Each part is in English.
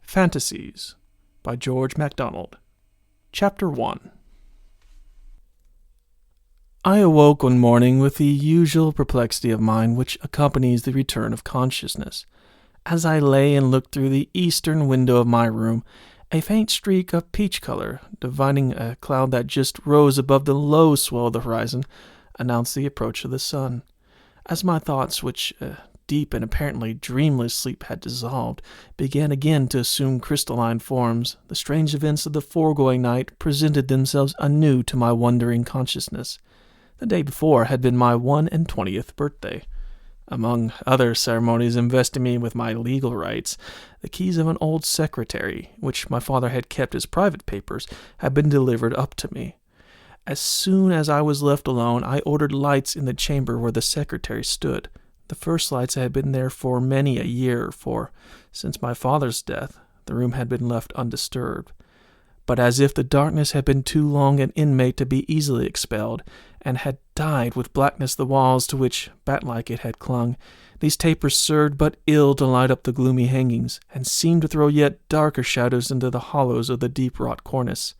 Fantasies by George MacDonald. Chapter 1. I awoke one morning with the usual perplexity of mind which accompanies the return of consciousness. As I lay and looked through the eastern window of my room, a faint streak of peach color, dividing a cloud that just rose above the low swell of the horizon, announced the approach of the sun. As my thoughts, which deep and apparently dreamless sleep had dissolved, began again to assume crystalline forms, the strange events of the foregoing night presented themselves anew to my wondering consciousness. The day before had been my 21st birthday. Among other ceremonies investing me with my legal rights, the keys of an old secretary, which my father had kept as private papers, had been delivered up to me. As soon as I was left alone, I ordered lights in the chamber where the secretary stood. The first lights had been there for many a year, for, since my father's death, the room had been left undisturbed. But as if the darkness had been too long an inmate to be easily expelled, and had dyed with blackness the walls to which, bat-like, it had clung, these tapers served but ill to light up the gloomy hangings, and seemed to throw yet darker shadows into the hollows of the deep-wrought cornice.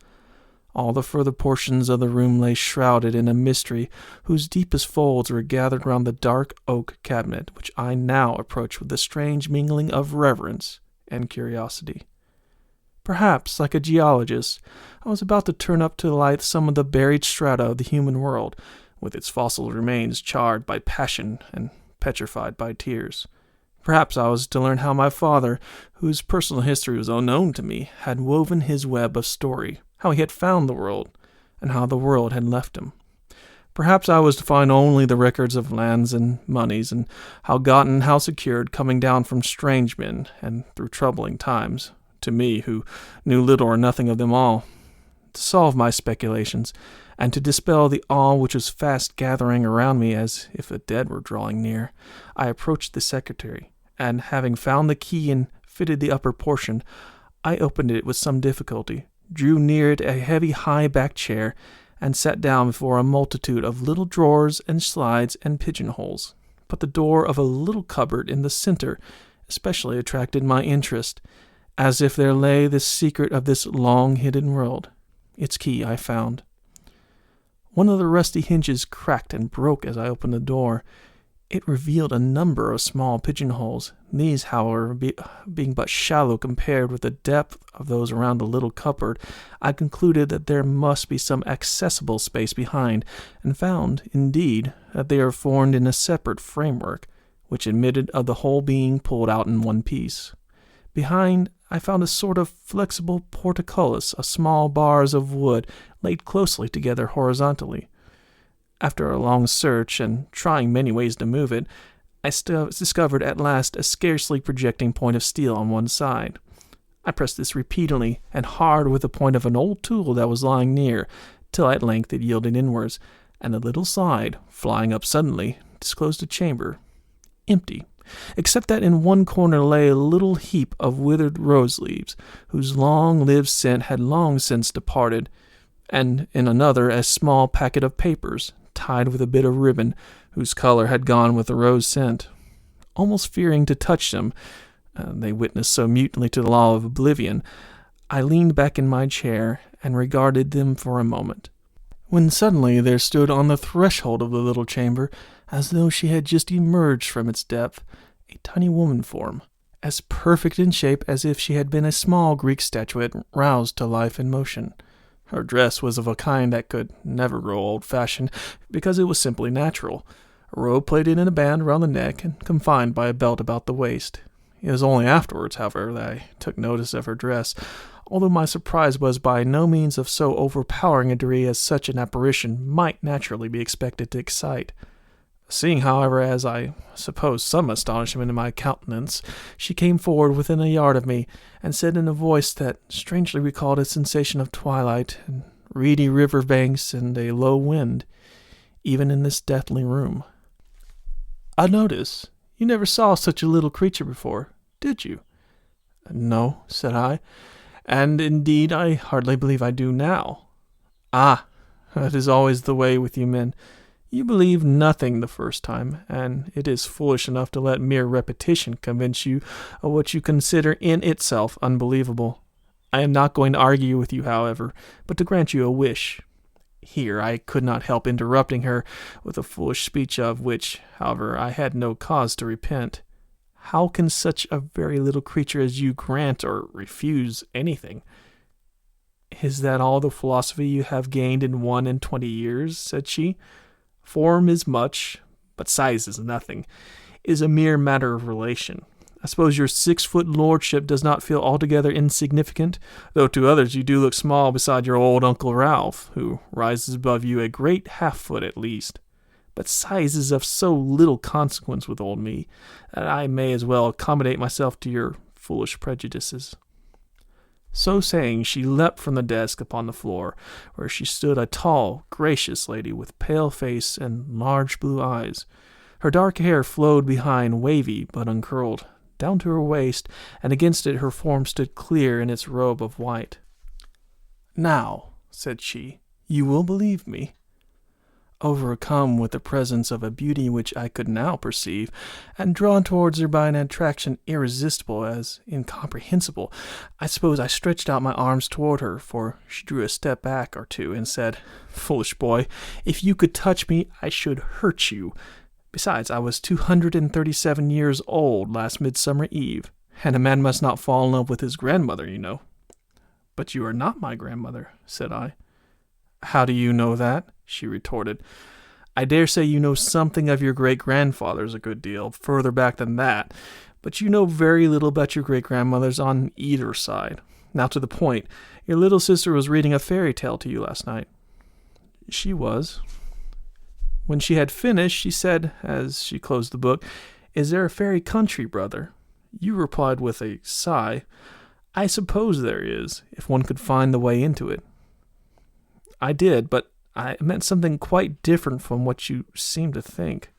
All the further portions of the room lay shrouded in a mystery whose deepest folds were gathered round the dark oak cabinet, which I now approached with a strange mingling of reverence and curiosity. Perhaps, like a geologist, I was about to turn up to light some of the buried strata of the human world, with its fossil remains charred by passion and petrified by tears. Perhaps I was to learn how my father, whose personal history was unknown to me, had woven his web of story, how he had found the world, and how the world had left him. Perhaps I was to find only the records of lands and monies, and how gotten, how secured, coming down from strange men, and through troubling times, to me who knew little or nothing of them all. To solve my speculations, and to dispel the awe which was fast gathering around me as if the dead were drawing near, I approached the secretary, and having found the key and fitted the upper portion, I opened it with some difficulty, drew near it a heavy high-backed chair, and sat down before a multitude of little drawers and slides and pigeonholes. But the door of a little cupboard in the center especially attracted my interest, as if there lay the secret of this long-hidden world. Its key I found. One of the rusty hinges cracked and broke as I opened the door. It revealed a number of small pigeonholes, these, however, being but shallow compared with the depth of those around the little cupboard. I concluded that there must be some accessible space behind, and found, indeed, that they were formed in a separate framework, which admitted of the whole being pulled out in one piece. Behind, I found a sort of flexible portcullis of small bars of wood laid closely together horizontally. After a long search, and trying many ways to move it, I discovered at last a scarcely projecting point of steel on one side. I pressed this repeatedly and hard with the point of an old tool that was lying near, till at length it yielded inwards, and the little side, flying up suddenly, disclosed a chamber, empty, except that in one corner lay a little heap of withered rose leaves, whose long-lived scent had long since departed, and in another a small packet of papers, tied with a bit of ribbon, whose color had gone with the rose scent. Almost fearing to touch them, they witnessed so mutely to the law of oblivion, I leaned back in my chair and regarded them for a moment, when suddenly there stood on the threshold of the little chamber, as though she had just emerged from its depth, a tiny woman form, as perfect in shape as if she had been a small Greek statuette roused to life and motion. Her dress was of a kind that could never grow old-fashioned, because it was simply natural, a robe plaited in a band round the neck and confined by a belt about the waist. It was only afterwards, however, that I took notice of her dress, although my surprise was by no means of so overpowering a degree as such an apparition might naturally be expected to excite. Seeing, however, as I suppose, some astonishment in my countenance, she came forward within a yard of me, and said in a voice that strangely recalled a sensation of twilight, and reedy river banks, and a low wind, even in this deathly room, "I notice you never saw such a little creature before, did you?" "No," said I, "and indeed I hardly believe I do now." "Ah, that is always the way with you men. You believed nothing the first time, and it is foolish enough to let mere repetition convince you of what you consider in itself unbelievable. I am not going to argue with you, however, but to grant you a wish. Here I could not help interrupting her with a foolish speech of which, however, I had no cause to repent. How can such a very little creature as you grant or refuse anything? Is that all the philosophy you have gained in 1 and 20 years? Said she. Form is much, but size is nothing. It is a mere matter of relation. I suppose your 6-foot lordship does not feel altogether insignificant, though to others you do look small beside your old Uncle Ralph, who rises above you a great half-foot at least. But size is of so little consequence with old me, that I may as well accommodate myself to your foolish prejudices. So saying, she leapt from the desk upon the floor, where she stood a tall, gracious lady with pale face and large blue eyes. Her dark hair flowed behind, wavy but uncurled, down to her waist, and against it her form stood clear in its robe of white. "Now," said she, "you will believe me." Overcome with the presence of a beauty which I could now perceive, and drawn towards her by an attraction irresistible as incomprehensible, I suppose I stretched out my arms toward her, for she drew a step back or two, and said, "Foolish boy, if you could touch me, I should hurt you. Besides, I was 237 years old last Midsummer Eve, and a man must not fall in love with his grandmother, you know." "But you are not my grandmother," said I. "How do you know that?" she retorted. "I dare say you know something of your great-grandfathers, a good deal further back than that, but you know very little about your great-grandmothers on either side. Now to the point. Your little sister was reading a fairy tale to you last night." "She was." When she had finished, she said, as she closed the book, "Is there a fairy country, brother?" You replied with a sigh, "I suppose there is, if one could find the way into it." "I did, but I meant something quite different from what you seem to think."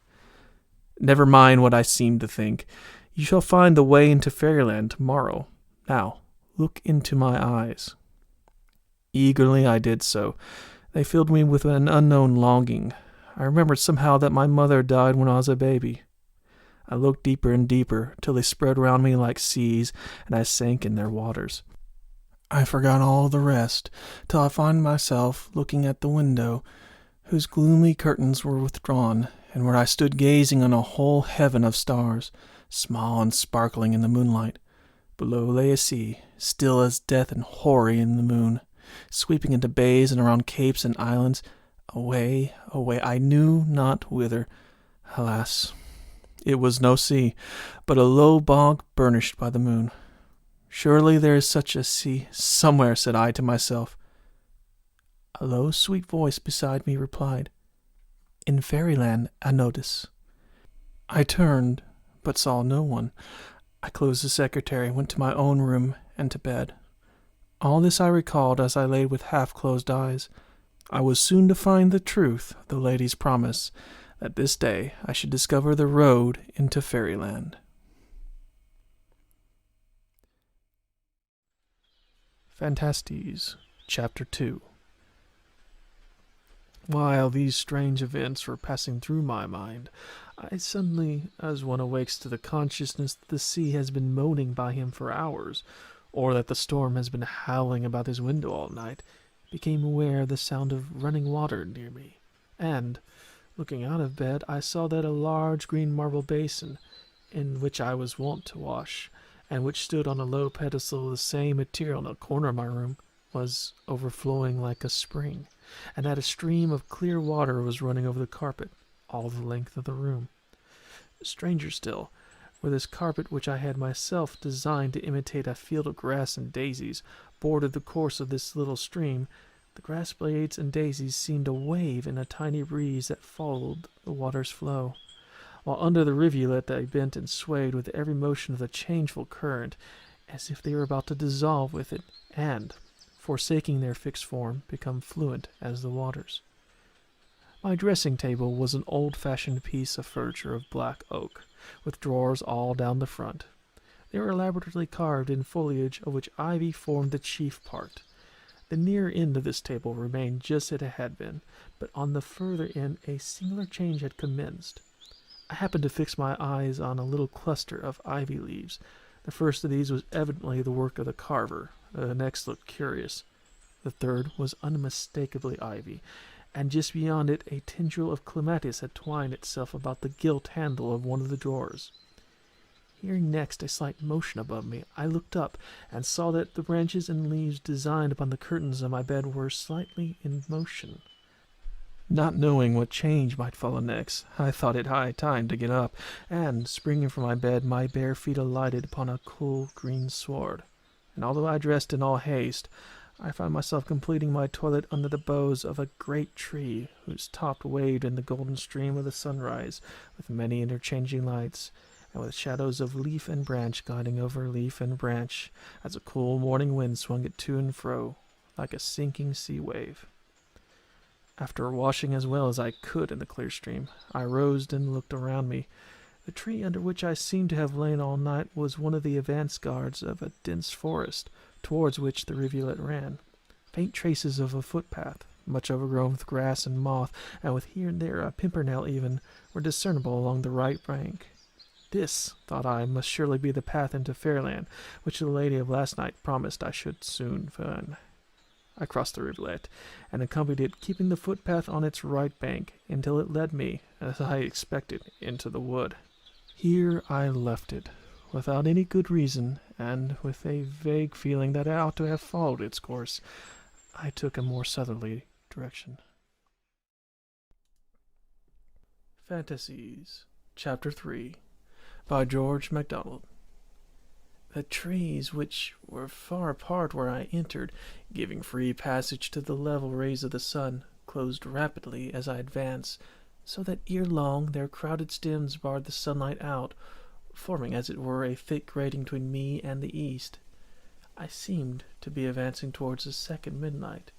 "Never mind what I seem to think. You shall find the way into fairyland tomorrow. Now, look into my eyes." Eagerly I did so. They filled me with an unknown longing. I remembered somehow that my mother died when I was a baby. I looked deeper and deeper, till they spread round me like seas, and I sank in their waters. I forgot all the rest, till I found myself looking at the window, whose gloomy curtains were withdrawn, and where I stood gazing on a whole heaven of stars, small and sparkling in the moonlight. Below lay a sea, still as death and hoary in the moon, sweeping into bays and around capes and islands, away, away, I knew not whither. Alas, it was no sea, but a low bog burnished by the moon. "Surely there is such a sea somewhere," said I to myself. A low, sweet voice beside me replied, "In fairyland, I notice." I turned, but saw no one. I closed the secretary, went to my own room, and to bed. All this I recalled as I lay with half-closed eyes. I was soon to find the truth of the lady's promise, that this day I should discover the road into fairyland. Phantastes, Chapter 2. While these strange events were passing through my mind, I suddenly, as one awakes to the consciousness that the sea has been moaning by him for hours, or that the storm has been howling about his window all night, became aware of the sound of running water near me, and, looking out of bed, I saw that a large green marble basin, in which I was wont to wash, and which stood on a low pedestal of the same material in a corner of my room, was overflowing like a spring, and that a stream of clear water was running over the carpet all the length of the room. Stranger still, where this carpet, which I had myself designed to imitate a field of grass and daisies, bordered the course of this little stream, the grass blades and daisies seemed to wave in a tiny breeze that followed the water's flow, while under the rivulet they bent and swayed with every motion of the changeful current, as if they were about to dissolve with it, and, forsaking their fixed form, become fluent as the waters. My dressing-table was an old-fashioned piece of furniture of black oak, with drawers all down the front. They were elaborately carved in foliage of which ivy formed the chief part. The near end of this table remained just as it had been, but on the further end a singular change had commenced. I happened to fix my eyes on a little cluster of ivy leaves. The first of these was evidently the work of the carver. The next looked curious. The third was unmistakably ivy, and just beyond it a tendril of clematis had twined itself about the gilt handle of one of the drawers. Hearing next a slight motion above me, I looked up and saw that the branches and leaves designed upon the curtains of my bed were slightly in motion. Not knowing what change might follow next, I thought it high time to get up, and, springing from my bed, my bare feet alighted upon a cool green sward. And although I dressed in all haste, I found myself completing my toilet under the boughs of a great tree, whose top waved in the golden stream of the sunrise, with many interchanging lights, and with shadows of leaf and branch gliding over leaf and branch, as a cool morning wind swung it to and fro, like a sinking sea wave. After washing as well as I could in the clear stream, I rose and looked around me. The tree under which I seemed to have lain all night was one of the advance guards of a dense forest, towards which the rivulet ran. Faint traces of a footpath, much overgrown with grass and moss, and with here and there a pimpernel even, were discernible along the right bank. This, thought I, must surely be the path into fairyland, which the lady of last night promised I should soon find. I crossed the rivulet, and accompanied it, keeping the footpath on its right bank, until it led me, as I expected, into the wood. Here I left it, without any good reason, and with a vague feeling that I ought to have followed its course. I took a more southerly direction. Fantasies, Chapter 3, by George MacDonald. The trees, which were far apart where I entered, giving free passage to the level rays of the sun, closed rapidly as I advanced, so that ere long their crowded stems barred the sunlight out, forming as it were a thick grating between me and the east. I seemed to be advancing towards the second midnight.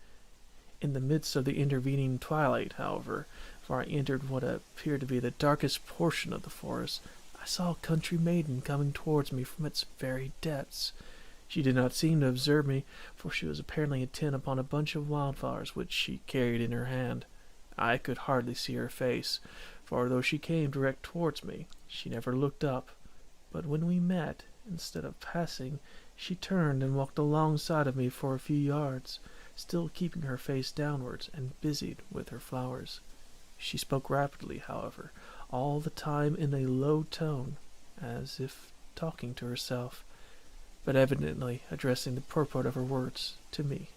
In the midst of the intervening twilight, however, for I entered what appeared to be the darkest portion of the forest, I saw a country maiden coming towards me from its very depths. She did not seem to observe me, for she was apparently intent upon a bunch of wildflowers which she carried in her hand. I could hardly see her face, for though she came direct towards me, she never looked up. But when we met, instead of passing, she turned and walked alongside of me for a few yards, still keeping her face downwards and busied with her flowers. She spoke rapidly, however, all the time in a low tone, as if talking to herself, but evidently addressing the purport of her words to me.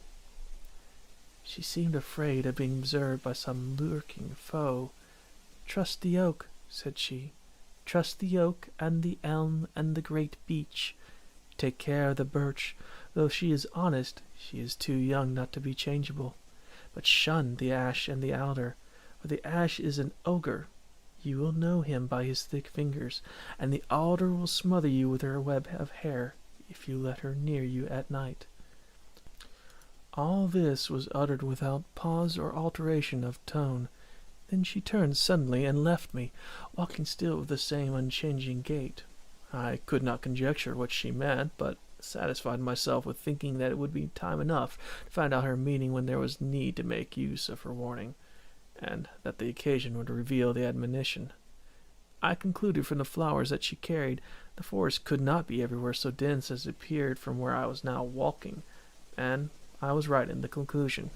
She seemed afraid of being observed by some lurking foe. "Trust the oak," said she. "Trust the oak and the elm and the great beech. Take care of the birch. Though she is honest, she is too young not to be changeable. But shun the ash and the alder, for the ash is an ogre. You will know him by his thick fingers, and the alder will smother you with her web of hair if you let her near you at night." All this was uttered without pause or alteration of tone. Then she turned suddenly and left me, walking still with the same unchanging gait. I could not conjecture what she meant, but satisfied myself with thinking that it would be time enough to find out her meaning when there was need to make use of her warning, and that the occasion would reveal the admonition. I concluded from the flowers that she carried, the forest could not be everywhere so dense as it appeared from where I was now walking, and I was right in the conclusion,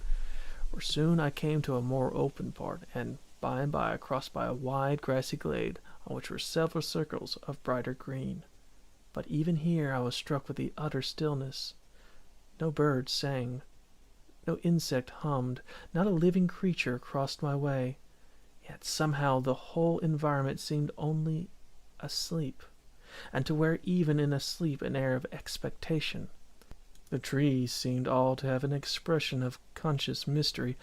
for soon I came to a more open part, and by I crossed by a wide grassy glade, on which were several circles of brighter green. But even here I was struck with the utter stillness. No bird sang, no insect hummed, not a living creature crossed my way, yet somehow the whole environment seemed only asleep, and to wear even in asleep an air of expectation. The trees seemed all to have an expression of conscious mystery,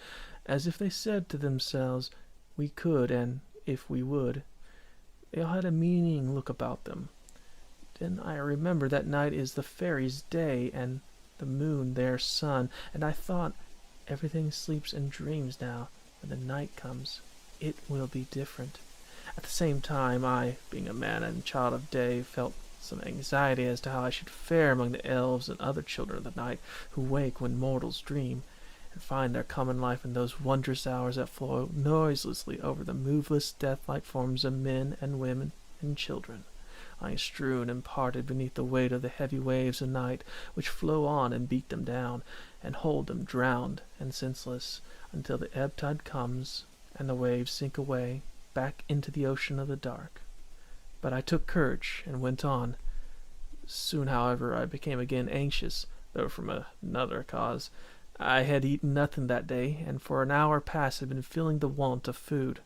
as if they said to themselves, "We could, and if we would." They all had a meaning look about them. Then I remembered that night is the fairies' day, and the moon their sun, and I thought, everything sleeps and dreams now. When the night comes, it will be different. At the same time, I, being a man and child of day, felt some anxiety as to how I should fare among the elves and other children of the night who wake when mortals dream, and find their common life in those wondrous hours that flow noiselessly over the moveless, death-like forms of men and women and children, lying strewn and parted beneath the weight of the heavy waves of night, which flow on and beat them down, and hold them drowned and senseless, until the ebb tide comes, and the waves sink away back into the ocean of the dark. But I took courage and went on. Soon, however, I became again anxious, though from another cause. I had eaten nothing that day, and for an hour past had been feeling the want of food.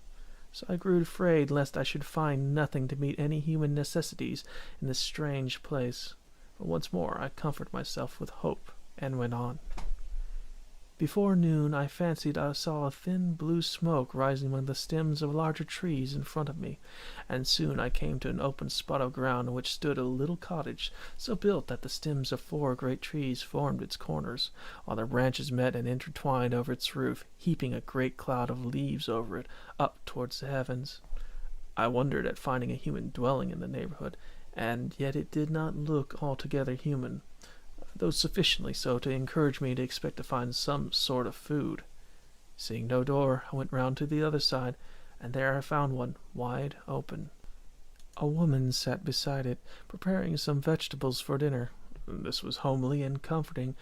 So I grew afraid lest I should find nothing to meet any human necessities in this strange place. But once more I comforted myself with hope, and went on. Before noon I fancied I saw a thin blue smoke rising among the stems of larger trees in front of me, and soon I came to an open spot of ground in which stood a little cottage, so built that the stems of 4 great trees formed its corners, while their branches met and intertwined over its roof, heaping a great cloud of leaves over it, up towards the heavens. I wondered at finding a human dwelling in the neighborhood, and yet it did not look altogether human, though sufficiently so to encourage me to expect to find some sort of food. Seeing no door, I went round to the other side, and there I found one, wide open. A woman sat beside it, preparing some vegetables for dinner. This was homely and comforting.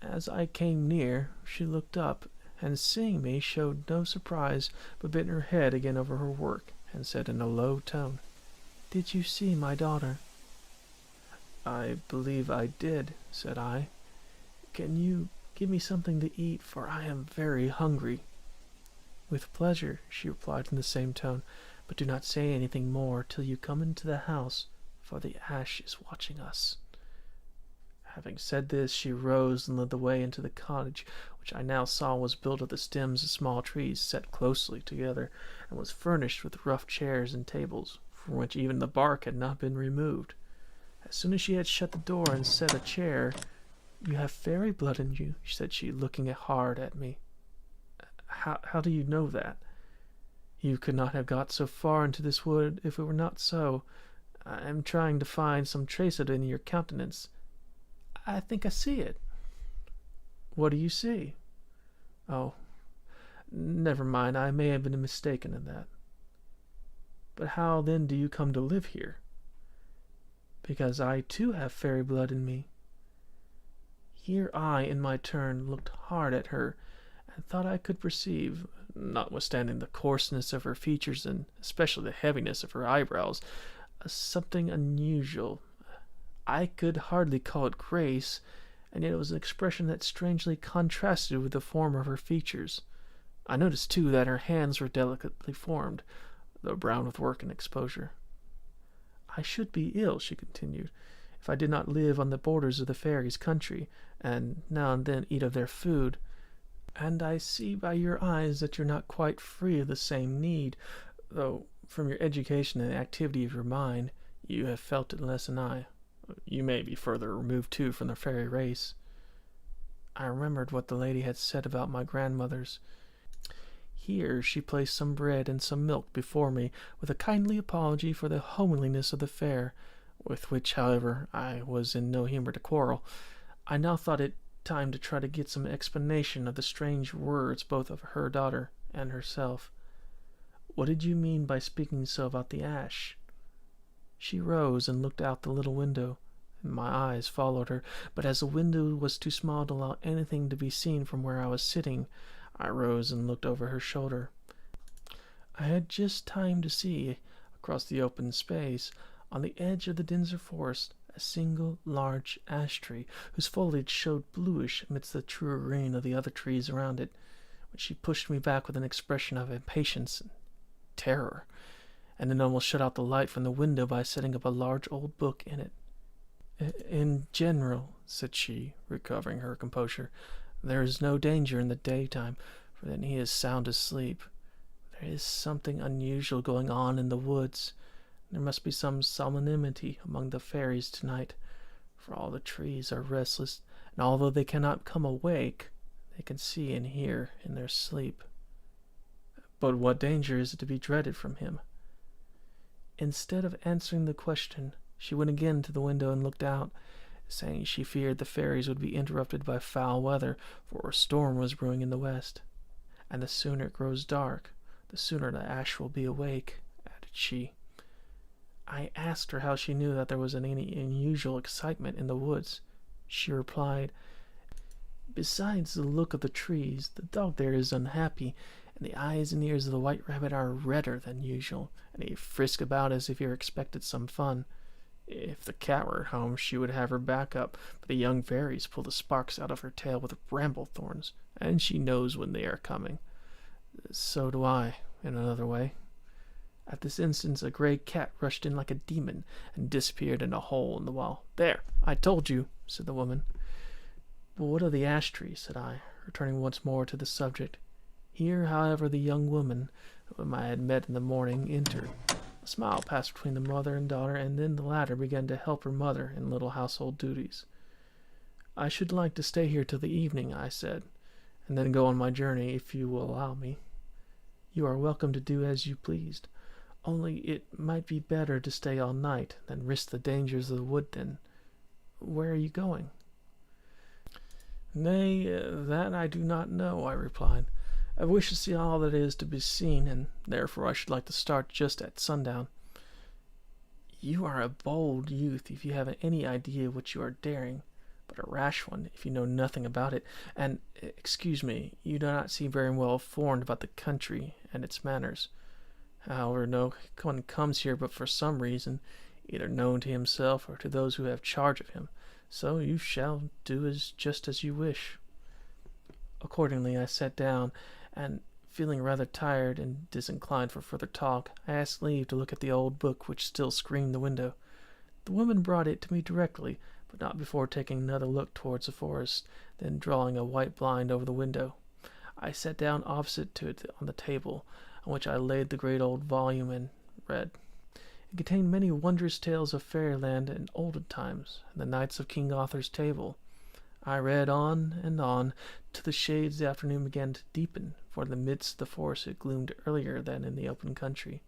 As I came near, she looked up, and seeing me, showed no surprise, but bent her head again over her work, and said in a low tone, "Did you see my daughter?" "I believe I did," said I. "Can you give me something to eat, for I am very hungry?" "With pleasure," she replied in the same tone, "but do not say anything more till you come into the house, for the ash is watching us." Having said this, she rose and led the way into the cottage, which I now saw was built of the stems of small trees set closely together, and was furnished with rough chairs and tables, from which even the bark had not been removed. As soon as she had shut the door and set a chair, "You have fairy blood in you," said she, looking hard at me. How do you know that?" "You could not have got so far into this wood if it were not so. I am trying to find some trace of it in your countenance. I think I see it." "What do you see?" "Oh, never mind, I may have been mistaken in that." "But how then do you come to live here?" "Because I too have fairy blood in me." Here I, in my turn, looked hard at her, and thought I could perceive, notwithstanding the coarseness of her features, and especially the heaviness of her eyebrows, something unusual. I could hardly call it grace, and yet it was an expression that strangely contrasted with the form of her features. I noticed, too, that her hands were delicately formed, though brown with work and exposure. "I should be ill," she continued, "if I did not live on the borders of the fairies' country, and now and then eat of their food. And I see by your eyes that you're not quite free of the same need, though from your education and the activity of your mind, you have felt it less than I. You may be further removed, too, from the fairy race." I remembered what the lady had said about my grandmothers. Here she placed some bread and some milk before me, with a kindly apology for the homeliness of the fare, with which, however, I was in no humor to quarrel. I now thought it time to try to get some explanation of the strange words both of her daughter and herself. "What did you mean by speaking so about the ash?" She rose and looked out the little window, and my eyes followed her, but as the window was too small to allow anything to be seen from where I was sitting, I rose and looked over her shoulder. I had just time to see, across the open space, on the edge of the denser forest, a single large ash tree, whose foliage showed bluish amidst the truer green of the other trees around it, which she pushed me back with an expression of impatience and terror, and then almost shut out the light from the window by setting up a large old book in it. "In general," said she, recovering her composure, "there is no danger in the daytime, for then he is sound asleep. There is something unusual going on in the woods. There must be some solemnity among the fairies tonight, for all the trees are restless, and although they cannot come awake, they can see and hear in their sleep." "But what danger is to be dreaded from him?" Instead of answering the question, She went again to the window and looked out, saying she feared the fairies would be interrupted by foul weather, for a storm was brewing in the west. And the sooner it grows dark, the sooner the ash will be awake, added she. I asked her how she knew that there was any unusual excitement in the woods. She replied, "Besides the look of the trees, the dog there is unhappy, and the eyes and ears of the white rabbit are redder than usual, and he frisks about as if he expected some fun. If the cat were at home, she would have her back up, but the young fairies pull the sparks out of her tail with bramble thorns, and she knows when they are coming. So do I, in another way." At this instant a gray cat rushed in like a demon and disappeared in a hole in the wall. "There, I told you," said the woman. "But what of the ash tree?" said I, returning once more to the subject. Here, however, the young woman, whom I had met in the morning, entered. A smile passed between the mother and daughter, and then the latter began to help her mother in little household duties. "I should like to stay here till the evening," I said, "and then go on my journey, if you will allow me." "You are welcome to do as you pleased. Only it might be better to stay all night than risk the dangers of the wood then. Where are you going?" "Nay, that I do not know," I replied. "I wish to see all that is to be seen, and therefore I should like to start just at sundown." "You are a bold youth if you have any idea what you are daring, but a rash one if you know nothing about it, and, excuse me, you do not seem very well informed about the country and its manners. However, no one comes here but for some reason, either known to himself or to those who have charge of him, so you shall do just as you wish." Accordingly, I sat down, and, feeling rather tired and disinclined for further talk, I asked leave to look at the old book which still screened the window. The woman brought it to me directly, but not before taking another look towards the forest, then drawing a white blind over the window. I sat down opposite to it on the table, on which I laid the great old volume, and read. It contained many wondrous tales of fairyland and olden times, and the knights of King Arthur's table. I read on, till the shades of the afternoon began to deepen, for in the midst of the forest it gloomed earlier than in the open country.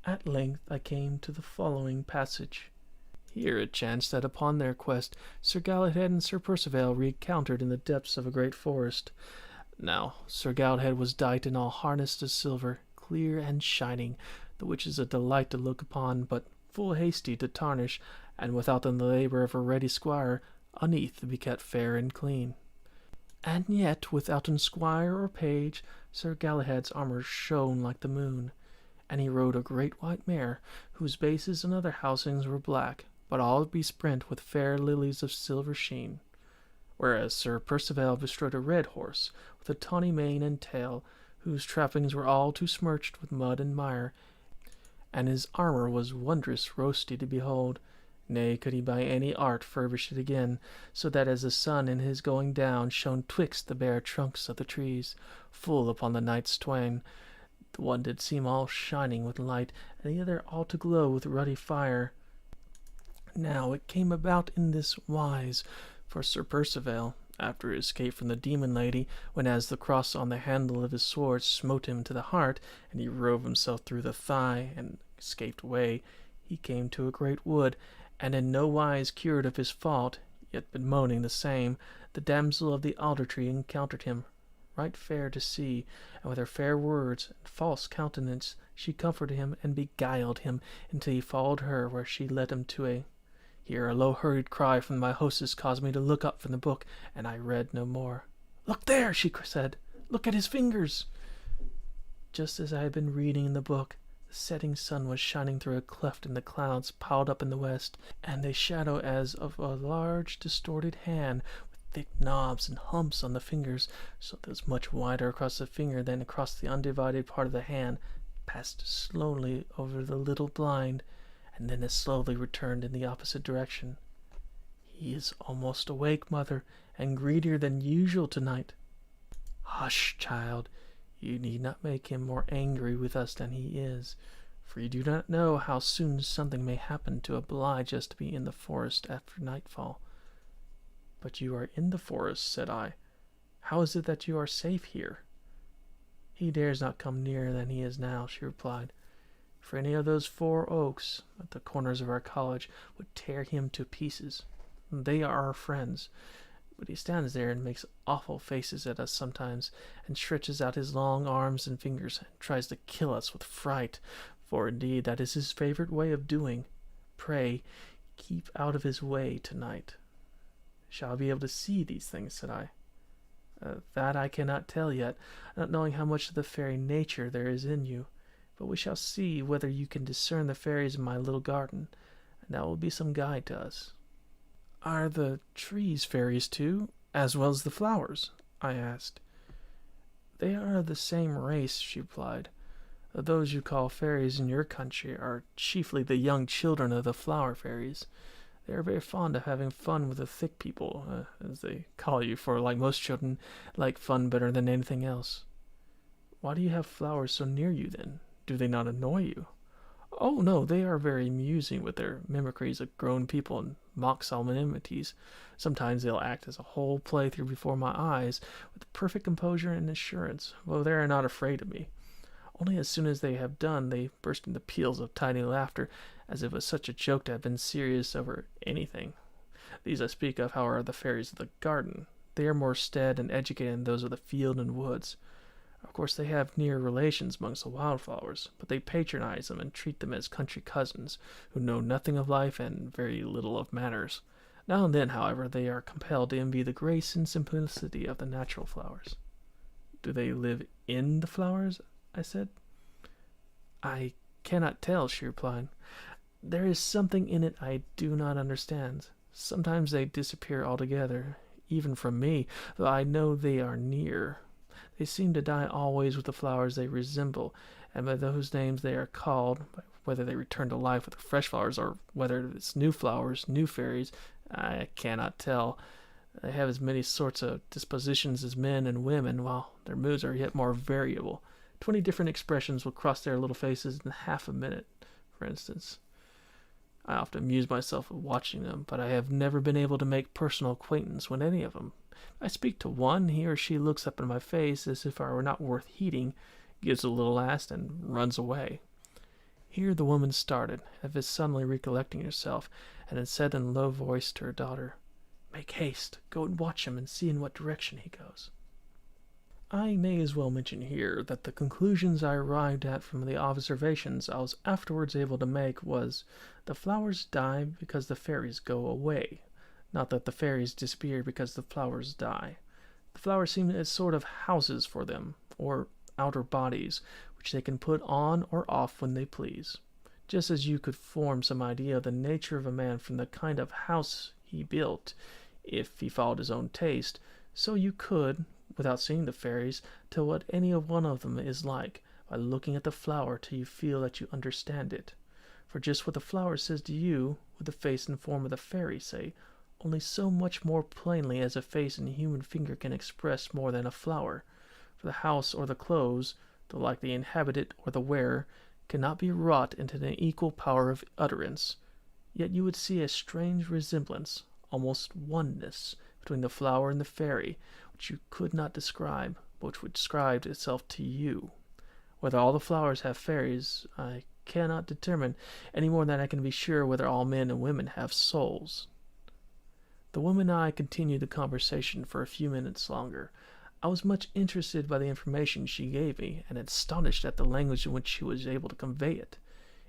At length I came to the following passage. Here it chanced that upon their quest Sir Galahad and Sir Percivale re-encountered in the depths of a great forest. Now Sir Galahad was dight in all harness of silver, clear and shining, the which is a delight to look upon, but full hasty to tarnish, and without the labour of a ready squire, unnethe to be kept fair and clean. And yet, withouten squire or page, Sir Galahad's armour shone like the moon, and he rode a great white mare, whose bases and other housings were black, but all besprent with fair lilies of silver sheen. Whereas Sir Percivale bestrode a red horse, with a tawny mane and tail, whose trappings were all too smirched with mud and mire, and his armour was wondrous roasty to behold. Nay, could he by any art furbish it again, so that as the sun in his going down shone twixt the bare trunks of the trees, full upon the knights twain, the one did seem all shining with light, and the other all to glow with ruddy fire. Now it came about in this wise, for Sir Percivale, after his escape from the demon lady, when as the cross on the handle of his sword smote him to the heart, and he rove himself through the thigh, and escaped away, he came to a great wood, and in no wise cured of his fault, yet bemoaning the same, the damsel of the alder tree encountered him, right fair to see, and with her fair words and false countenance she comforted him and beguiled him until he followed her, where she led him to a... Here a low hurried cry from my hostess caused me to look up from the book, and I read no more. "Look there," she said. "Look at his fingers." Just as I had been reading in the book, the setting sun was shining through a cleft in the clouds piled up in the west, and a shadow as of a large distorted hand, with thick knobs and humps on the fingers, so that it was much wider across the finger than across the undivided part of the hand, passed slowly over the little blind, and then as slowly returned in the opposite direction. "He is almost awake, mother, and greedier than usual tonight." "Hush, child. You need not make him more angry with us than he is, for you do not know how soon something may happen to oblige us to be in the forest after nightfall." "But you are in the forest," said I. "How is it that you are safe here?" "He dares not come nearer than he is now," she replied, for any of those 4 oaks at the corners of our college would tear him to pieces. They are our friends, but he stands there and makes awful faces at us sometimes, and stretches out his long arms and fingers, and tries to kill us with fright, for indeed that is his favorite way of doing. Pray, keep out of his way tonight." "Shall I be able to see these things?" said I. "That I cannot tell yet, not knowing how much of the fairy nature there is in you. But we shall see whether you can discern the fairies in my little garden, and that will be some guide to us." "Are the trees fairies too, as well as the flowers?" I asked. "They are of the same race," she replied. "Those you call fairies in your country are chiefly the young children of the flower fairies. They are very fond of having fun with the thick people, as they call you, for, like most children, like fun better than anything else." "Why do you have flowers so near you, then? Do they not annoy you?" "Oh, no, they are very amusing with their mimicries of grown people and mock solemnities. Sometimes they'll act as a whole play through before my eyes, with perfect composure and assurance, though they are not afraid of me. Only as soon as they have done, they burst into peals of tiny laughter, as if it was such a joke to have been serious over anything. These I speak of, however, are the fairies of the garden. They are more staid and educated than those of the field and woods. Of course, they have near relations amongst the wildflowers, but they patronize them and treat them as country cousins, who know nothing of life and very little of manners. Now and then, however, they are compelled to envy the grace and simplicity of the natural flowers." "Do they live in the flowers?" I said. "I cannot tell," she replied. "There is something in it I do not understand. Sometimes they disappear altogether, even from me, though I know they are near. They seem to die always with the flowers they resemble, and by those names they are called. Whether they return to life with the fresh flowers, or whether it's new flowers, new fairies, I cannot tell. They have as many sorts of dispositions as men and women, while their moods are yet more variable. 20 different expressions will cross their little faces in half a minute, for instance. I often amuse myself with watching them, but I have never been able to make personal acquaintance with any of them. I speak to one, he or she looks up in my face as if I were not worth heeding, gives a little laugh, and runs away." Here the woman started, as if suddenly recollecting herself, and had said in a low voice to her daughter, "Make haste, go and watch him, and see in what direction he goes." I may as well mention here that the conclusions I arrived at from the observations I was afterwards able to make was, the flowers die because the fairies go away, not that the fairies disappear because the flowers die. The flowers seem as sort of houses for them, or outer bodies, which they can put on or off when they please. Just as you could form some idea of the nature of a man from the kind of house he built, if he followed his own taste, so you could, without seeing the fairies, tell what any one of them is like, by looking at the flower till you feel that you understand it. For just what the flower says to you, would the face and form of the fairy say, only so much more plainly as a face and human finger can express more than a flower. For the house or the clothes, though like the inhabitant or the wearer, cannot be wrought into an equal power of utterance. Yet you would see a strange resemblance, almost oneness, between the flower and the fairy, which you could not describe, but which would describe itself to you. Whether all the flowers have fairies, I cannot determine, any more than I can be sure whether all men and women have souls. The woman and I continued the conversation for a few minutes longer. I was much interested by the information she gave me, and astonished at the language in which she was able to convey it.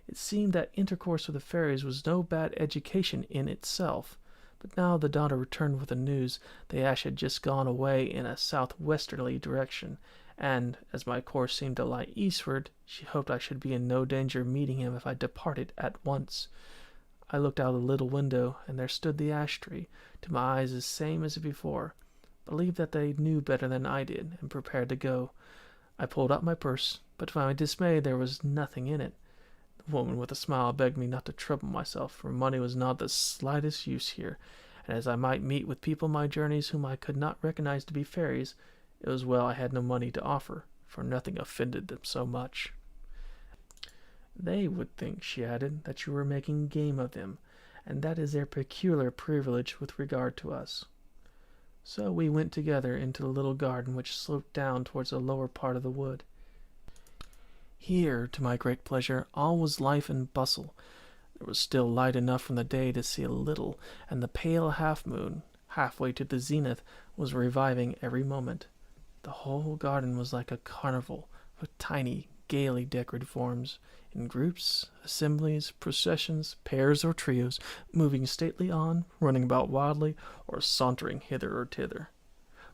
It seemed that intercourse with the fairies was no bad education in itself. But now the daughter returned with the news the ash had just gone away in a southwesterly direction, and, as my course seemed to lie eastward, she hoped I should be in no danger of meeting him if I departed at once. I looked out of the little window, and there stood the ash tree, to my eyes the same as before. Believed that they knew better than I did, and prepared to go. I pulled out my purse, but to my dismay there was nothing in it. The woman with a smile begged me not to trouble myself, for money was not the slightest use here, and as I might meet with people in my journeys whom I could not recognize to be fairies, it was well I had no money to offer, for nothing offended them so much. "They would think," she added, "that you were making game of them, and that is their peculiar privilege with regard to us." So we went together into the little garden which sloped down towards the lower part of the wood. Here, to my great pleasure, all was life and bustle. There was still light enough from the day to see a little, and the pale half-moon, halfway to the zenith, was reviving every moment. The whole garden was like a carnival, with tiny, gaily decorated forms, in groups, assemblies, processions, pairs or trios, moving stately on, running about wildly, or sauntering hither or thither.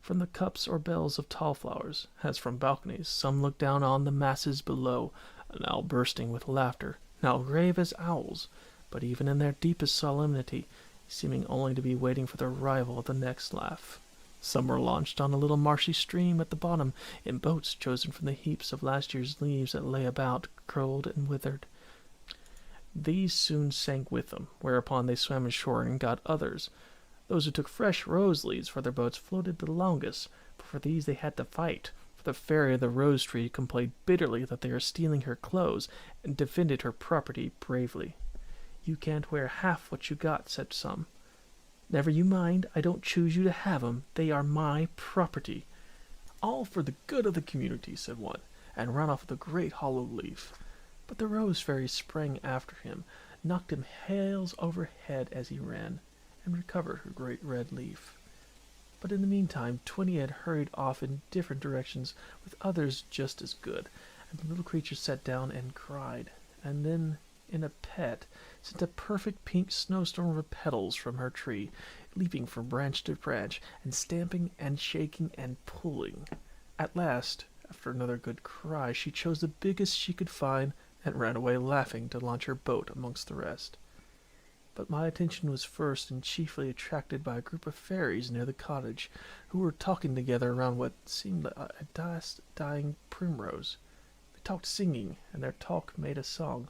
From the cups or bells of tall flowers, as from balconies, some looked down on the masses below, now bursting with laughter, now grave as owls, but even in their deepest solemnity, seeming only to be waiting for the arrival of the next laugh. Some were launched on a little marshy stream at the bottom, in boats chosen from the heaps of last year's leaves that lay about, curled and withered. These soon sank with them, whereupon they swam ashore and got others. Those who took fresh rose leaves for their boats floated the longest, but for these they had to fight, for the fairy of the rose tree complained bitterly that they were stealing her clothes, and defended her property bravely. "You can't wear half what you got," said some. "Never you mind, I don't choose you to have 'em. They are my property." "All for the good of the community," said one, and ran off with a great hollow leaf. But the rose fairy sprang after him, knocked him heels over head as he ran, and recovered her great red leaf. But in the meantime 20 had hurried off in different directions with others just as good, and the little creature sat down and cried, and then, in a pet, sent a perfect pink snowstorm of petals from her tree, leaping from branch to branch, and stamping and shaking and pulling. At last, after another good cry, she chose the biggest she could find, and ran away laughing to launch her boat amongst the rest. But my attention was first and chiefly attracted by a group of fairies near the cottage, who were talking together around what seemed a dying primrose. They talked singing, and their talk made a song,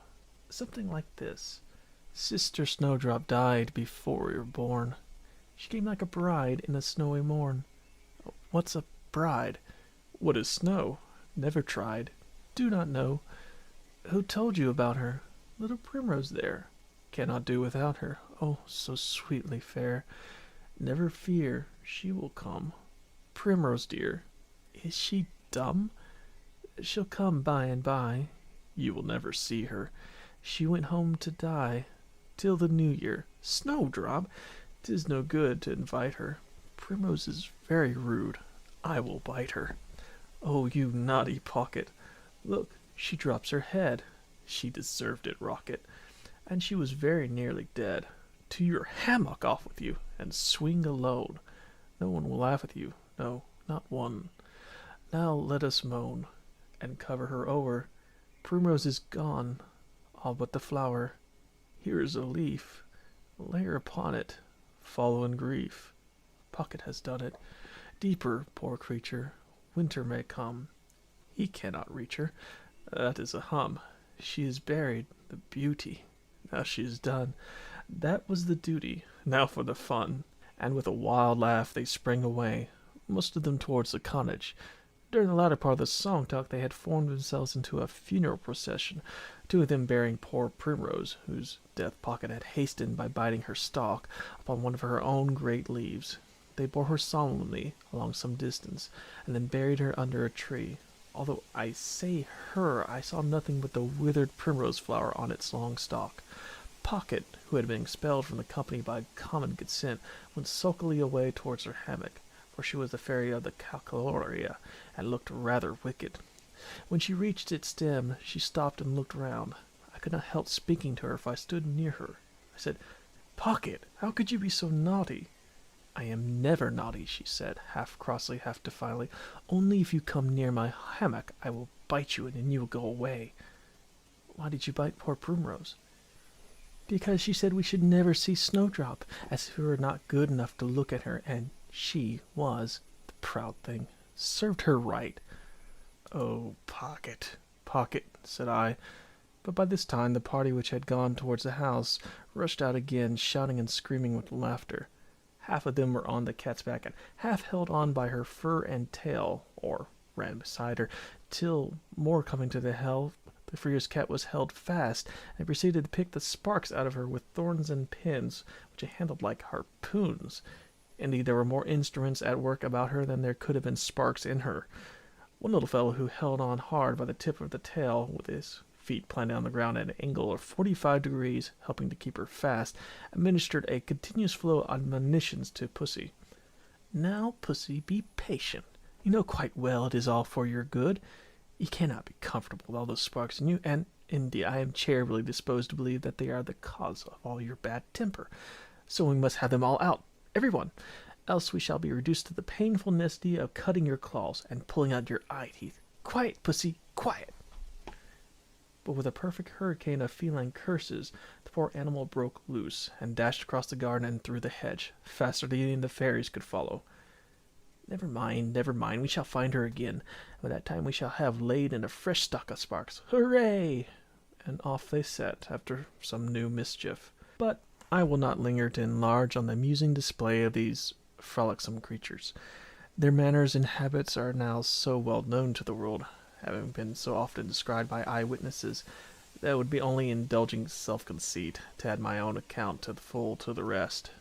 something like this: "Sister Snowdrop died before we were born. She came like a bride in a snowy morn." "What's a bride?" "What is snow?" "Never tried. Do not know." "Who told you about her?" "Little Primrose there." "Cannot do without her. Oh, so sweetly fair." "Never fear, she will come." "Primrose dear, is she dumb?" "She'll come by and by." "You will never see her." "She went home to die." "Till the new year." "Snowdrop, 'tis no good to invite her. Primrose is very rude. I will bite her." "Oh, you naughty Pocket. Look, she drops her head." "She deserved it, Rocket." "And she was very nearly dead." "To your hammock, off with you, and swing alone. No one will laugh at you, no, not one. Now let us moan, and cover her over. Primrose is gone, all but the flower. Here is a leaf. Lay her upon it. Follow in grief. Pocket has done it. Deeper, poor creature. Winter may come. He cannot reach her. That is a hum. She is buried, the beauty. Now she is done. That was the duty. Now for the fun." And with a wild laugh they sprang away, most of them towards the cottage. During the latter part of the song talk they had formed themselves into a funeral procession, 2 of them bearing poor Primrose, whose death Pocket had hastened by biting her stalk upon one of her own great leaves. They bore her solemnly along some distance, and then buried her under a tree. Although I say her, I saw nothing but the withered primrose flower on its long stalk. Pocket, who had been expelled from the company by common consent, went sulkily away towards her hammock, for she was the fairy of the calcularia, and looked rather wicked. When she reached its stem, she stopped and looked round. I could not help speaking to her if I stood near her. I said, "Pocket, how could you be so naughty?" "I am never naughty," she said, half crossly, half defiantly. "Only if you come near my hammock I will bite you, and then you will go away." "Why did you bite poor Primrose?" "Because she said we should never see Snowdrop, as if we were not good enough to look at her, and she was. The proud thing. Served her right." "Oh, Pocket, Pocket," said I. But by this time the party which had gone towards the house rushed out again, shouting and screaming with laughter. Half of them were on the cat's back, and half held on by her fur and tail, or ran beside her, till, more coming to the help, the furious cat was held fast, and proceeded to pick the sparks out of her with thorns and pins, which it handled like harpoons. Indeed, there were more instruments at work about her than there could have been sparks in her. One little fellow who held on hard by the tip of the tail, with his feet planted on the ground at an angle of 45 degrees, helping to keep her fast, administered a continuous flow of admonitions to Pussy. "Now, Pussy, be patient. You know quite well it is all for your good. You cannot be comfortable with all those sparks in you, and indeed I am charitably disposed to believe that they are the cause of all your bad temper. So we must have them all out, every one, else we shall be reduced to the painful necessity of cutting your claws and pulling out your eye teeth. Quiet, Pussy, quiet!" But with a perfect hurricane of feline curses, the poor animal broke loose, and dashed across the garden and through the hedge, faster than even the fairies could follow. Never mind, we shall find her again, and by that time we shall have laid in a fresh stock of sparks. Hooray!" And off they set, after some new mischief. But I will not linger to enlarge on the amusing display of these frolicsome creatures. Their manners and habits are now so well known to the world, having been so often described by eyewitnesses, that it would be only indulging self-conceit to add my own account to the rest.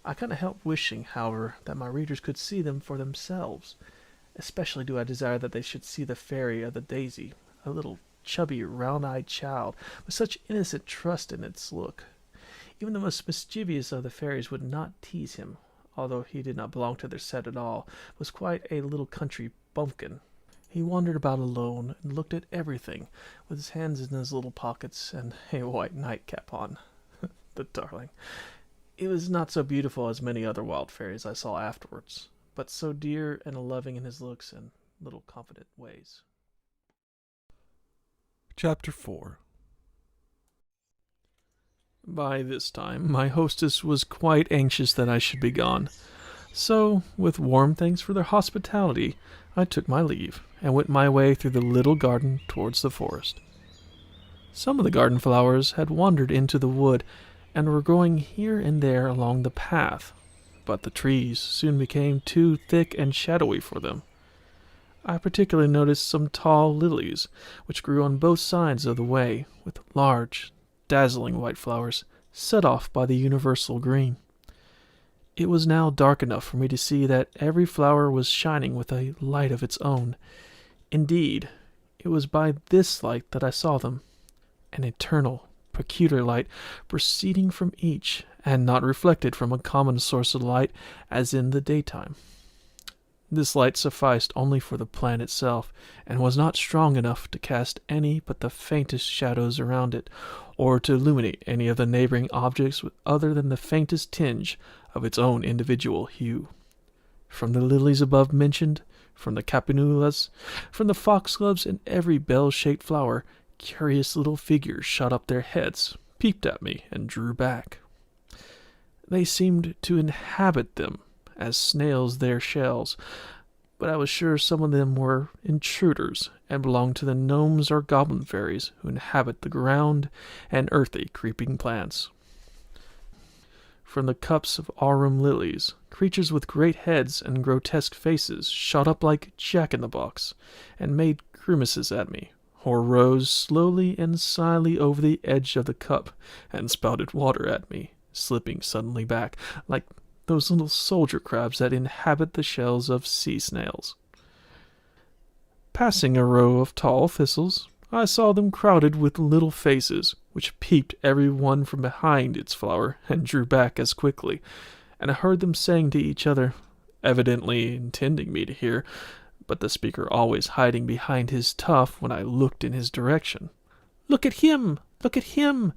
I cannot help wishing, however, that my readers could see them for themselves. Especially do I desire that they should see the fairy of the daisy, a little chubby, round-eyed child, with such innocent trust in its look. Even the most mischievous of the fairies would not tease him, although he did not belong to their set at all, was quite a little country bumpkin. He wandered about alone, and looked at everything, with his hands in his little pockets, and a white nightcap on. The darling! It was not so beautiful as many other wild fairies I saw afterwards, but so dear and loving in his looks and little confident ways. Chapter 4. By this time, my hostess was quite anxious that I should be gone. So, with warm thanks for their hospitality, I took my leave, and went my way through the little garden towards the forest. Some of the garden flowers had wandered into the wood, and were growing here and there along the path, but the trees soon became too thick and shadowy for them. I particularly noticed some tall lilies, which grew on both sides of the way, with large, dazzling white flowers, set off by the universal green. It was now dark enough for me to see that every flower was shining with a light of its own. Indeed, it was by this light that I saw them, an eternal, peculiar light proceeding from each, and not reflected from a common source of light as in the daytime. This light sufficed only for the plant itself, and was not strong enough to cast any but the faintest shadows around it, or to illuminate any of the neighboring objects with other than the faintest tinge of its own individual hue. From the lilies above mentioned, from the campanulas, from the foxgloves, and every bell-shaped flower, curious little figures shot up their heads, peeped at me, and drew back. They seemed to inhabit them, as snails their shells, but I was sure some of them were intruders, and belonged to the gnomes or goblin fairies who inhabit the ground and earthy creeping plants. From the cups of aurum lilies, creatures with great heads and grotesque faces shot up like jack-in-the-box, and made grimaces at me, or rose slowly and slyly over the edge of the cup, and spouted water at me, slipping suddenly back, like those little soldier crabs that inhabit the shells of sea snails. Passing a row of tall thistles, I saw them crowded with little faces, which peeped every one from behind its flower, and drew back as quickly, and I heard them saying to each other, evidently intending me to hear, but the speaker always hiding behind his tuft when I looked in his direction, "Look at him! Look at him!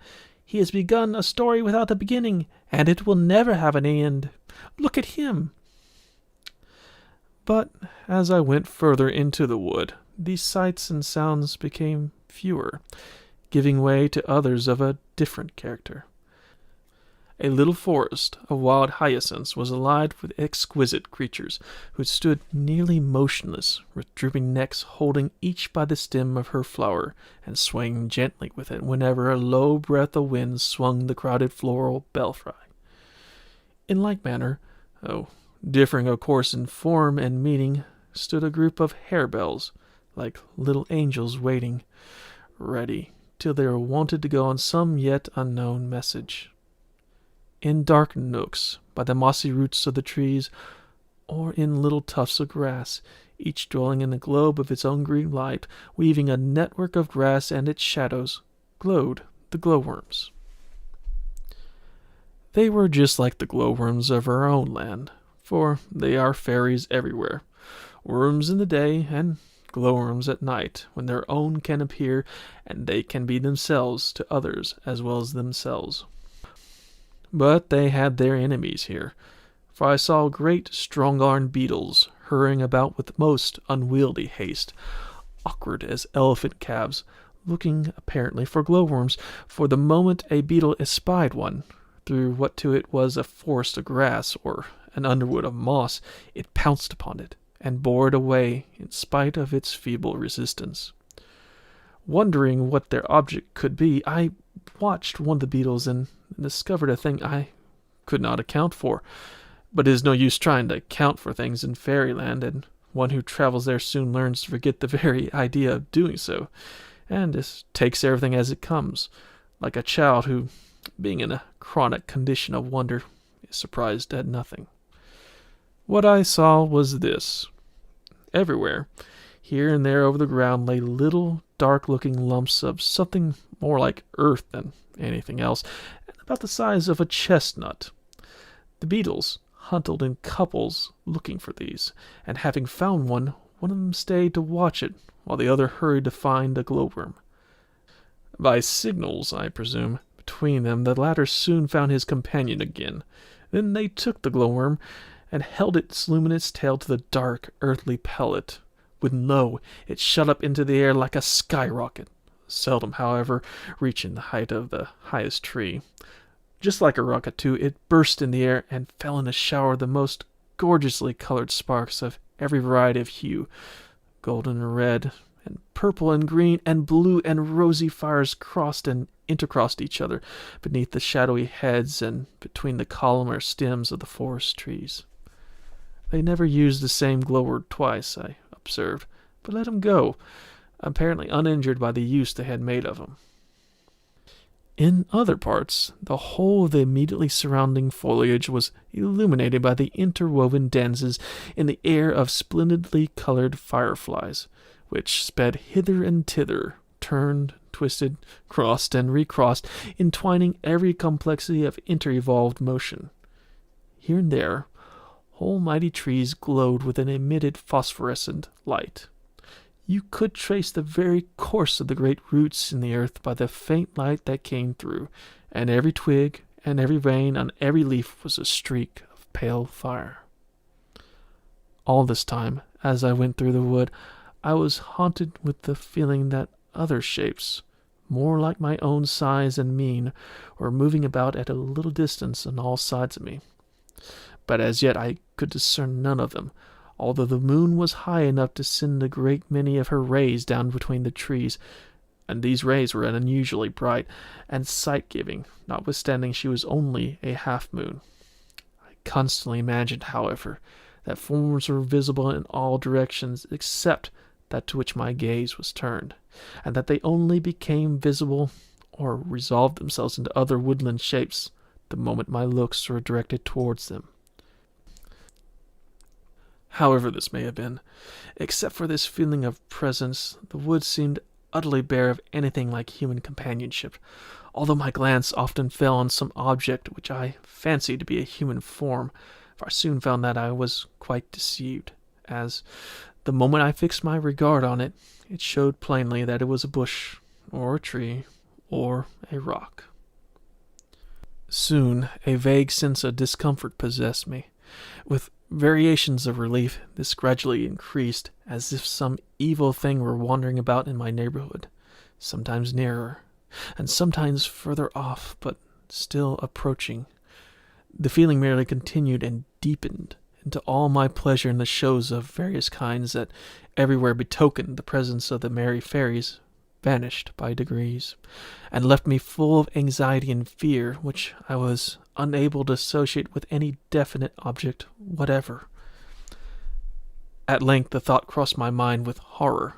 He has begun a story without a beginning, and it will never have an end. Look at him!" But as I went further into the wood, these sights and sounds became fewer, giving way to others of a different character. A little forest of wild hyacinths was alive with exquisite creatures, who stood nearly motionless, with drooping necks, holding each by the stem of her flower, and swaying gently with it whenever a low breath of wind swung the crowded floral belfry. In like manner, differing of course in form and meaning, stood a group of harebells, like little angels waiting, ready, till they were wanted to go on some yet unknown message. In dark nooks, by the mossy roots of the trees, or in little tufts of grass, each dwelling in a globe of its own green light, weaving a network of grass, and its shadows glowed the glowworms. They were just like the glowworms of our own land, for they are fairies everywhere, worms in the day and glowworms at night, when their own can appear, and they can be themselves to others as well as themselves. But they had their enemies here, for I saw great strong-armed beetles hurrying about with most unwieldy haste, awkward as elephant calves, looking apparently for glowworms, for the moment a beetle espied one, through what to it was a forest of grass or an underwood of moss, it pounced upon it and bore it away in spite of its feeble resistance. Wondering what their object could be, I watched one of the beetles and discovered a thing I could not account for. But it is no use trying to account for things in fairyland, and one who travels there soon learns to forget the very idea of doing so, and just takes everything as it comes, like a child who, being in a chronic condition of wonder, is surprised at nothing. What I saw was this. Everywhere, here and there over the ground, lay little dark-looking lumps of something more like earth than anything else, and about the size of a chestnut. The beetles hunted in couples looking for these, and having found one of them stayed to watch it, while the other hurried to find a glowworm. By signals, I presume, between them, the latter soon found his companion again. Then they took the glowworm, and held its luminous tail to the dark, earthly pellet, when lo, it shot up into the air like a skyrocket, seldom, however, reaching the height of the highest tree. Just like a rocket, too, it burst in the air and fell in a shower of the most gorgeously colored sparks of every variety of hue, golden and red, and purple and green and blue, and rosy fires crossed and intercrossed each other beneath the shadowy heads and between the columnar stems of the forest trees. They never used the same glowworm twice, I observed, but let him go, apparently uninjured by the use they had made of him. In other parts, the whole of the immediately surrounding foliage was illuminated by the interwoven dances in the air of splendidly colored fireflies, which sped hither and thither, turned, twisted, crossed, and recrossed, entwining every complexity of inter-evolved motion. Here and there, whole mighty trees glowed with an emitted phosphorescent light. You could trace the very course of the great roots in the earth by the faint light that came through, and every twig and every vein on every leaf was a streak of pale fire. All this time, as I went through the wood, I was haunted with the feeling that other shapes, more like my own size and mien, were moving about at a little distance on all sides of me. But as yet I could discern none of them, although the moon was high enough to send a great many of her rays down between the trees, and these rays were unusually bright and sight-giving, notwithstanding she was only a half-moon. I constantly imagined, however, that forms were visible in all directions except that to which my gaze was turned, and that they only became visible or resolved themselves into other woodland shapes the moment my looks were directed towards them. However this may have been, except for this feeling of presence, the wood seemed utterly bare of anything like human companionship, although my glance often fell on some object which I fancied to be a human form, for I soon found that I was quite deceived, as, the moment I fixed my regard on it, it showed plainly that it was a bush, or a tree, or a rock. Soon a vague sense of discomfort possessed me. With variations of relief, this gradually increased, as if some evil thing were wandering about in my neighborhood, sometimes nearer, and sometimes further off, but still approaching. The feeling merely continued and deepened into all my pleasure in the shows of various kinds that everywhere betokened the presence of the merry fairies, vanished by degrees, and left me full of anxiety and fear, which I was unable to associate with any definite object whatever. At length the thought crossed my mind with horror.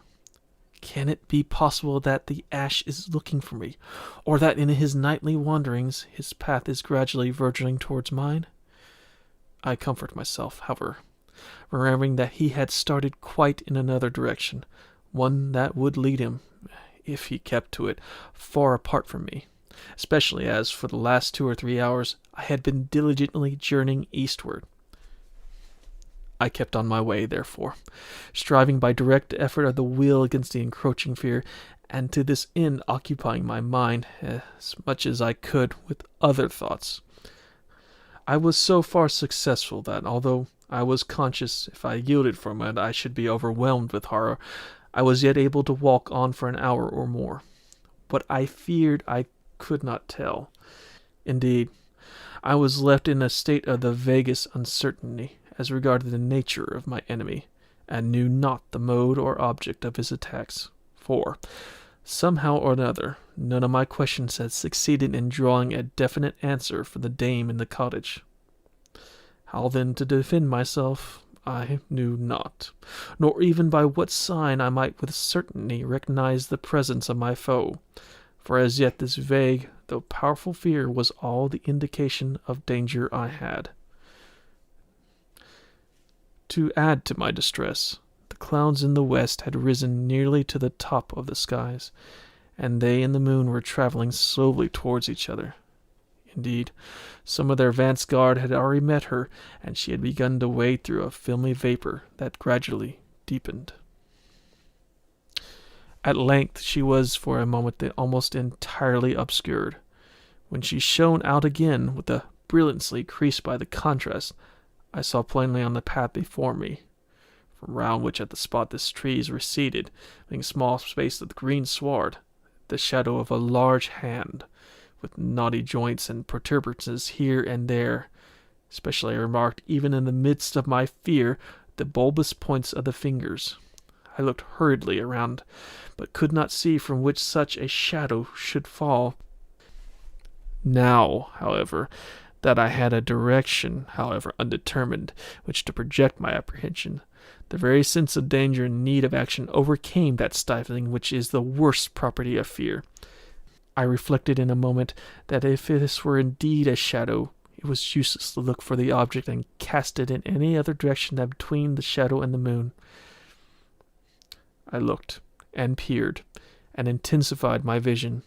Can it be possible that the ash is looking for me, or that in his nightly wanderings his path is gradually verging towards mine? I comfort myself, however, remembering that he had started quite in another direction, one that would lead him, if he kept to it, far apart from me, especially as, for the last 2 or 3 hours, I had been diligently journeying eastward. I kept on my way, therefore, striving by direct effort of the will against the encroaching fear, and to this end occupying my mind as much as I could with other thoughts. I was so far successful that, although I was conscious if I yielded from it I should be overwhelmed with horror, I was yet able to walk on for an hour or more. What I feared I could not tell. Indeed, I was left in a state of the vaguest uncertainty as regarded the nature of my enemy, and knew not the mode or object of his attacks, for, somehow or another, none of my questions had succeeded in drawing a definite answer from the dame in the cottage. How then to defend myself I knew not, nor even by what sign I might with certainty recognize the presence of my foe, for as yet this vague though powerful fear was all the indication of danger I had. To add to my distress, the clouds in the west had risen nearly to the top of the skies, and they and the moon were traveling slowly towards each other. Indeed, some of their advance guard had already met her, and she had begun to wade through a filmy vapor that gradually deepened. At length she was for a moment almost entirely obscured. When she shone out again with a brilliancy increased by the contrast, I saw plainly on the path before me, from round which at the spot the trees receded, leaving a small space of green sward, the shadow of a large hand, with knotty joints and protuberances here and there. Especially I remarked, even in the midst of my fear, the bulbous points of the fingers. I looked hurriedly around, but could not see from which such a shadow should fall. Now, however, that I had a direction, however undetermined, which to project my apprehension, the very sense of danger and need of action overcame that stifling which is the worst property of fear. I reflected in a moment that if this were indeed a shadow, it was useless to look for the object and cast it in any other direction than between the shadow and the moon. I looked, and peered, and intensified my vision,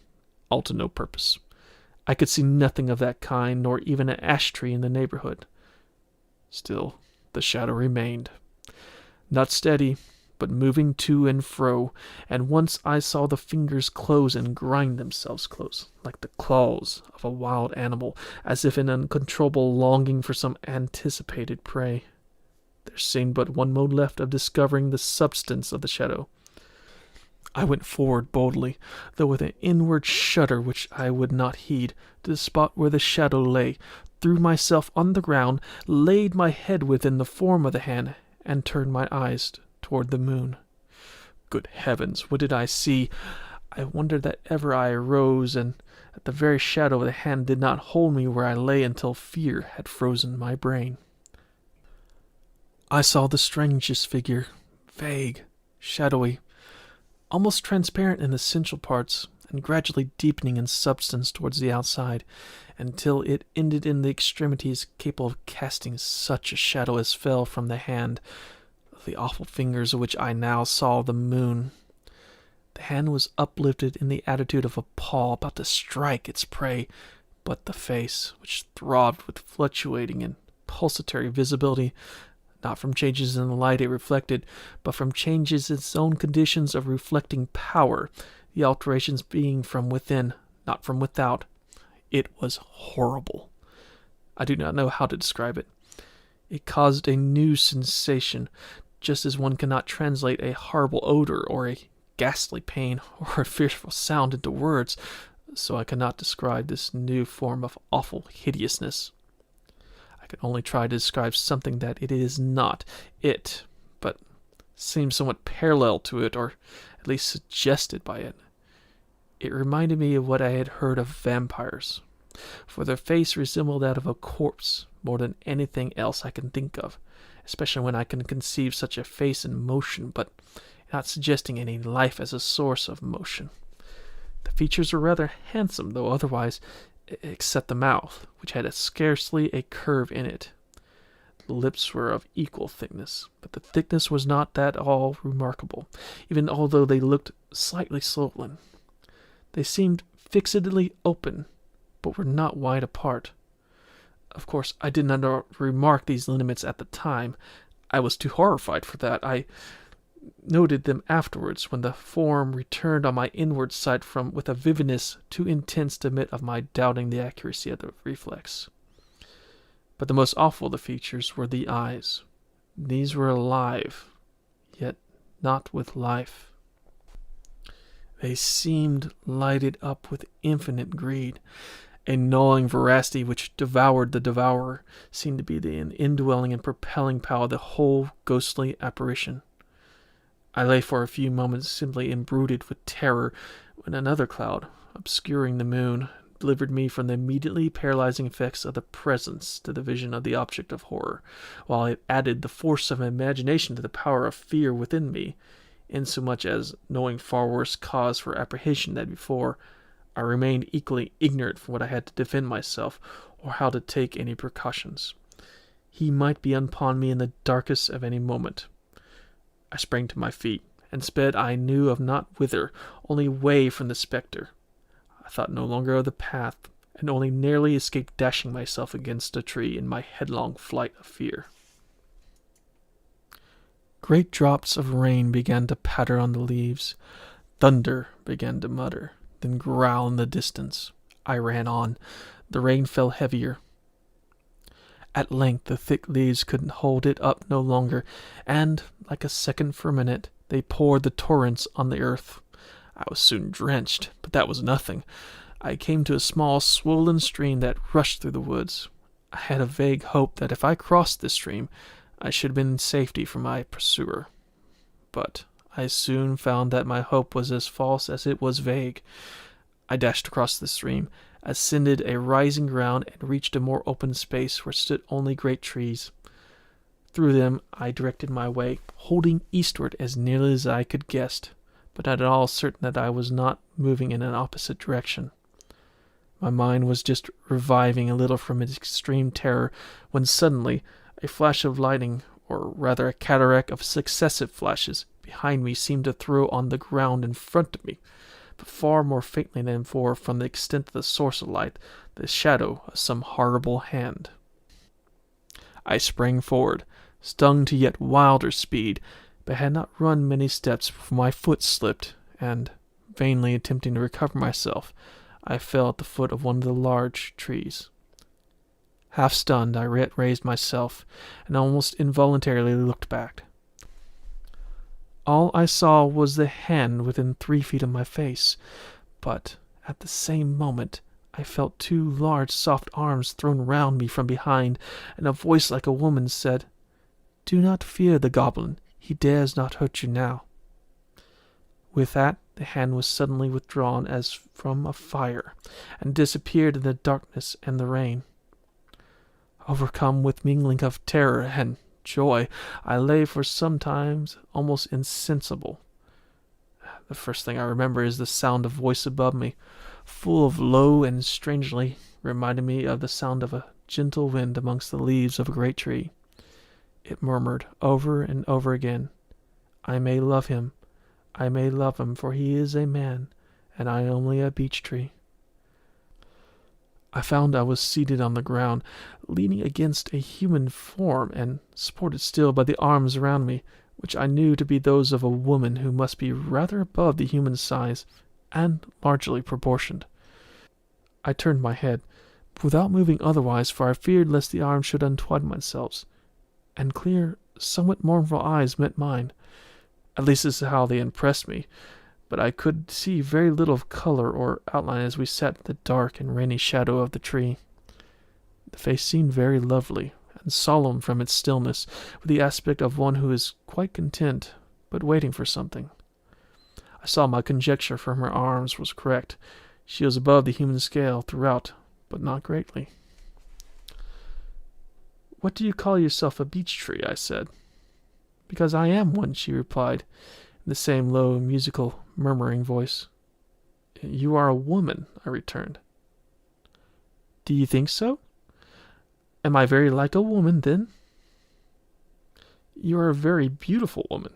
all to no purpose. I could see nothing of that kind, nor even an ash tree in the neighborhood. Still, the shadow remained, not steady, but moving to and fro, and once I saw the fingers close and grind themselves close, like the claws of a wild animal, as if in uncontrollable longing for some anticipated prey. There seemed but one mode left of discovering the substance of the shadow. I went forward boldly, though with an inward shudder which I would not heed, to the spot where the shadow lay, threw myself on the ground, laid my head within the form of the hand, and turned my eyes toward the moon. Good heavens, what did I see? I wondered that ever I arose, and that the very shadow of the hand did not hold me where I lay until fear had frozen my brain. I saw the strangest figure, vague, shadowy, almost transparent in essential parts, and gradually deepening in substance towards the outside, until it ended in the extremities capable of casting such a shadow as fell from the hand of the awful fingers of which I now saw the moon. The hand was uplifted in the attitude of a paw about to strike its prey, but the face, which throbbed with fluctuating and pulsatory visibility, not from changes in the light it reflected, but from changes in its own conditions of reflecting power, the alterations being from within, not from without. It was horrible. I do not know how to describe it. It caused a new sensation, just as one cannot translate a horrible odor or a ghastly pain or a fearful sound into words, so I cannot describe this new form of awful hideousness. I can only try to describe something that it is not it, but seems somewhat parallel to it, or at least suggested by it. It reminded me of what I had heard of vampires, for their face resembled that of a corpse more than anything else I can think of, especially when I can conceive such a face in motion, but not suggesting any life as a source of motion. The features were rather handsome, though otherwise, except the mouth, which had scarcely a curve in it. The The lips were of equal thickness, but the thickness was not at all remarkable, even although they looked slightly swollen. They seemed fixedly open, but were not wide apart. Of course, I did not remark these lineaments at the time. I was too horrified for that. I noted them afterwards, when the form returned on my inward sight with a vividness too intense to admit of my doubting the accuracy of the reflex. But the most awful of the features were the eyes. These were alive, yet not with life. They seemed lighted up with infinite greed. A gnawing voracity which devoured the devourer seemed to be the indwelling and propelling power of the whole ghostly apparition. I lay for a few moments simply imbruted with terror, when another cloud, obscuring the moon, delivered me from the immediately paralyzing effects of the presence to the vision of the object of horror, while it added the force of imagination to the power of fear within me, insomuch as, knowing far worse cause for apprehension than before, I remained equally ignorant from what I had to defend myself, or how to take any precautions. He might be upon me in the darkest of any moment. I sprang to my feet, and sped I knew of not whither, only away from the spectre. I thought no longer of the path, and only narrowly escaped dashing myself against a tree in my headlong flight of fear. Great drops of rain began to patter on the leaves. Thunder began to mutter, then growl in the distance. I ran on. The rain fell heavier. At length the thick leaves could hold it up no longer, and, like a second firmament, they poured the torrents on the earth. I was soon drenched, but that was nothing. I came to a small, swollen stream that rushed through the woods. I had a vague hope that if I crossed this stream, I should have been in safety from my pursuer. But I soon found that my hope was as false as it was vague. I dashed across the stream, ascended a rising ground, and reached a more open space where stood only great trees. Through them I directed my way, holding eastward as nearly as I could guess, but not at all certain that I was not moving in an opposite direction. My mind was just reviving a little from its extreme terror, when suddenly a flash of lightning, or rather a cataract of successive flashes, behind me seemed to throw on the ground in front of me, but far more faintly than before, from the extent of the source of light, the shadow of some horrible hand. I sprang forward, stung to yet wilder speed, but had not run many steps before my foot slipped, and, vainly attempting to recover myself, I fell at the foot of one of the large trees. Half stunned, I raised myself, and almost involuntarily looked back. All I saw was the hand within 3 feet of my face, but at the same moment I felt 2 large soft arms thrown round me from behind, and a voice like a woman's said, "Do not fear the goblin. He dares not hurt you now." With that, the hand was suddenly withdrawn as from a fire, and disappeared in the darkness and the rain. Overcome with mingling of terror and joy, I lay for some time almost insensible. The first thing I remember is the sound of voice above me, full of low and strangely reminded me of the sound of a gentle wind amongst the leaves of a great tree. It murmured over and over again, "I may love him. I may love him, for he is a man, and I only a beech tree." I found I was seated on the ground, leaning against a human form, and supported still by the arms around me, which I knew to be those of a woman who must be rather above the human size, and largely proportioned. I turned my head, but without moving otherwise, for I feared lest the arms should untwine themselves, and clear, somewhat mournful eyes met mine. At least this is how they impressed me, but I could see very little of color or outline as we sat in the dark and rainy shadow of the tree. The face seemed very lovely, and solemn from its stillness, with the aspect of one who is quite content, but waiting for something. I saw my conjecture from her arms was correct. She was above the human scale throughout, but not greatly. "What do you call yourself, a beech tree?" I said. "Because I am one," she replied, in the same low, musical, murmuring voice. "You are a woman," I returned. "Do you think so? Am I very like a woman, then?" You are a very beautiful woman.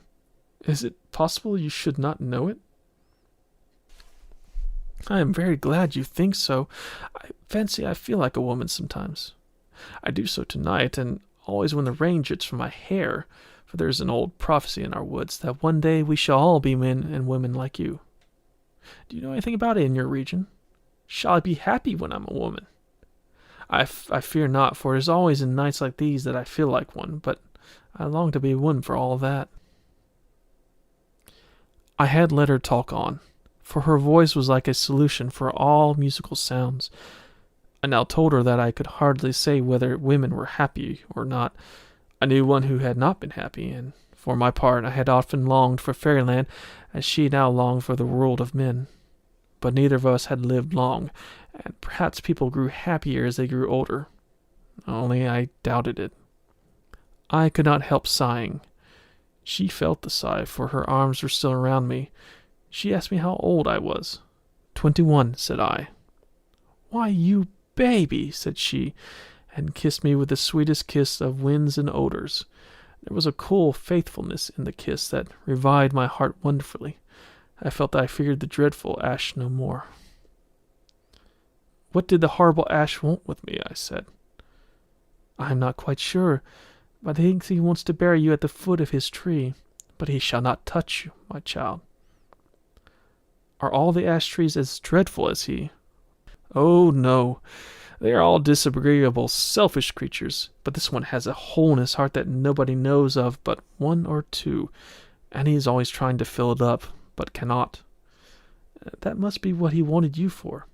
Is it possible you should not know it? I am very glad you think so. I fancy I feel like a woman sometimes. I do so tonight, and always when the rain drips from my hair, for there is an old prophecy in our woods that one day we shall all be men and women like you. Do you know anything about it in your region? Shall I be happy when I'm a woman? I fear not, for it is always in nights like these that I feel like one, but I long to be a woman for all that. I had let her talk on, for her voice was like a solution for all musical sounds. I now told her that I could hardly say whether women were happy or not. I knew one who had not been happy, and for my part I had often longed for fairyland as she now longed for the world of men. But neither of us had lived long, and perhaps people grew happier as they grew older. Only I doubted it. I could not help sighing. She felt the sigh, for her arms were still around me. She asked me how old I was. 21, said I. Why, you baby, said she, and kissed me with the sweetest kiss of winds and odors. There was a cool faithfulness in the kiss that revived my heart wonderfully. I felt I feared the dreadful Ash no more. What did the horrible Ash want with me? I said. I am not quite sure, but I think he wants to bury you at the foot of his tree. But he shall not touch you, my child. Are all the ash trees as dreadful as he? Oh, no. They are all disagreeable, selfish creatures, but this one has a hole in his heart that nobody knows of but one or two, and he is always trying to fill it up, but cannot. That must be what he wanted you for.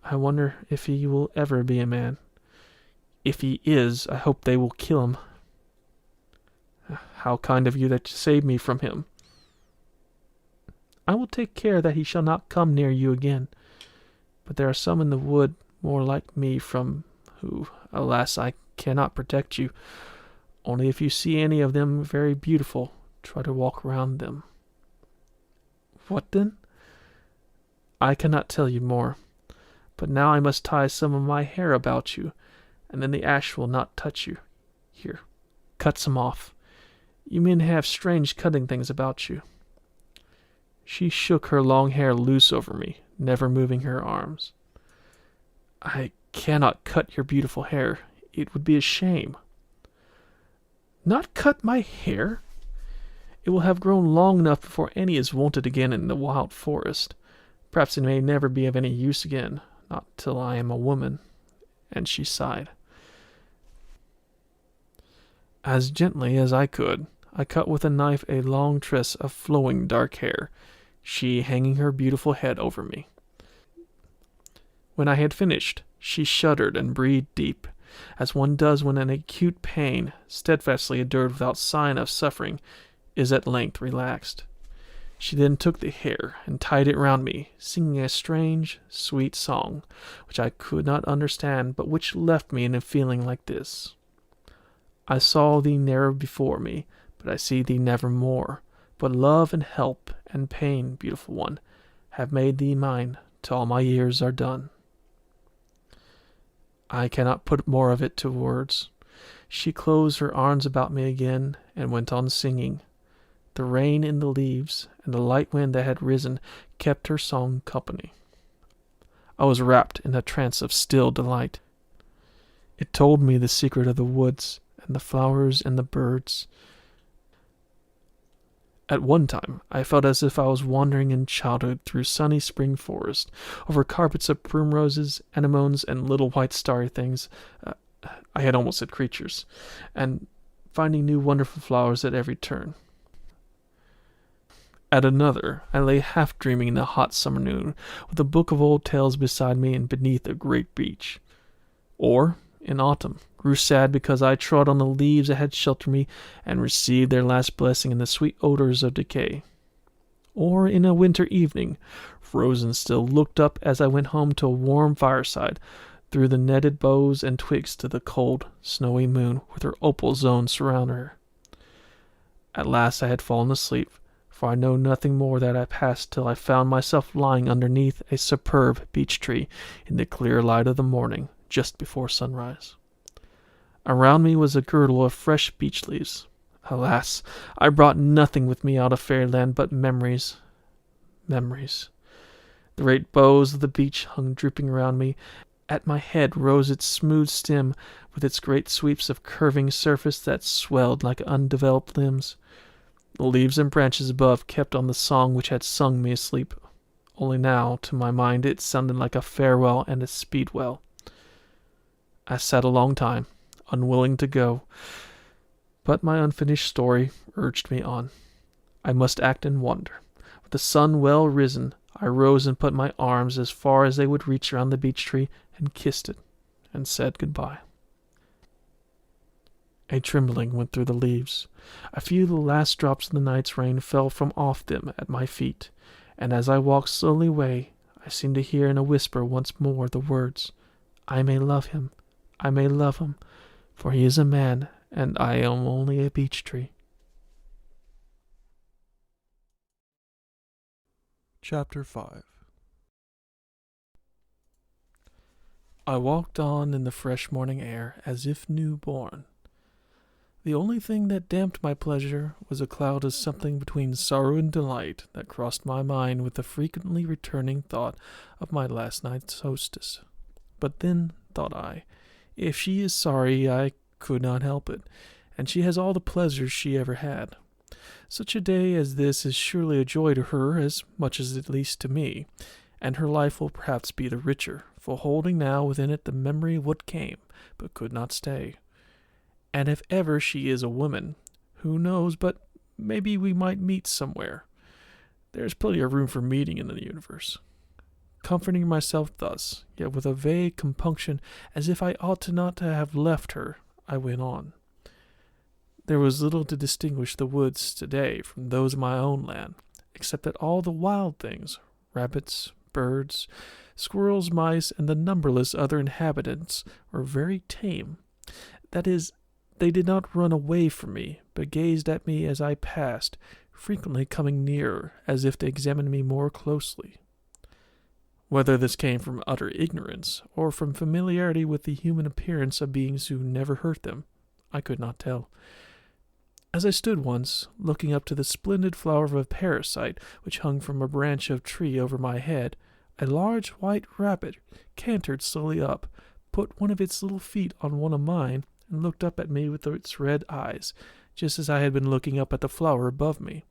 I wonder if he will ever be a man. If he is, I hope they will kill him. How kind of you that you saved me from him. I will take care that he shall not come near you again. But there are some in the wood more like me from who, alas, I cannot protect you. Only if you see any of them very beautiful, try to walk round them. What then? I cannot tell you more. But now I must tie some of my hair about you, and then the ash will not touch you. Here, cut some off. You men have strange cutting things about you. She shook her long hair loose over me, never moving her arms. I cannot cut your beautiful hair. It would be a shame. Not cut my hair? It will have grown long enough before any is wanted again in the wild forest. Perhaps it may never be of any use again, not till I am a woman. And she sighed. As gently as I could, I cut with a knife a long tress of flowing dark hair, she hanging her beautiful head over me. When I had finished, she shuddered and breathed deep, as one does when an acute pain, steadfastly endured without sign of suffering, is at length relaxed. She then took the hair and tied it round me, singing a strange, sweet song, which I could not understand, but which left me in a feeling like this. I saw thee ne'er before me, but I see thee never more. But love and help and pain, beautiful one, have made thee mine till all my years are done. I cannot put more of it to words. She closed her arms about me again and went on singing. The rain in the leaves and the light wind that had risen kept her song company. I was wrapped in a trance of still delight. It told me the secret of the woods and the flowers and the birds. At one time, I felt as if I was wandering in childhood through sunny spring forest, over carpets of primroses, anemones, and little white starry things. I had almost said creatures, and finding new wonderful flowers at every turn. At another, I lay half dreaming in the hot summer noon, with a book of old tales beside me and beneath a great beech. Or, in autumn, grew sad because I trod on the leaves that had sheltered me and received their last blessing in the sweet odors of decay. Or in a winter evening, frozen still, looked up as I went home to a warm fireside, through the netted boughs and twigs to the cold, snowy moon with her opal zone surround her. At last I had fallen asleep, for I know nothing more that I passed till I found myself lying underneath a superb beech tree in the clear light of the morning, just before sunrise. Around me was a girdle of fresh beech leaves. Alas, I brought nothing with me out of fairyland but memories. Memories. The great boughs of the beech hung drooping around me. At my head rose its smooth stem, with its great sweeps of curving surface that swelled like undeveloped limbs. The leaves and branches above kept on the song which had sung me asleep. Only now, to my mind, it sounded like a farewell and a speedwell. I sat a long time, unwilling to go, but my unfinished story urged me on. I must act and wander. With the sun well risen, I rose and put my arms as far as they would reach around the beech tree and kissed it and said goodbye. A trembling went through the leaves. A few of the last drops of the night's rain fell from off them at my feet, and as I walked slowly away, I seemed to hear in a whisper once more the words, "I may love him, I may love him, for he is a man, and I am only a beech tree." Chapter 5. I walked on in the fresh morning air as if new-born. The only thing that damped my pleasure was a cloud of something between sorrow and delight that crossed my mind with the frequently returning thought of my last night's hostess. But then, thought I, if she is sorry, I could not help it, and she has all the pleasures she ever had. Such a day as this is surely a joy to her as much as at least to me, and her life will perhaps be the richer, for holding now within it the memory of what came, but could not stay. And if ever she is a woman, who knows but maybe we might meet somewhere. There is plenty of room for meeting in the universe. Comforting myself thus, yet with a vague compunction, as if I ought not to have left her, I went on. There was little to distinguish the woods today from those of my own land, except that all the wild things, rabbits, birds, squirrels, mice, and the numberless other inhabitants, were very tame. That is, they did not run away from me, but gazed at me as I passed, frequently coming nearer, as if to examine me more closely. Whether this came from utter ignorance, or from familiarity with the human appearance of beings who never hurt them, I could not tell. As I stood once, looking up to the splendid flower of a parasite which hung from a branch of tree over my head, a large white rabbit cantered slowly up, put one of its little feet on one of mine, and looked up at me with its red eyes, just as I had been looking up at the flower above me.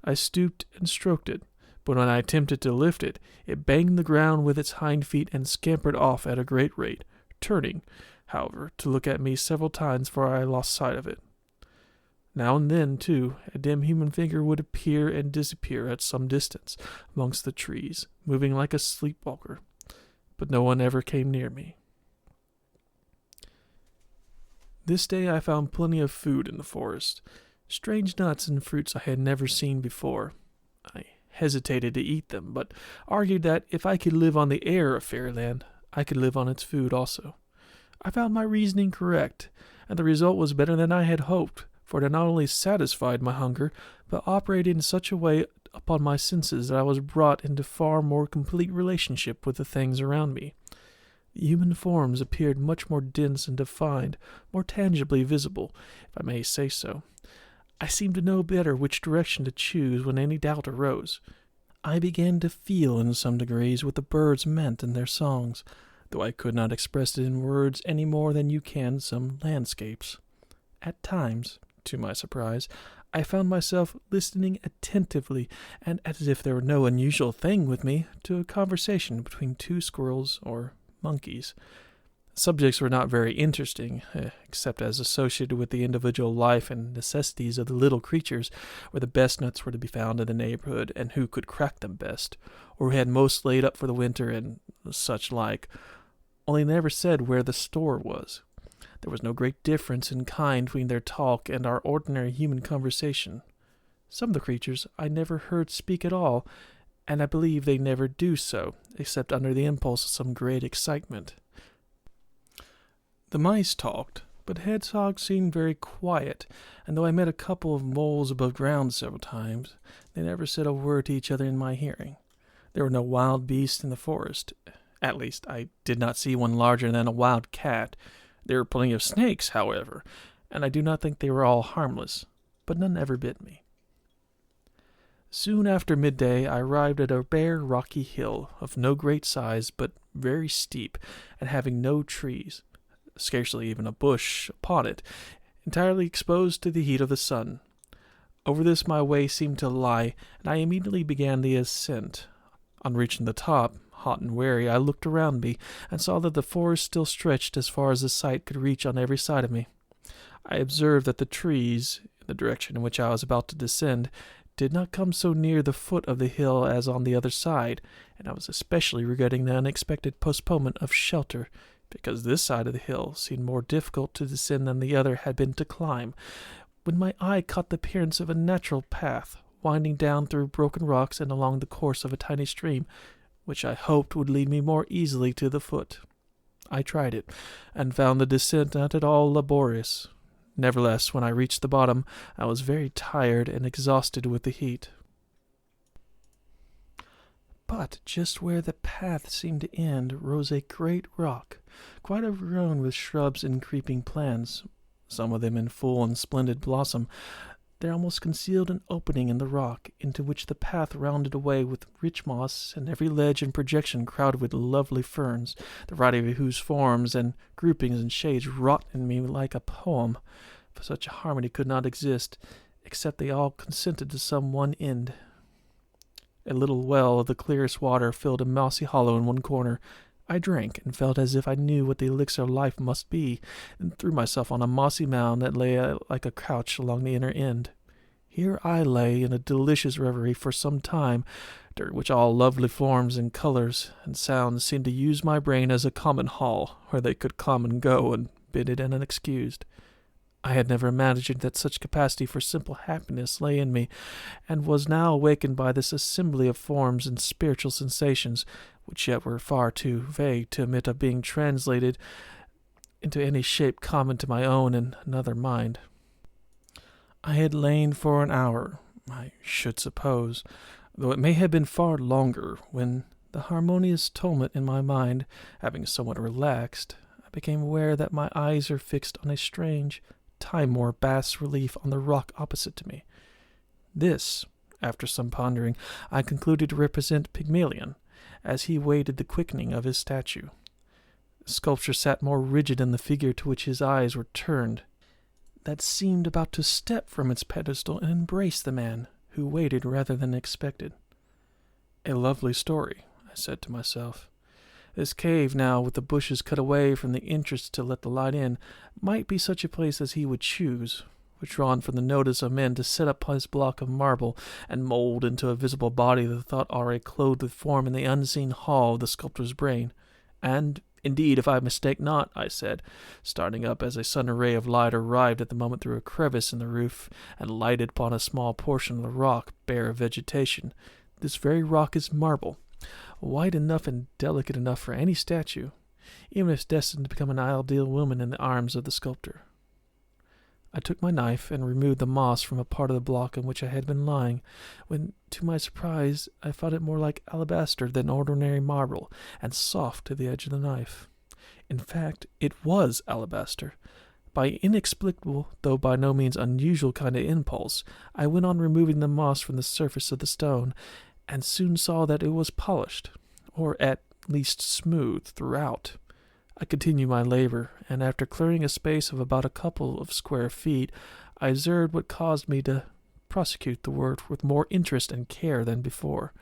I stooped and stroked it, but when I attempted to lift it, it banged the ground with its hind feet and scampered off at a great rate, turning, however, to look at me several times before I lost sight of it. Now and then, too, a dim human figure would appear and disappear at some distance amongst the trees, moving like a sleepwalker, but no one ever came near me. This day I found plenty of food in the forest, strange nuts and fruits I had never seen before. I hesitated to eat them, but argued that if I could live on the air of fairyland, I could live on its food also. I found my reasoning correct, and the result was better than I had hoped, for it not only satisfied my hunger, but operated in such a way upon my senses that I was brought into far more complete relationship with the things around me. The human forms appeared much more dense and defined, more tangibly visible, if I may say so. I seemed to know better which direction to choose when any doubt arose. I began to feel in some degrees what the birds meant in their songs, though I could not express it in words any more than you can some landscapes. At times, to my surprise, I found myself listening attentively, and as if there were no unusual thing with me, to a conversation between two squirrels or monkeys. Subjects were not very interesting, except as associated with the individual life and necessities of the little creatures, where the best nuts were to be found in the neighborhood, and who could crack them best, or who had most laid up for the winter, and such like, only never said where the store was. There was no great difference in kind between their talk and our ordinary human conversation. Some of the creatures I never heard speak at all, and I believe they never do so, except under the impulse of some great excitement. The mice talked, but hedgehogs seemed very quiet, and though I met a couple of moles above ground several times, they never said a word to each other in my hearing. There were no wild beasts in the forest. At least, I did not see one larger than a wild cat. There were plenty of snakes, however, and I do not think they were all harmless, but none ever bit me. Soon after midday I arrived at a bare rocky hill of no great size, but very steep, and having no trees, scarcely even a bush upon it, entirely exposed to the heat of the sun. Over this my way seemed to lie, and I immediately began the ascent. On reaching the top, hot and weary, I looked around me, and saw that the forest still stretched as far as the sight could reach on every side of me. I observed that the trees, in the direction in which I was about to descend, did not come so near the foot of the hill as on the other side, and I was especially regretting the unexpected postponement of shelter, because this side of the hill seemed more difficult to descend than the other had been to climb, when my eye caught the appearance of a natural path, winding down through broken rocks and along the course of a tiny stream, which I hoped would lead me more easily to the foot. I tried it, and found the descent not at all laborious. Nevertheless, when I reached the bottom, I was very tired and exhausted with the heat. But just where the path seemed to end rose a great rock, quite overgrown with shrubs and creeping plants, some of them in full and splendid blossom. There almost concealed an opening in the rock, into which the path rounded away with rich moss, and every ledge and projection crowded with lovely ferns, the variety of whose forms and groupings and shades wrought in me like a poem, for such a harmony could not exist, except they all consented to some one end. A little well of the clearest water filled a mossy hollow in one corner. I drank, and felt as if I knew what the elixir of life must be, and threw myself on a mossy mound that lay like a couch along the inner end. Here I lay in a delicious reverie for some time, during which all lovely forms and colors and sounds seemed to use my brain as a common hall, where they could come and go unbidden and unexcused. I had never imagined that such capacity for simple happiness lay in me, and was now awakened by this assembly of forms and spiritual sensations, which yet were far too vague to admit of being translated into any shape common to my own and another mind. I had lain for an hour, I should suppose, though it may have been far longer, when the harmonious tumult in my mind having somewhat relaxed, I became aware that my eyes were fixed on a strange, time-worn bas-relief on the rock opposite to me. This, after some pondering, I concluded to represent Pygmalion, as he waited the quickening of his statue. The sculpture sat more rigid than the figure to which his eyes were turned, that seemed about to step from its pedestal and embrace the man, who waited rather than expected. A lovely story, I said to myself. This cave, now with the bushes cut away from the entrance to let the light in, might be such a place as he would choose, withdrawn from the notice of men, to set up his block of marble and mold into a visible body the thought already clothed with form in the unseen hall of the sculptor's brain. And, indeed, if I mistake not, I said, starting up as a sudden ray of light arrived at the moment through a crevice in the roof, and lighted upon a small portion of the rock bare of vegetation, this very rock is marble, white enough and delicate enough for any statue, even if destined to become an ideal woman in the arms of the sculptor. I took my knife and removed the moss from a part of the block on which I had been lying, when, to my surprise, I found it more like alabaster than ordinary marble, and soft to the edge of the knife. In fact, it was alabaster. By an inexplicable, though by no means unusual kind of impulse, I went on removing the moss from the surface of the stone, and soon saw that it was polished, or at least smooth, throughout. I continued my labor, and after clearing a space of about a couple of square feet, I observed what caused me to prosecute the work with more interest and care than before.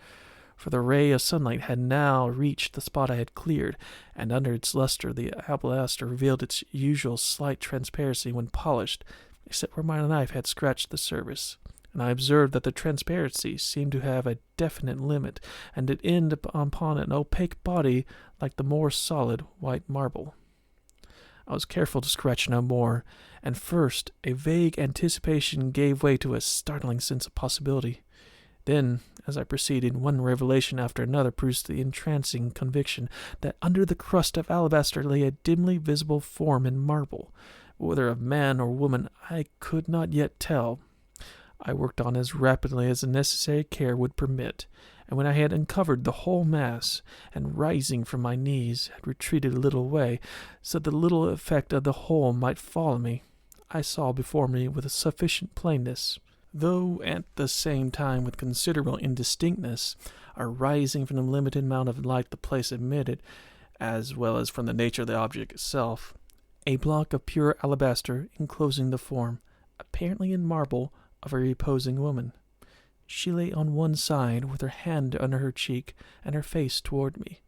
For the ray of sunlight had now reached the spot I had cleared, and under its luster the alabaster revealed its usual slight transparency when polished, except where my knife had scratched the surface. And I observed that the transparency seemed to have a definite limit, and to end upon an opaque body like the more solid white marble. I was careful to scratch no more, and first a vague anticipation gave way to a startling sense of possibility. Then, as I proceeded, one revelation after another produced the entrancing conviction that under the crust of alabaster lay a dimly visible form in marble. Whether of man or woman, I could not yet tell. I worked on as rapidly as the necessary care would permit, and when I had uncovered the whole mass, and rising from my knees, had retreated a little way, so that the little effect of the whole might follow me, I saw before me with a sufficient plainness, though at the same time with considerable indistinctness, arising from the limited amount of light the place admitted, as well as from the nature of the object itself, a block of pure alabaster enclosing the form, apparently in marble, of a reposing woman. She lay on one side, with her hand under her cheek and her face toward me,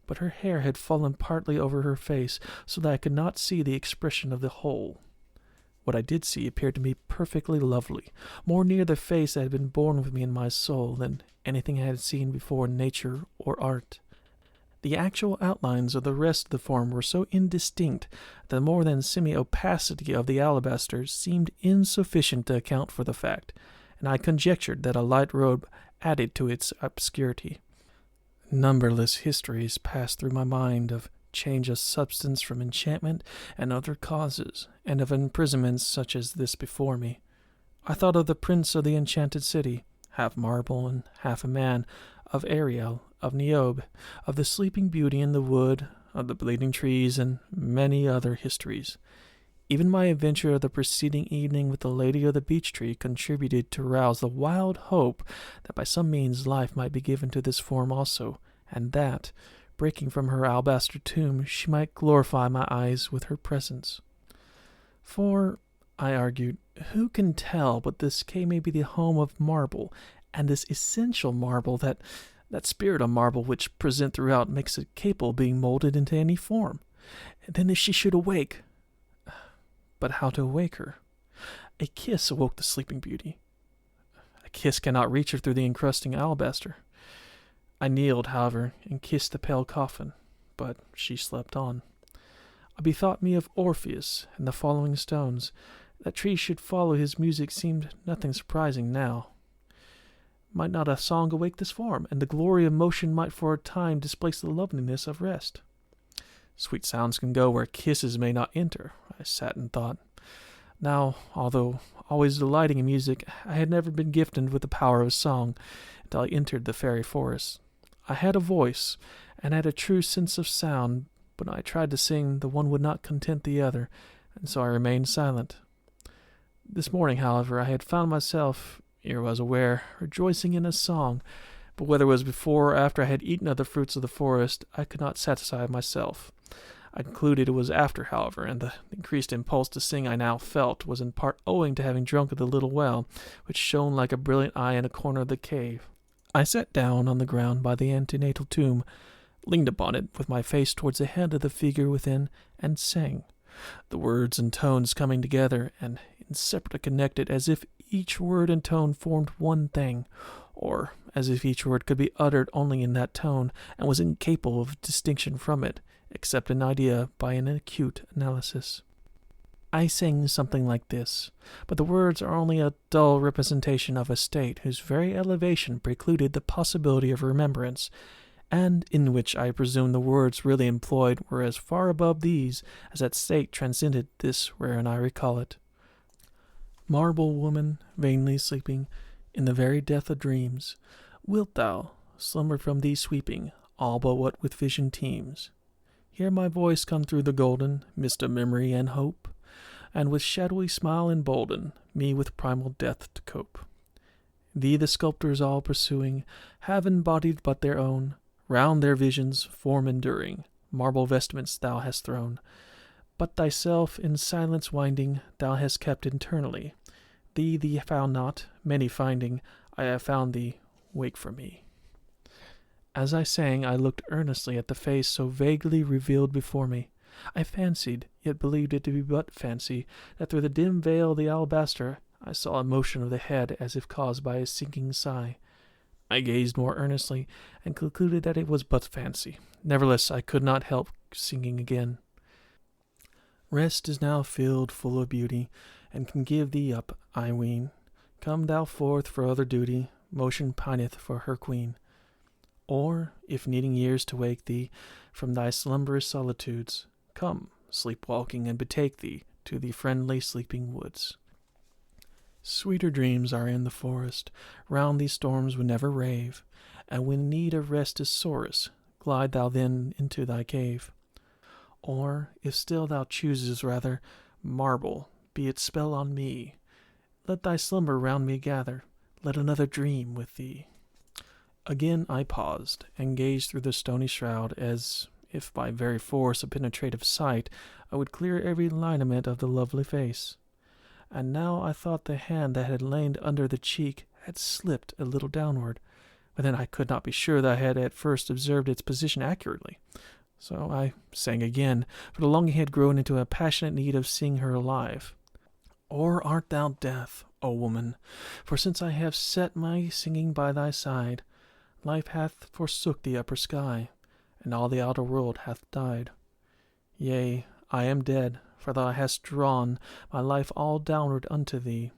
but her hair had fallen partly over her face, so that I could not see the expression of the whole. What I did see appeared to me perfectly lovely, more near the face that had been born with me in my soul than anything I had seen before in nature or art. The actual outlines of the rest of the form were so indistinct that the more than semi-opacity of the alabaster seemed insufficient to account for the fact, and I conjectured that a light robe added to its obscurity. Numberless histories passed through my mind of change of substance from enchantment and other causes, and of imprisonments such as this before me. I thought of the prince of the enchanted city, half marble and half a man, of Ariel, of Niobe, of the sleeping beauty in the wood, of the bleeding trees, and many other histories. Even my adventure of the preceding evening with the lady of the beech tree contributed to rouse the wild hope that by some means life might be given to this form also, and that, breaking from her alabaster tomb, she might glorify my eyes with her presence. For, I argued, who can tell but this cave may be the home of marble, and this essential marble, that spirit of marble which present throughout makes it capable of being molded into any form. And then if she should awake... But how to awake her? A kiss awoke the sleeping beauty. A kiss cannot reach her through the encrusting alabaster. I kneeled, however, and kissed the pale coffin, but she slept on. I bethought me of Orpheus and the following stones. That trees should follow his music seemed nothing surprising now. Might not a song awake this form, and the glory of motion might for a time displace the loveliness of rest? Sweet sounds can go where kisses may not enter, I sat and thought. Now, although always delighting in music, I had never been gifted with the power of song until I entered the fairy forest. I had a voice, and had a true sense of sound, but when I tried to sing, the one would not content the other, and so I remained silent. This morning, however, I had found myself, ere I was aware, rejoicing in a song, but whether it was before or after I had eaten of the fruits of the forest, I could not satisfy myself. I concluded it was after, however, and the increased impulse to sing I now felt was in part owing to having drunk of the little well, which shone like a brilliant eye in a corner of the cave. I sat down on the ground by the antenatal tomb, leaned upon it with my face towards the head of the figure within, and sang, the words and tones coming together and inseparably connected, as if each word and tone formed one thing, or as if each word could be uttered only in that tone, and was incapable of distinction from it, except in idea by an acute analysis. I sang something like this, but the words are only a dull representation of a state whose very elevation precluded the possibility of remembrance, and in which I presume the words really employed were as far above these as that state transcended this wherein I recall it. Marble woman, vainly sleeping, in the very death of dreams, wilt thou, slumber from thee sweeping, all but what with vision teems? Hear my voice come through the golden mist of memory and hope, and with shadowy smile embolden me with primal death to cope. Thee the sculptors all pursuing have embodied but their own, round their visions, form enduring, marble vestments thou hast thrown, but thyself in silence winding thou hast kept internally. Thee found not, many finding, I have found thee, wake for me. As I sang, I looked earnestly at the face so vaguely revealed before me. I fancied, yet believed it to be but fancy, that through the dim veil of the alabaster I saw a motion of the head as if caused by a sinking sigh. I gazed more earnestly, and concluded that it was but fancy. Nevertheless, I could not help singing again. Rest is now filled full of beauty, and can give thee up, I ween. Come thou forth for other duty, motion pineth for her queen. Or, if needing years to wake thee from thy slumberous solitudes, come, sleep-walking, and betake thee to the friendly sleeping woods. Sweeter dreams are in the forest, round these storms would never rave, and when need of rest is sorest, glide thou then into thy cave. Or, if still thou chooses rather marble, be its spell on me. Let thy slumber round me gather, let another dream with thee. Again I paused, and gazed through the stony shroud, as if by very force of penetrative sight I would clear every lineament of the lovely face. And now I thought the hand that had lain under the cheek had slipped a little downward, but then I could not be sure that I had at first observed its position accurately. So I sang again, for the longing had grown into a passionate need of seeing her alive. Or art thou death, O woman? For since I have set my singing by thy side, life hath forsook the upper sky, and all the outer world hath died. Yea, I am dead, for thou hast drawn my life all downward unto thee.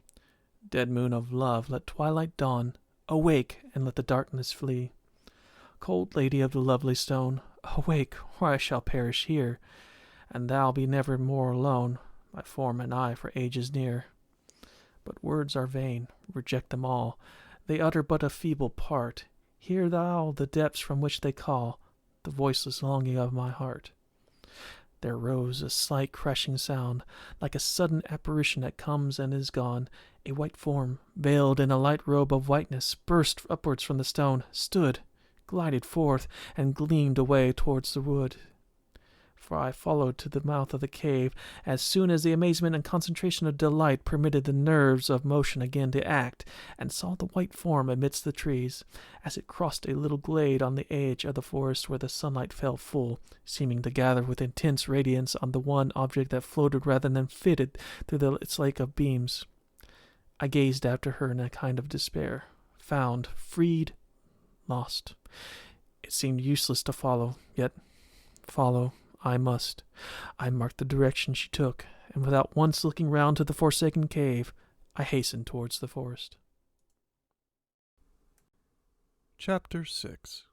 Dead moon of love, let twilight dawn, awake, and let the darkness flee. Cold lady of the lovely stone, awake, or I shall perish here, and thou be never more alone, my form and I for ages near. But words are vain, reject them all, they utter but a feeble part. Hear thou the depths from which they call, the voiceless longing of my heart. There rose a slight crashing sound, like a sudden apparition that comes and is gone. A white form, veiled in a light robe of whiteness, burst upwards from the stone, stood, glided forth, and gleamed away towards the wood. For I followed to the mouth of the cave as soon as the amazement and concentration of delight permitted the nerves of motion again to act, and saw the white form amidst the trees, as it crossed a little glade on the edge of the forest where the sunlight fell full, seeming to gather with intense radiance on the one object that floated rather than fitted through its lake of beams. I gazed after her in a kind of despair, found, freed, lost. It seemed useless to follow, yet follow I must. I marked the direction she took, and without once looking round to the forsaken cave, I hastened towards the forest. Chapter 6.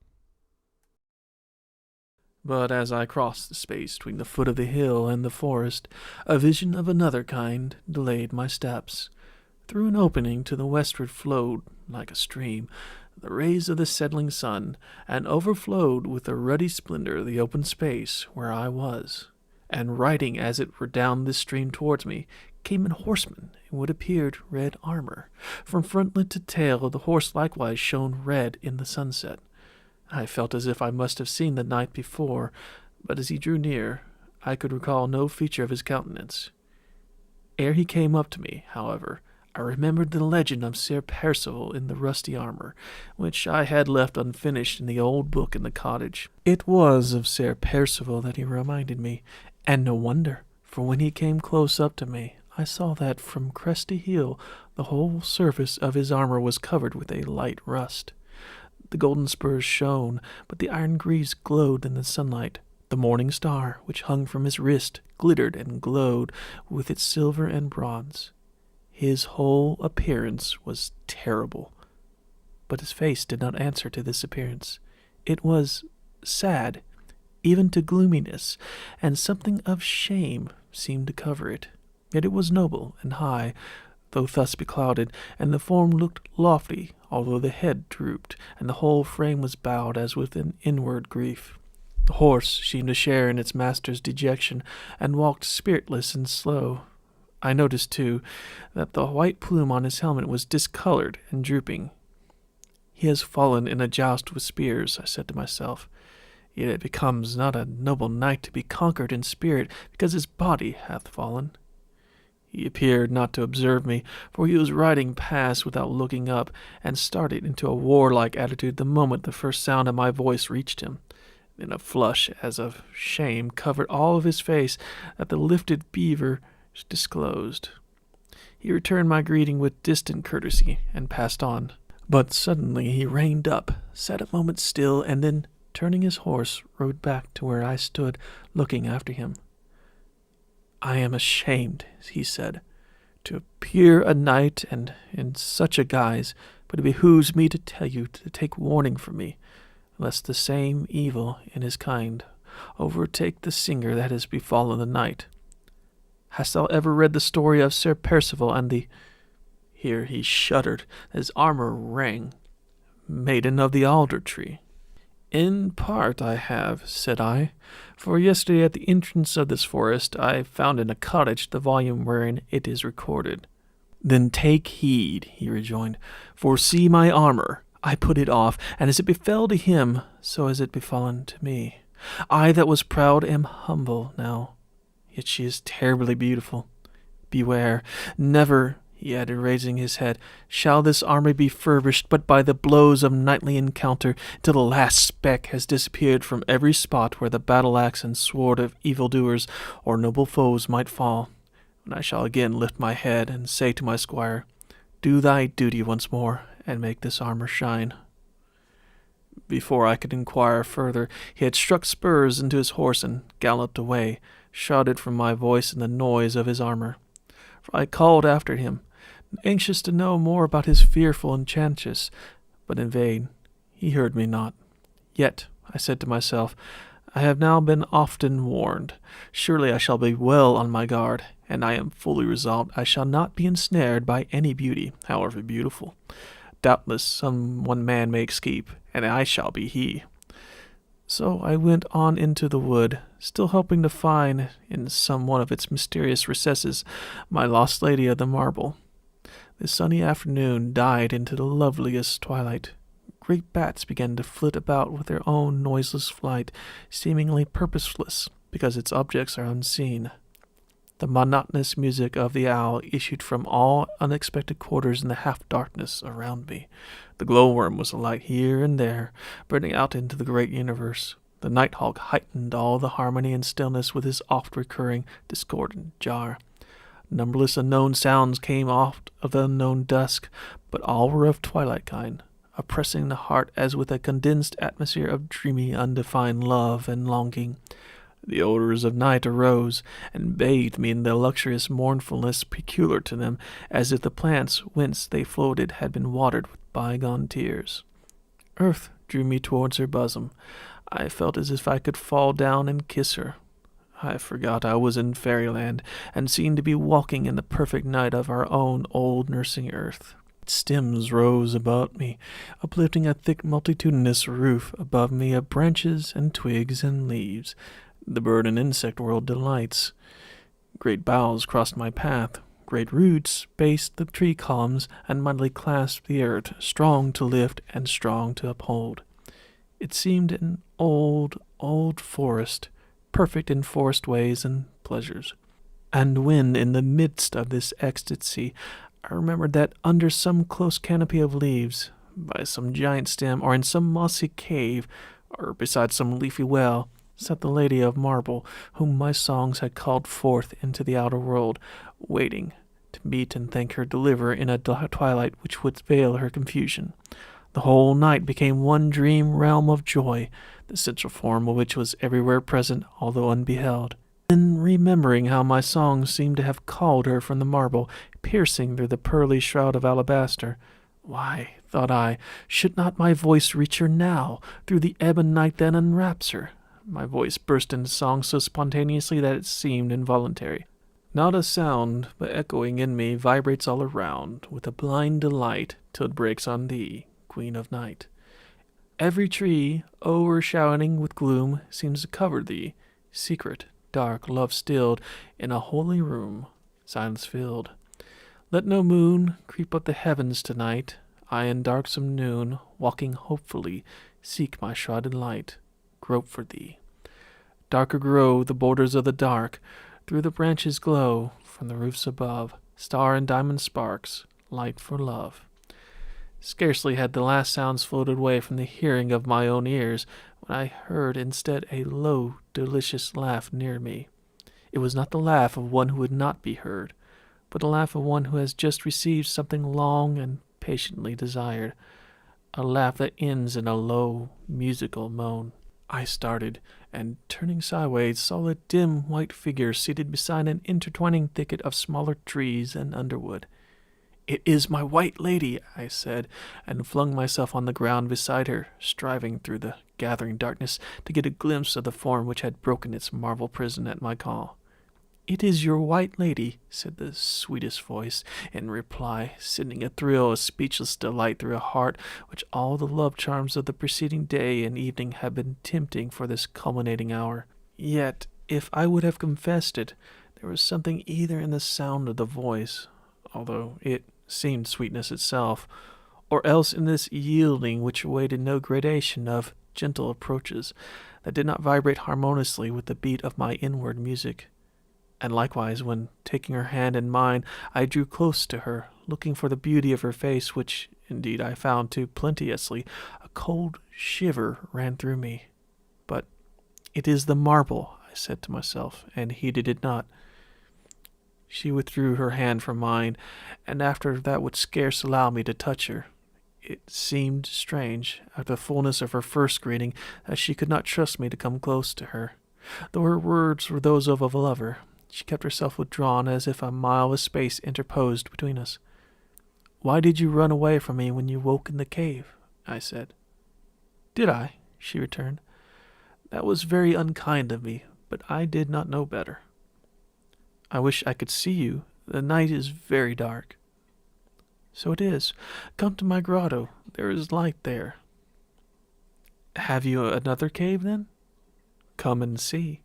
But as I crossed the space between the foot of the hill and the forest, a vision of another kind delayed my steps. Through an opening to the westward flowed, like a stream, the rays of the setting sun, and overflowed with a ruddy splendor the open space where I was. And riding as it were down this stream towards me, came a horseman in what appeared red armor. From frontlet to tail the horse likewise shone red in the sunset. I felt as if I must have seen the knight before, but as he drew near, I could recall no feature of his countenance. Ere he came up to me, however, I remembered the legend of Sir Percival in the rusty armor, which I had left unfinished in the old book in the cottage. It was of Sir Percival that he reminded me, and no wonder, for when he came close up to me, I saw that from crest to heel the whole surface of his armor was covered with a light rust. The golden spurs shone, but the iron greaves glowed in the sunlight. The morning star, which hung from his wrist, glittered and glowed with its silver and bronze. His whole appearance was terrible, but his face did not answer to this appearance. It was sad, even to gloominess, and something of shame seemed to cover it. Yet it was noble and high, though thus beclouded, and the form looked lofty, although the head drooped, and the whole frame was bowed as with an inward grief. The horse seemed to share in its master's dejection, and walked spiritless and slow. I noticed, too, that the white plume on his helmet was discolored and drooping. He has fallen in a joust with spears, I said to myself. Yet it becomes not a noble knight to be conquered in spirit, because his body hath fallen. He appeared not to observe me, for he was riding past without looking up, and started into a warlike attitude the moment the first sound of my voice reached him. Then a flush as of shame covered all of his face that the lifted beaver disclosed. He returned my greeting with distant courtesy and passed on. But suddenly he reined up, sat a moment still, and then, turning his horse, rode back to where I stood, looking after him. I am ashamed, he said, to appear a knight and in such a guise, but it behooves me to tell you to take warning from me, lest the same evil in his kind overtake the singer that has befallen the knight. Hast thou ever read the story of Sir Percival and the—" here he shuddered, his armor rang, "maiden of the alder tree?" In part I have, said I, for yesterday at the entrance of this forest I found in a cottage the volume wherein it is recorded. Then take heed, he rejoined, for see my armor. I put it off, and as it befell to him, so has it befallen to me. I that was proud am humble now, yet she is terribly beautiful. Beware, never, he added, raising his head, shall this armor be furbished but by the blows of nightly encounter, till the last speck has disappeared from every spot where the battle-axe and sword of evildoers or noble foes might fall. When I shall again lift my head and say to my squire, do thy duty once more, and make this armor shine. Before I could inquire further, he had struck spurs into his horse and galloped away, shouted from my voice and the noise of his armor. For I called after him, anxious to know more about his fearful enchantress, but in vain. He heard me not. Yet, I said to myself, I have now been often warned. Surely I shall be well on my guard, and I am fully resolved I shall not be ensnared by any beauty, however beautiful. Doubtless some one man may escape, and I shall be he. So I went on into the wood, still hoping to find, in some one of its mysterious recesses, my lost lady of the marble. The sunny afternoon died into the loveliest twilight. Great bats began to flit about with their own noiseless flight, seemingly purposeless, because its objects are unseen. The monotonous music of the owl issued from all unexpected quarters in the half-darkness around me. The glowworm was alight here and there, burning out into the great universe. The nighthawk heightened all the harmony and stillness with his oft-recurring discordant jar. Numberless unknown sounds came oft of the unknown dusk, but all were of twilight kind, oppressing the heart as with a condensed atmosphere of dreamy, undefined love and longing. The odors of night arose and bathed me in the luxurious mournfulness peculiar to them, as if the plants whence they floated had been watered with bygone tears. Earth drew me towards her bosom. I felt as if I could fall down and kiss her. I forgot I was in fairyland, and seemed to be walking in the perfect night of our own old nursing earth. Its stems rose about me, uplifting a thick multitudinous roof above me of branches and twigs and leaves. The bird and insect world delights. Great boughs crossed my path. Great roots based the tree columns and mightily clasped the earth, strong to lift and strong to uphold. It seemed an old, old forest, perfect in forest ways and pleasures. And when, in the midst of this ecstasy, I remembered that under some close canopy of leaves, by some giant stem, or in some mossy cave, or beside some leafy well, sat the lady of marble, whom my songs had called forth into the outer world, waiting to meet and thank her deliverer in a twilight which would veil her confusion. The whole night became one dream realm of joy, the central form of which was everywhere present, although unbeheld. Then, remembering how my songs seemed to have called her from the marble, piercing through the pearly shroud of alabaster, why, thought I, should not my voice reach her now, through the ebon night that enwraps her? My voice burst into song so spontaneously that it seemed involuntary. Not a sound, but echoing in me, vibrates all around, with a blind delight, till it breaks on thee, Queen of Night. Every tree, o'ershadowing with gloom, seems to cover thee, secret, dark, love-stilled, in a holy room, silence-filled. Let no moon creep up the heavens tonight. I in darksome noon, walking hopefully, seek my shrouded light, grope for thee. Darker grow the borders of the dark, through the branches glow, from the roofs above, star and diamond sparks, light for love. Scarcely had the last sounds floated away from the hearing of my own ears, when I heard instead a low, delicious laugh near me. It was not the laugh of one who would not be heard, but the laugh of one who has just received something long and patiently desired, a laugh that ends in a low, musical moan. I started, and turning sideways, saw a dim white figure seated beside an intertwining thicket of smaller trees and underwood. "It is my white lady," I said, and flung myself on the ground beside her, striving through the gathering darkness to get a glimpse of the form which had broken its marble prison at my call. "It is your white lady," said the sweetest voice in reply, sending a thrill of speechless delight through a heart which all the love charms of the preceding day and evening had been tempting for this culminating hour. Yet, if I would have confessed it, there was something either in the sound of the voice, although it seemed sweetness itself, or else in this yielding which awaited no gradation of gentle approaches, that did not vibrate harmoniously with the beat of my inward music. And likewise, when, taking her hand in mine, I drew close to her, looking for the beauty of her face, which, indeed, I found too plenteously, a cold shiver ran through me. But it is the marble, I said to myself, and heeded it not. She withdrew her hand from mine, and after that would scarce allow me to touch her. It seemed strange, after the fullness of her first greeting, that she could not trust me to come close to her. Though her words were those of a lover, she kept herself withdrawn as if a mile of space interposed between us. "Why did you run away from me when you woke in the cave?" I said. "Did I?" she returned. "That was very unkind of me, but I did not know better." "I wish I could see you. The night is very dark." "So it is. Come to my grotto. There is light there." "Have you another cave, then?" "Come and see."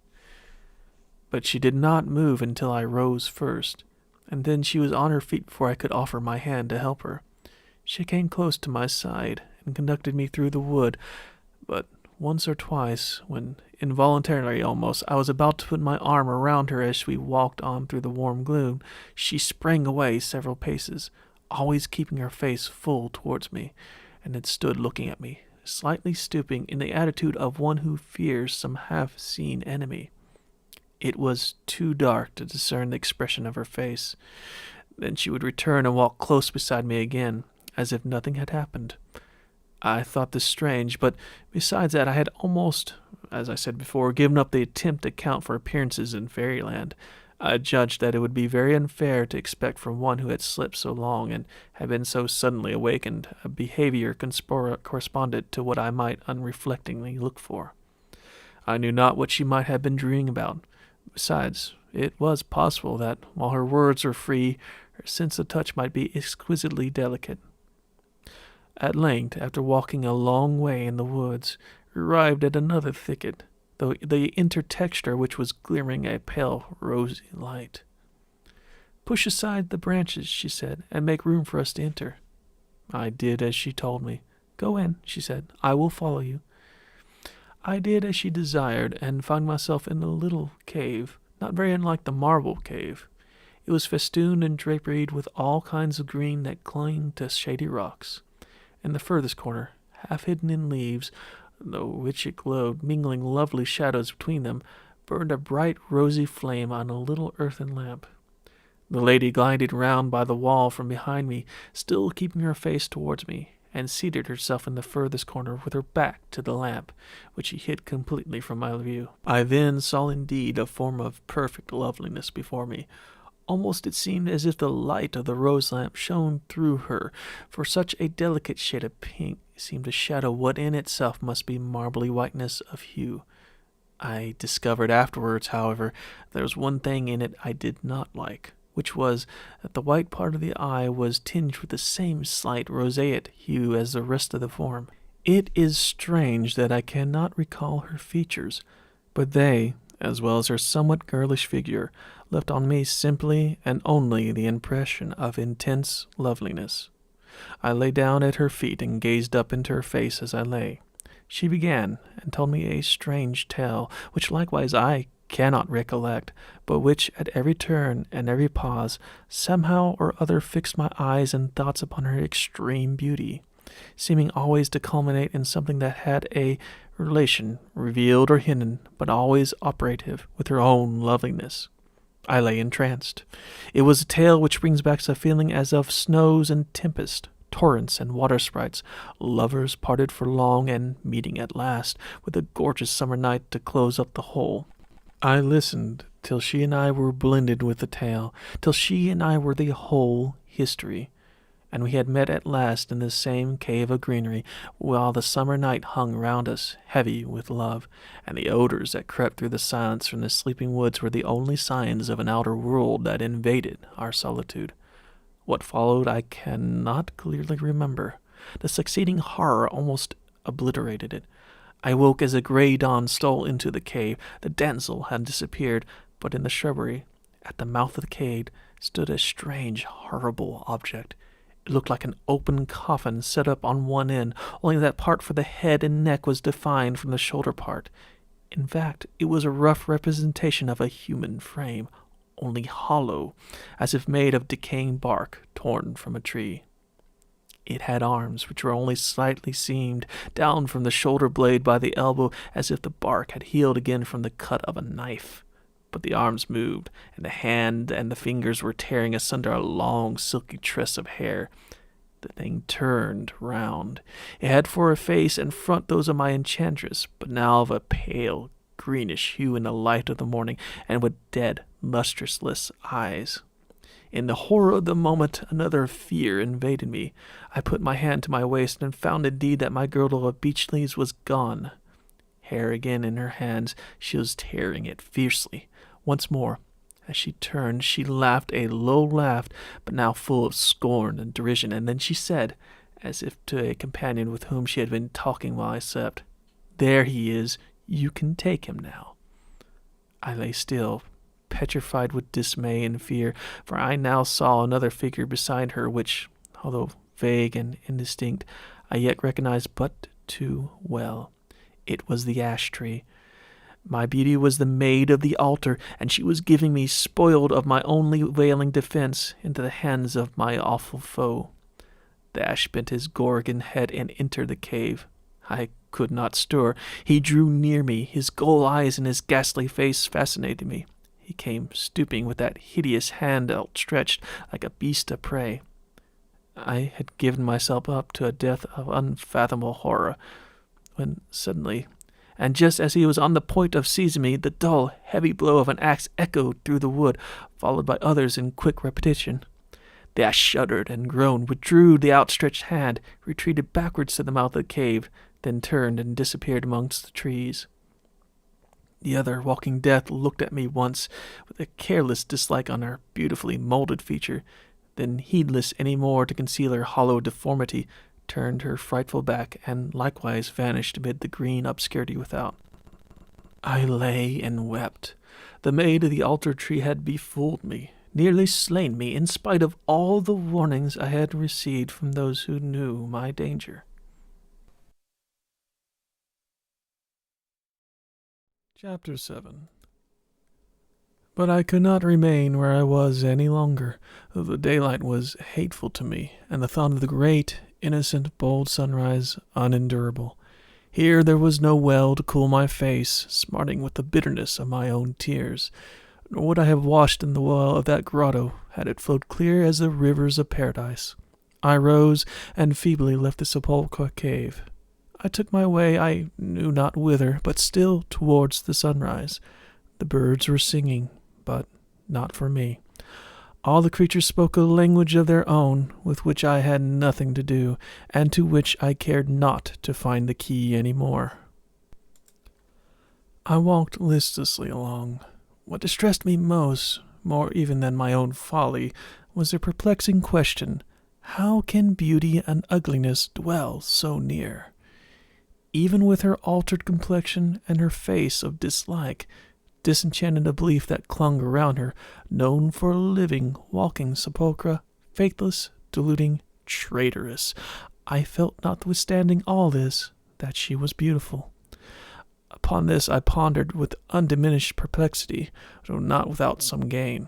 But she did not move until I rose first, and then she was on her feet before I could offer my hand to help her. She came close to my side and conducted me through the wood, but once or twice, when involuntarily almost I was about to put my arm around her as we walked on through the warm gloom, she sprang away several paces, always keeping her face full towards me, and then stood looking at me, slightly stooping in the attitude of one who fears some half-seen enemy. It was too dark to discern the expression of her face. Then she would return and walk close beside me again, as if nothing had happened. I thought this strange, but besides that I had almost, as I said before, given up the attempt to count for appearances in fairyland. I judged that it would be very unfair to expect from one who had slept so long and had been so suddenly awakened a behavior corresponded to what I might unreflectingly look for. I knew not what she might have been dreaming about. Besides, it was possible that, while her words were free, her sense of touch might be exquisitely delicate. At length, after walking a long way in the woods, we arrived at another thicket, though the intertexture which was glimmering a pale rosy light. "Push aside the branches," she said, "and make room for us to enter." I did as she told me. "Go in," she said. "I will follow you." I did as she desired, and found myself in a little cave, not very unlike the marble cave. It was festooned and draperied with all kinds of green that clung to shady rocks. In the furthest corner, half hidden in leaves, though which it glowed, mingling lovely shadows between them, burned a bright rosy flame on a little earthen lamp. The lady glided round by the wall from behind me, still keeping her face towards me, and seated herself in the furthest corner with her back to the lamp, which she hid completely from my view. I then saw indeed a form of perfect loveliness before me. Almost it seemed as if the light of the rose lamp shone through her, for such a delicate shade of pink seemed to shadow what in itself must be marbly whiteness of hue. I discovered afterwards, however, there was one thing in it I did not like, which was that the white part of the eye was tinged with the same slight roseate hue as the rest of the form. It is strange that I cannot recall her features, but they, as well as her somewhat girlish figure, left on me simply and only the impression of intense loveliness. I lay down at her feet and gazed up into her face as I lay. She began and told me a strange tale, which likewise I cannot recollect, but which at every turn and every pause somehow or other fixed my eyes and thoughts upon her extreme beauty, seeming always to culminate in something that had a relation, revealed or hidden, but always operative, with her own loveliness. I lay entranced. It was a tale which brings back a feeling as of snows and tempest, torrents and water sprites, lovers parted for long and meeting at last, with a gorgeous summer night to close up the whole. I listened till she and I were blended with the tale, till she and I were the whole history, and we had met at last in this same cave of greenery, while the summer night hung round us, heavy with love, and the odors that crept through the silence from the sleeping woods were the only signs of an outer world that invaded our solitude. What followed I cannot clearly remember. The succeeding horror almost obliterated it. I woke as a gray dawn stole into the cave. The damsel had disappeared, but in the shrubbery, at the mouth of the cave, stood a strange, horrible object. It looked like an open coffin set up on one end, only that part for the head and neck was defined from the shoulder part. In fact, it was a rough representation of a human frame, only hollow, as if made of decaying bark torn from a tree. It had arms which were only slightly seamed down from the shoulder blade by the elbow, as if the bark had healed again from the cut of a knife. But the arms moved, and the hand and the fingers were tearing asunder a long, silky tress of hair. The thing turned round. It had for a face and front those of my enchantress, but now of a pale, greenish hue in the light of the morning, and with dead, lustreless eyes. In the horror of the moment, another fear invaded me. I put my hand to my waist and found indeed that my girdle of beech leaves was gone. Hair again in her hands, she was tearing it fiercely. Once more, as she turned, she laughed a low laugh, but now full of scorn and derision, and then she said, as if to a companion with whom she had been talking while I slept, "There he is. You can take him now." I lay still, petrified with dismay and fear, for I now saw another figure beside her, which, although vague and indistinct, I yet recognized but too well. It was the ash tree. My beauty was the maid of the altar, and she was giving me, spoiled of my only availing defense, into the hands of my awful foe. The ash bent his Gorgon head and entered the cave. I could not stir. He drew near me. His ghoul eyes and his ghastly face fascinated me. He came stooping with that hideous hand outstretched like a beast of prey. I had given myself up to a death of unfathomable horror, when suddenly, and just as he was on the point of seizing me, the dull, heavy blow of an axe echoed through the wood, followed by others in quick repetition. The ash shuddered and groaned, withdrew the outstretched hand, retreated backwards to the mouth of the cave, then turned and disappeared amongst the trees. The other walking death looked at me once with a careless dislike on her beautifully molded feature, then, heedless any more to conceal her hollow deformity, turned her frightful back, and likewise vanished amid the green obscurity without. I lay and wept. The maid of the altar tree had befooled me, nearly slain me, in spite of all the warnings I had received from those who knew my danger. Chapter 7. But I could not remain where I was any longer, though the daylight was hateful to me, and the thought of the great, innocent, bold sunrise unendurable. Here there was no well to cool my face, smarting with the bitterness of my own tears, nor would I have washed in the well of that grotto, had it flowed clear as the rivers of paradise. I rose, and feebly left the sepulchral cave. I took my way, I knew not whither, but still towards the sunrise. The birds were singing, but not for me. All the creatures spoke a language of their own, with which I had nothing to do, and to which I cared not to find the key any more. I walked listlessly along. What distressed me most, more even than my own folly, was the perplexing question, how can beauty and ugliness dwell so near? Even with her altered complexion and her face of dislike, disenchanted a belief that clung around her, known for a living, walking sepulchre, faithless, deluding, traitorous, I felt, notwithstanding all this, that she was beautiful. Upon this I pondered with undiminished perplexity, though not without some gain.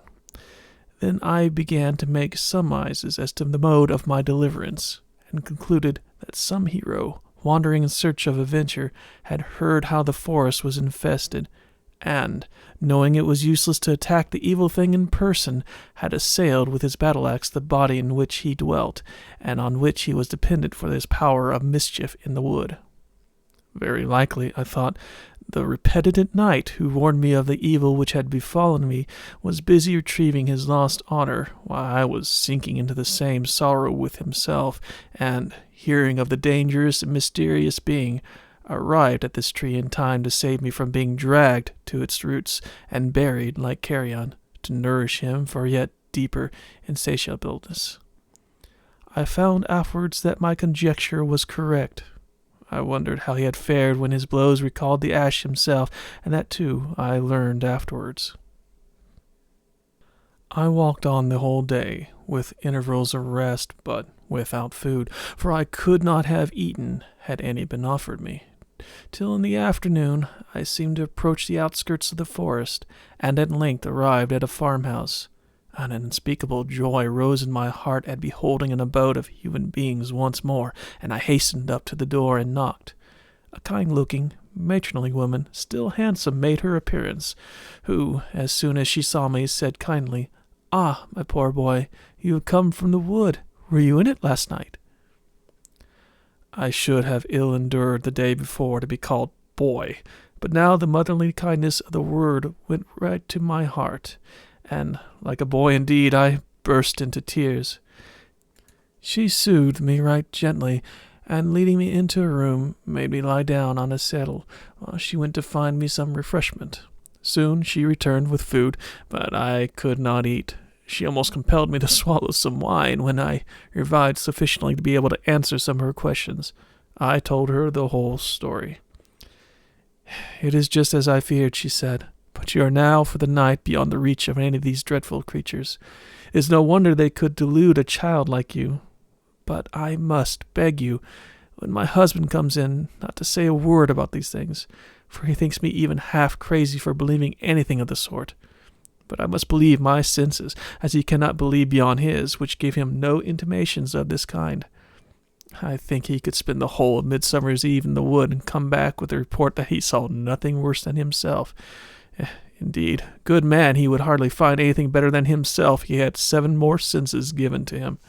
Then I began to make surmises as to the mode of my deliverance, and concluded that some hero, wandering in search of adventure, had heard how the forest was infested, and, knowing it was useless to attack the evil thing in person, had assailed with his battle-axe the body in which he dwelt, and on which he was dependent for his power of mischief in the wood. Very likely, I thought, the repentant knight who warned me of the evil which had befallen me was busy retrieving his lost honor, while I was sinking into the same sorrow with himself, and, hearing of the dangerous and mysterious being, arrived at this tree in time to save me from being dragged to its roots and buried like carrion, to nourish him for yet deeper insatiableness. I found afterwards that my conjecture was correct. I wondered how he had fared when his blows recalled the ash himself, and that, too, I learned afterwards. I walked on the whole day, with intervals of rest, but without food, for I could not have eaten had any been offered me. Till in the afternoon I seemed to approach the outskirts of the forest, and at length arrived at a farmhouse. An unspeakable joy rose in my heart at beholding an abode of human beings once more, and I hastened up to the door and knocked. A kind-looking, matronly woman, still handsome, made her appearance, who, as soon as she saw me, said kindly, "Ah, my poor boy, you have come from the wood. Were you in it last night?" I should have ill endured the day before to be called boy, but now the motherly kindness of the word went right to my heart, and, like a boy indeed, I burst into tears. She soothed me right gently, and leading me into a room, made me lie down on a settle, while she went to find me some refreshment. Soon she returned with food, but I could not eat. She almost compelled me to swallow some wine when I revived sufficiently to be able to answer some of her questions. I told her the whole story. "It is just as I feared," she said. "But you are now for the night beyond the reach of any of these dreadful creatures. It is no wonder they could delude a child like you. But I must beg you, when my husband comes in, not to say a word about these things, for he thinks me even half crazy for believing anything of the sort. But I must believe my senses, as he cannot believe beyond his, which give him no intimations of this kind. I think he could spend the whole of Midsummer's Eve in the wood and come back with the report that he saw nothing worse than himself. Indeed, good man, he would hardly find anything better than himself. He had 7 more senses given to him.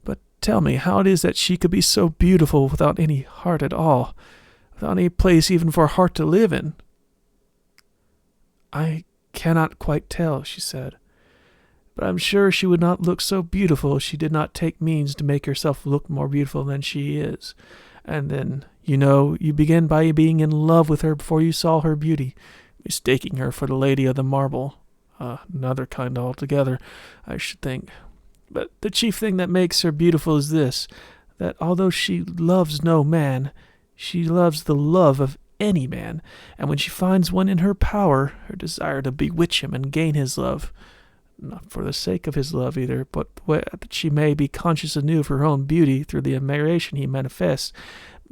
But tell me how it is that she could be so beautiful without any heart at all, without any place even for a heart to live in." "I cannot quite tell," she said, "but I'm sure she would not look so beautiful if she did not take means to make herself look more beautiful than she is. And then, you know, you begin by being in love with her before you saw her beauty, mistaking her for the lady of the marble. Another kind altogether, I should think. But the chief thing that makes her beautiful is this, that although she loves no man, she loves the love of any man, and when she finds one in her power, her desire to bewitch him and gain his love, not for the sake of his love either, but that she may be conscious anew of her own beauty through the admiration he manifests,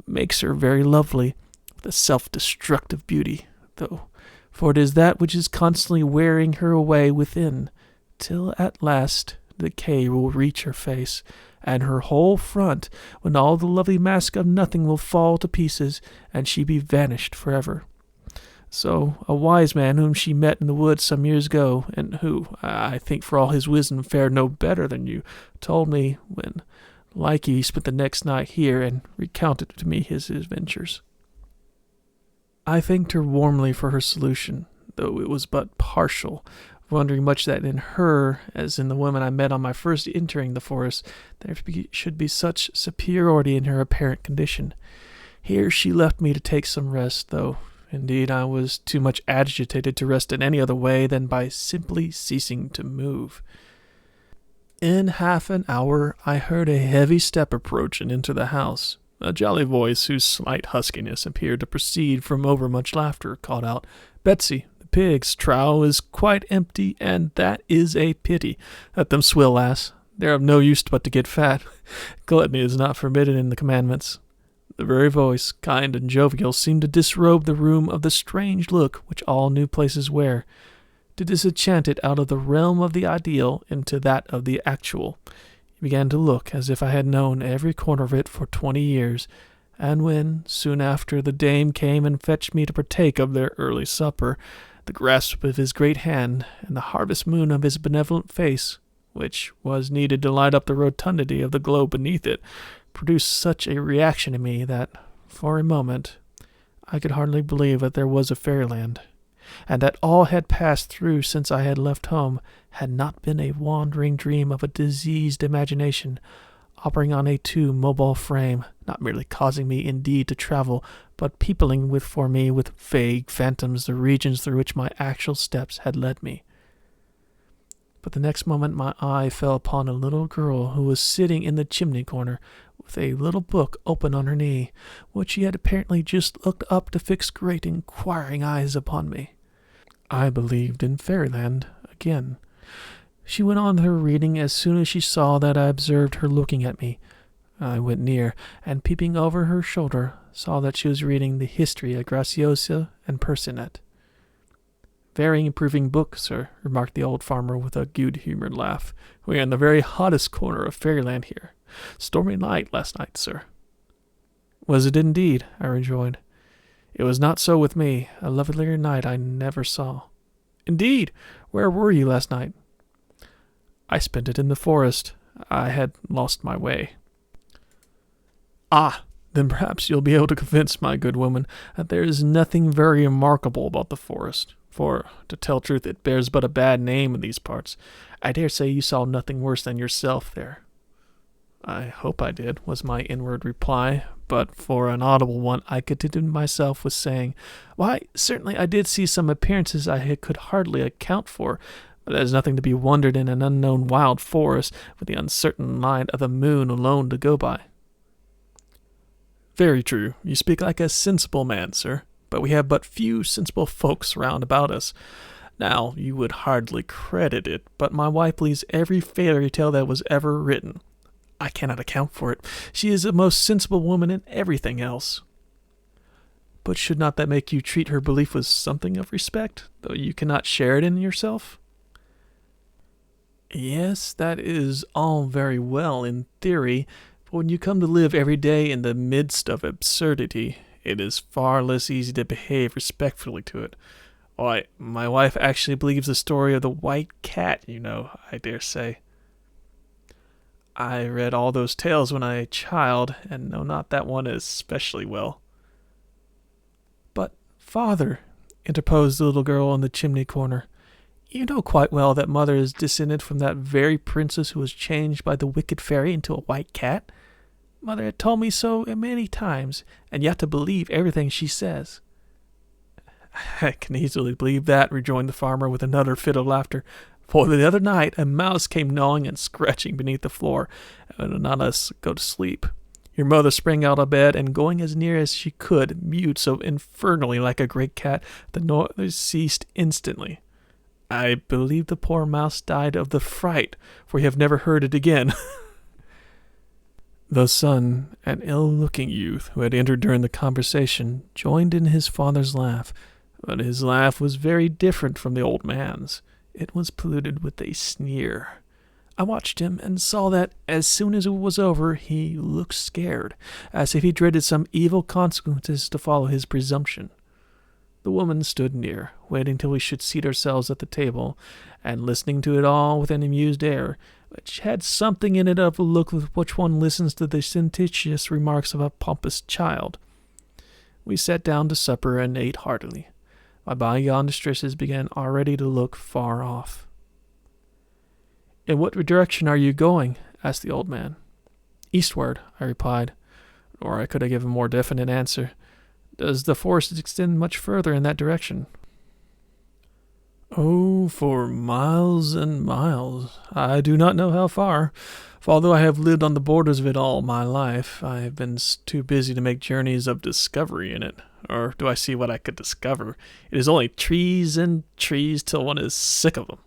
makes her very lovely, with a self-destructive beauty, though, for it is that which is constantly wearing her away within, till at last decay will reach her face, and her whole front, when all the lovely mask of nothing will fall to pieces, and she be vanished forever. So a wise man whom she met in the woods some years ago, and who, I think for all his wisdom, fared no better than you, told me when, like you, he spent the next night here, and recounted to me his adventures." I thanked her warmly for her solution, though it was but partial, wondering much that in her, as in the woman I met on my first entering the forest, there should be such superiority in her apparent condition. Here she left me to take some rest, though, indeed, I was too much agitated to rest in any other way than by simply ceasing to move. In half an hour I heard a heavy step approach and enter the house. A jolly voice, whose slight huskiness appeared to proceed from overmuch laughter, called out, "Betsy, pig's trough is quite empty, and that is a pity. Let them swill, lass. They're of no use but to get fat. Gluttony is not forbidden in the commandments." The very voice, kind and jovial, seemed to disrobe the room of the strange look which all new places wear, to disenchant it out of the realm of the ideal into that of the actual. It began to look as if I had known every corner of it for 20 years, and when, soon after, the dame came and fetched me to partake of their early supper, the grasp of his great hand, and the harvest moon of his benevolent face, which was needed to light up the rotundity of the globe beneath it, produced such a reaction in me that, For a moment, I could hardly believe that there was a fairyland, and that all had passed through since I had left home had not been a wandering dream of a diseased imagination operating on a too mobile frame, not merely causing me indeed to travel, but peopling for me with vague phantoms the regions through which my actual steps had led me. But the next moment my eye fell upon a little girl who was sitting in the chimney corner with a little book open on her knee, which she had apparently just looked up to fix great inquiring eyes upon me. I believed in fairyland again. She went on with her reading as soon as she saw that I observed her looking at me. I went near, and peeping over her shoulder, saw that she was reading the history of Graciosa and Percinet. "Very improving book, sir," remarked the old farmer with a good-humored laugh. "We are in the very hottest corner of fairyland here. Stormy night last night, sir." "Was it indeed?" I rejoined. "It was not so with me. A lovelier night I never saw." "Indeed? Where were you last night?" "I spent it in the forest. I had lost my way." "Ah, then perhaps you'll be able to convince my good woman that there is nothing very remarkable about the forest. For, to tell truth, it bears but a bad name in these parts. I dare say you saw nothing worse than yourself there." "I hope I did," was my inward reply, but for an audible one I contented myself with saying, "Why, certainly I did see some appearances I could hardly account for, but there's nothing to be wondered in an unknown wild forest, with the uncertain light of the moon alone to go by." "Very true. You speak like a sensible man, sir. But we have but few sensible folks round about us. Now, you would hardly credit it, but my wife believes every fairy tale that was ever written. I cannot account for it. She is the most sensible woman in everything else." "But should not that make you treat her belief with something of respect, though you cannot share it in yourself?" "Yes, that is all very well in theory, but when you come to live every day in the midst of absurdity, it is far less easy to behave respectfully to it. Why, my wife actually believes the story of the white cat, you know, I dare say." "I read all those tales when I was a child, and know not that one especially well." "But, father," interposed the little girl in the chimney corner, "you know quite well that mother is descended from that very princess who was changed by the wicked fairy into a white cat. Mother had told me so many times, and yet to believe everything she says." "I can easily believe that," rejoined the farmer with another fit of laughter. "For the other night a mouse came gnawing and scratching beneath the floor, and would not let us go to sleep. Your mother sprang out of bed, and going as near as she could, mewed so infernally like a great cat, the noise ceased instantly. I believe the poor mouse died of the fright, for we have never heard it again." The son, an ill-looking youth who had entered during the conversation, joined in his father's laugh, but his laugh was very different from the old man's. It was polluted with a sneer. I watched him and saw that, as soon as it was over, he looked scared, as if he dreaded some evil consequences to follow his presumption. The woman stood near, waiting till we should seat ourselves at the table, and listening to it all with an amused air, which had something in it of the look with which one listens to the sententious remarks of a pompous child. We sat down to supper and ate heartily. My bygone distresses began already to look far off. "In what direction are you going?" asked the old man. "Eastward," I replied, or I could have given a more definite answer. "Does the forest extend much further in that direction?" "Oh, for miles and miles. I do not know how far, for although I have lived on the borders of it all my life, I have been too busy to make journeys of discovery in it. Or do I see what I could discover? It is only trees and trees till one is sick of them.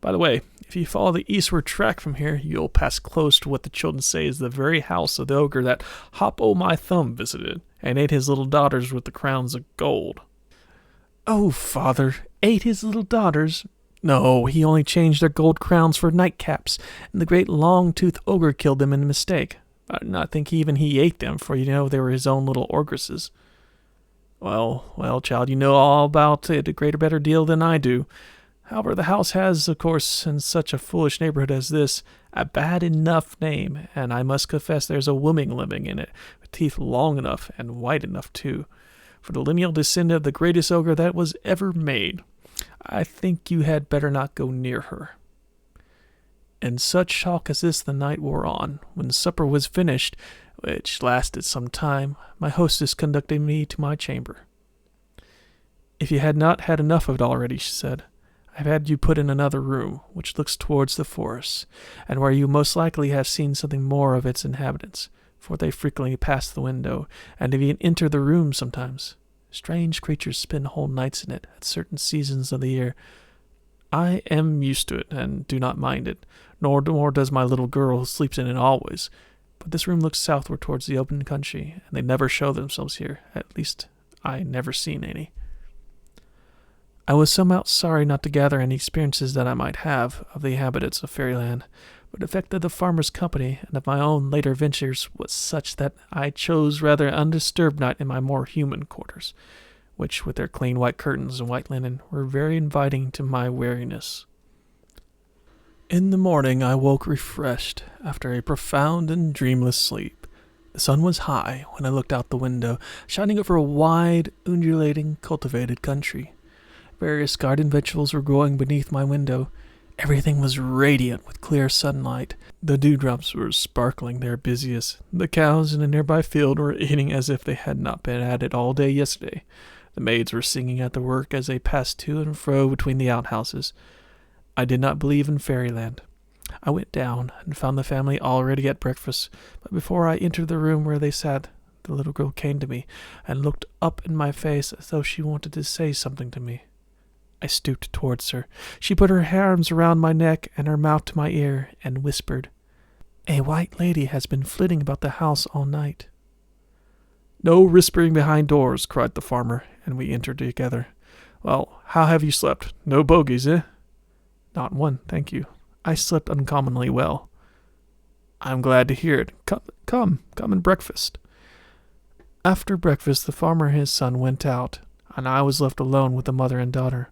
By the way, if you follow the eastward track from here, you'll pass close to what the children say is the very house of the ogre that Hop-o'-my-thumb visited, and ate his little daughters with the crowns of gold." "Oh, father, ate his little daughters?" "No, he only changed their gold crowns for nightcaps, and the great long-toothed ogre killed them in mistake. I do not think even he ate them, for you know they were his own little ogresses." Well, child, you know all about it a greater better deal than I do. However, the house has, of course, in such a foolish neighborhood as this, a bad enough name, and I must confess there's a woman living in it, with teeth long enough and white enough, too, for the lineal descendant of the greatest ogre that was ever made. I think you had better not go near her." In such talk as this the night wore on. When supper was finished, which lasted some time, my hostess conducted me to my chamber. "If you had not had enough of it already," she said, "I've had you put in another room, which looks towards the forest, and where you most likely have seen something more of its inhabitants, for they frequently pass the window, and even enter the room sometimes. Strange creatures spend whole nights in it at certain seasons of the year. I am used to it, and do not mind it, nor does my little girl who sleeps in it always. But this room looks southward towards the open country, and they never show themselves here. At least, I never seen any." I was somehow sorry not to gather any experiences that I might have of the inhabitants of Fairyland, but the effect of the farmer's company and of my own later ventures was such that I chose rather an undisturbed night in my more human quarters, which, with their clean white curtains and white linen, were very inviting to my weariness. In the morning I woke refreshed, after a profound and dreamless sleep. The sun was high when I looked out the window, shining over a wide, undulating, cultivated country. Various garden vegetables were growing beneath my window. Everything was radiant with clear sunlight. The dewdrops were sparkling their busiest. The cows in a nearby field were eating as if they had not been at it all day yesterday. The maids were singing at their work as they passed to and fro between the outhouses. I did not believe in Fairyland. I went down and found the family already at breakfast, but before I entered the room where they sat, the little girl came to me and looked up in my face as though she wanted to say something to me. I stooped towards her. She put her arms around my neck and her mouth to my ear and whispered, "A white lady has been flitting about the house all night." "No whispering behind doors," cried the farmer, and we entered together. "Well, how have you slept? No bogies, eh?" "Not one, thank you. I slept uncommonly well." "I'm glad to hear it. Come and breakfast." After breakfast, the farmer and his son went out, and I was left alone with the mother and daughter.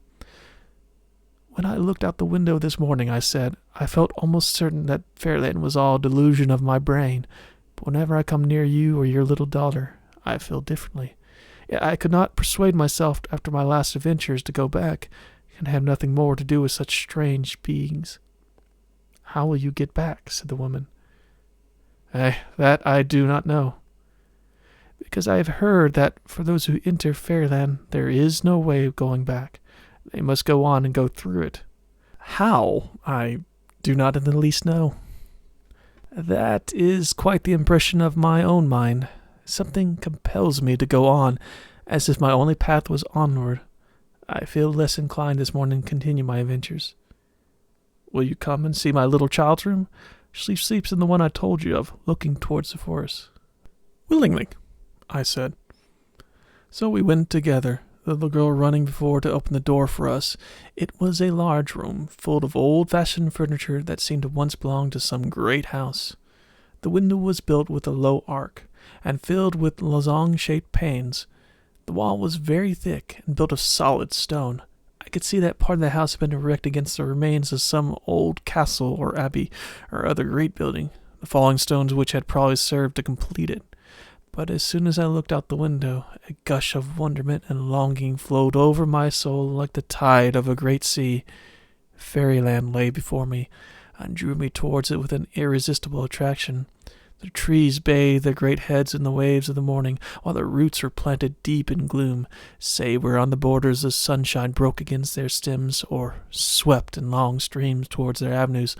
"When I looked out the window this morning," I said, "I felt almost certain that Fairyland was all a delusion of my brain. But whenever I come near you or your little daughter, I feel differently. Yet I could not persuade myself after my last adventures to go back and have nothing more to do with such strange beings." "How will you get back?" said the woman. That I do not know." "Because I have heard that for those who enter Fairyland there is no way of going back. They must go on and go through it." "How? I do not in the least know." "That is quite the impression of my own mind. Something compels me to go on, as if my only path was onward. I feel less inclined this morning to continue my adventures." "Will you come and see my little child's room? She sleeps in the one I told you of, looking towards the forest." "Willingly," I said. So we went together, the little girl running before to open the door for us. It was a large room, full of old-fashioned furniture that seemed to once belong to some great house. The window was built with a low arc, and filled with lozenge-shaped panes. The wall was very thick, and built of solid stone. I could see that part of the house had been erected against the remains of some old castle or abbey, or other great building, the falling stones which had probably served to complete it. But as soon as I looked out the window, a gush of wonderment and longing flowed over my soul like the tide of a great sea. Fairyland lay before me, and drew me towards it with an irresistible attraction. The trees bathed their great heads in the waves of the morning, while their roots were planted deep in gloom, save where on the borders the sunshine broke against their stems, or swept in long streams towards their avenues,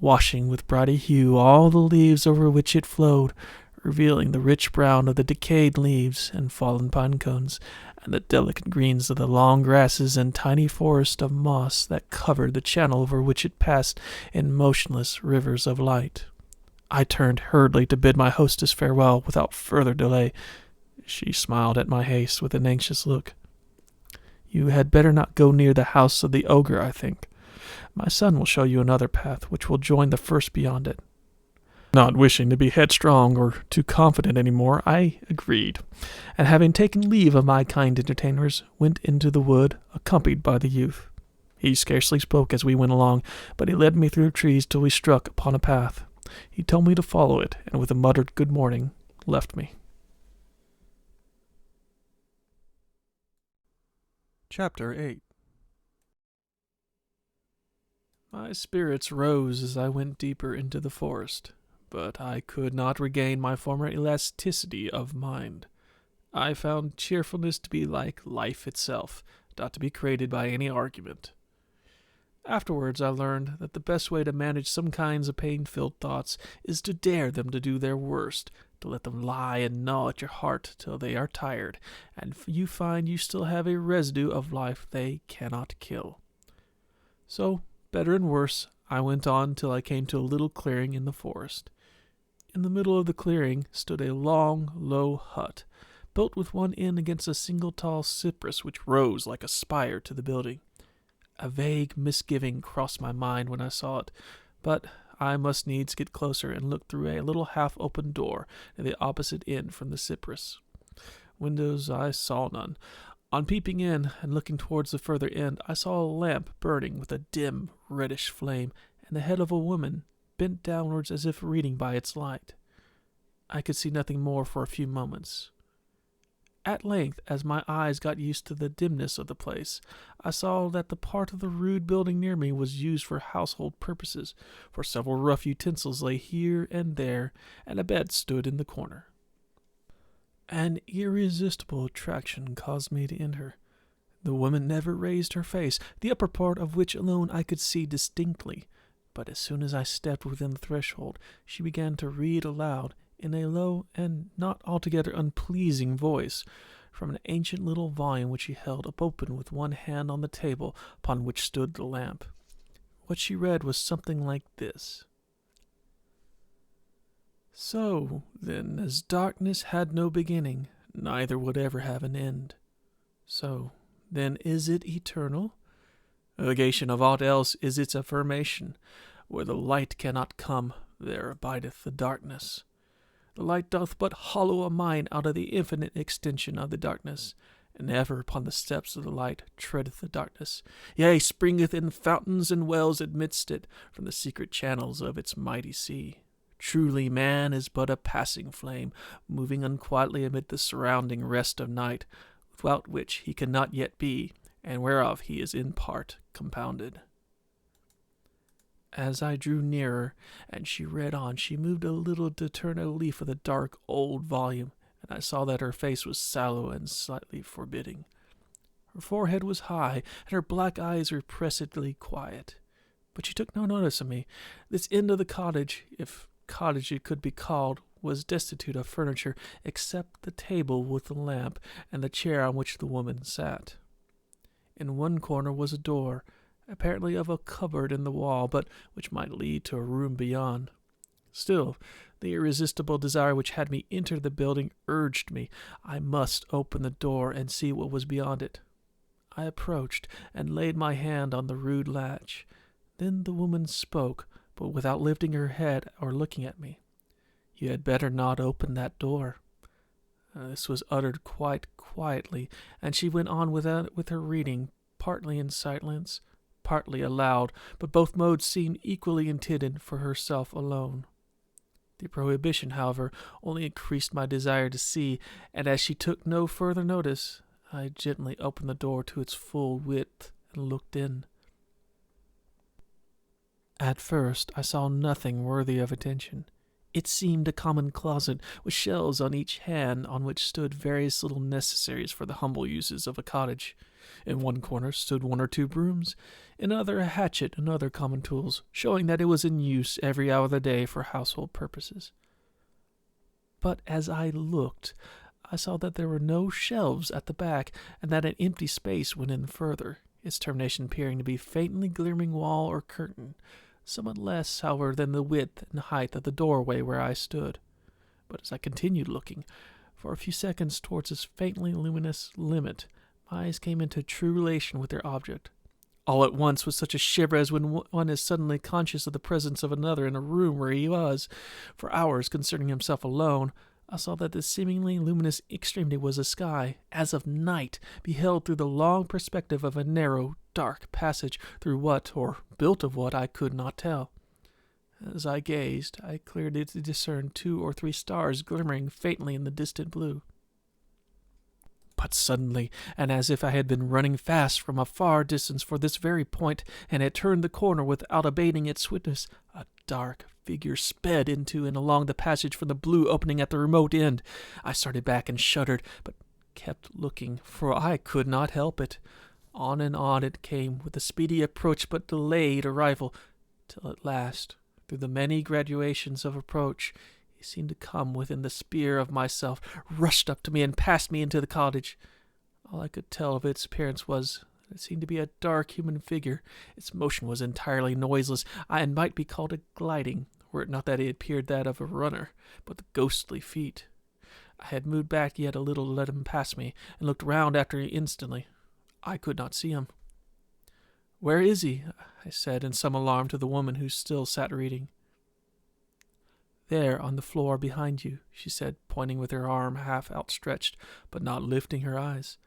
washing with brighter hue all the leaves over which it flowed, revealing the rich brown of the decayed leaves and fallen pine cones, and the delicate greens of the long grasses and tiny forest of moss that covered the channel over which it passed in motionless rivers of light. I turned hurriedly to bid my hostess farewell without further delay. She smiled at my haste with an anxious look. "You had better not go near the house of the ogre, I think. My son will show you another path which will join the first beyond it." Not wishing to be headstrong or too confident any more, I agreed, and having taken leave of my kind entertainers, went into the wood, accompanied by the youth. He scarcely spoke as we went along, but he led me through the trees till we struck upon a path. He told me to follow it, and with a muttered good morning, left me. Chapter 8. My spirits rose as I went deeper into the forest, but I could not regain my former elasticity of mind. I found cheerfulness to be like life itself, not to be created by any argument. Afterwards I learned that the best way to manage some kinds of pain-filled thoughts is to dare them to do their worst, to let them lie and gnaw at your heart till they are tired, and you find you still have a residue of life they cannot kill. So, better and worse, I went on till I came to a little clearing in the forest. In the middle of the clearing stood a long, low hut, built with one end against a single tall cypress which rose like a spire to the building. A vague misgiving crossed my mind when I saw it, but I must needs get closer and look through a little half-open door at the opposite end from the cypress. Windows I saw none. On peeping in and looking towards the further end, I saw a lamp burning with a dim, reddish flame, and the head of a woman bent downwards as if reading by its light. I could see nothing more for a few moments. At length, as my eyes got used to the dimness of the place, I saw that the part of the rude building near me was used for household purposes, for several rough utensils lay here and there, and a bed stood in the corner. An irresistible attraction caused me to enter. The woman never raised her face, the upper part of which alone I could see distinctly, but as soon as I stepped within the threshold, she began to read aloud, in a low and not altogether unpleasing voice, from an ancient little volume which she held up open with one hand on the table upon which stood the lamp. What she read was something like this. So, then, as darkness had no beginning, neither would ever have an end. So, then, is it eternal? The negation of aught else is its affirmation. Where the light cannot come, there abideth the darkness. The light doth but hollow a mind out of the infinite extension of the darkness, and ever upon the steps of the light treadeth the darkness, yea, springeth in fountains and wells amidst it, from the secret channels of its mighty sea. Truly man is but a passing flame, moving unquietly amid the surrounding rest of night, without which he cannot yet be, and whereof he is in part compounded. As I drew nearer, and she read on, she moved a little to turn a leaf of the dark old volume, and I saw that her face was sallow and slightly forbidding. Her forehead was high, and her black eyes repressedly quiet. But she took no notice of me. This end of the cottage, if cottage it could be called, was destitute of furniture, except the table with the lamp, and the chair on which the woman sat. In one corner was a door, apparently of a cupboard in the wall, but which might lead to a room beyond. Still, the irresistible desire which had me enter the building urged me. I must open the door and see what was beyond it. I approached, and laid my hand on the rude latch. Then the woman spoke, but without lifting her head or looking at me. You had better not open that door. This was uttered quite quietly, and she went on with her reading, partly in silence, partly aloud, but both modes seemed equally intended for herself alone. The prohibition, however, only increased my desire to see, and as she took no further notice, I gently opened the door to its full width and looked in. At first I saw nothing worthy of attention. It seemed a common closet, with shelves on each hand on which stood various little necessaries for the humble uses of a cottage. In one corner stood one or two brooms, in another a hatchet and other common tools, showing that it was in use every hour of the day for household purposes. But as I looked, I saw that there were no shelves at the back, and that an empty space went in further, its termination appearing to be faintly gleaming wall or curtain, somewhat less, however, than the width and height of the doorway where I stood. But as I continued looking, for a few seconds towards this faintly luminous limit, my eyes came into true relation with their object. All at once, with such a shiver as when one is suddenly conscious of the presence of another in a room where he was, for hours, considering himself alone, I saw that the seemingly luminous extremity was a sky, as of night, beheld through the long perspective of a narrow, dark passage, through what, or built of what, I could not tell. As I gazed, I clearly discerned 2 or 3 stars glimmering faintly in the distant blue. But suddenly, and as if I had been running fast from a far distance for this very point, and had turned the corner without abating its swiftness, a dark figure sped into and along the passage from the blue opening at the remote end. I started back and shuddered, but kept looking, for I could not help it. On and on it came, with a speedy approach but delayed arrival, till at last, through the many gradations of approach, it seemed to come within the spear of myself, rushed up to me, and passed me into the cottage. All I could tell of its appearance was that it seemed to be a dark human figure. Its motion was entirely noiseless, and might be called a gliding, were it not that it appeared that of a runner, but the ghostly feet. I had moved back yet a little to let him pass me, and looked round after him instantly. I could not see him. "Where is he?" I said in some alarm to the woman who still sat reading. "There, on the floor behind you," she said, pointing with her arm half outstretched, but not lifting her eyes.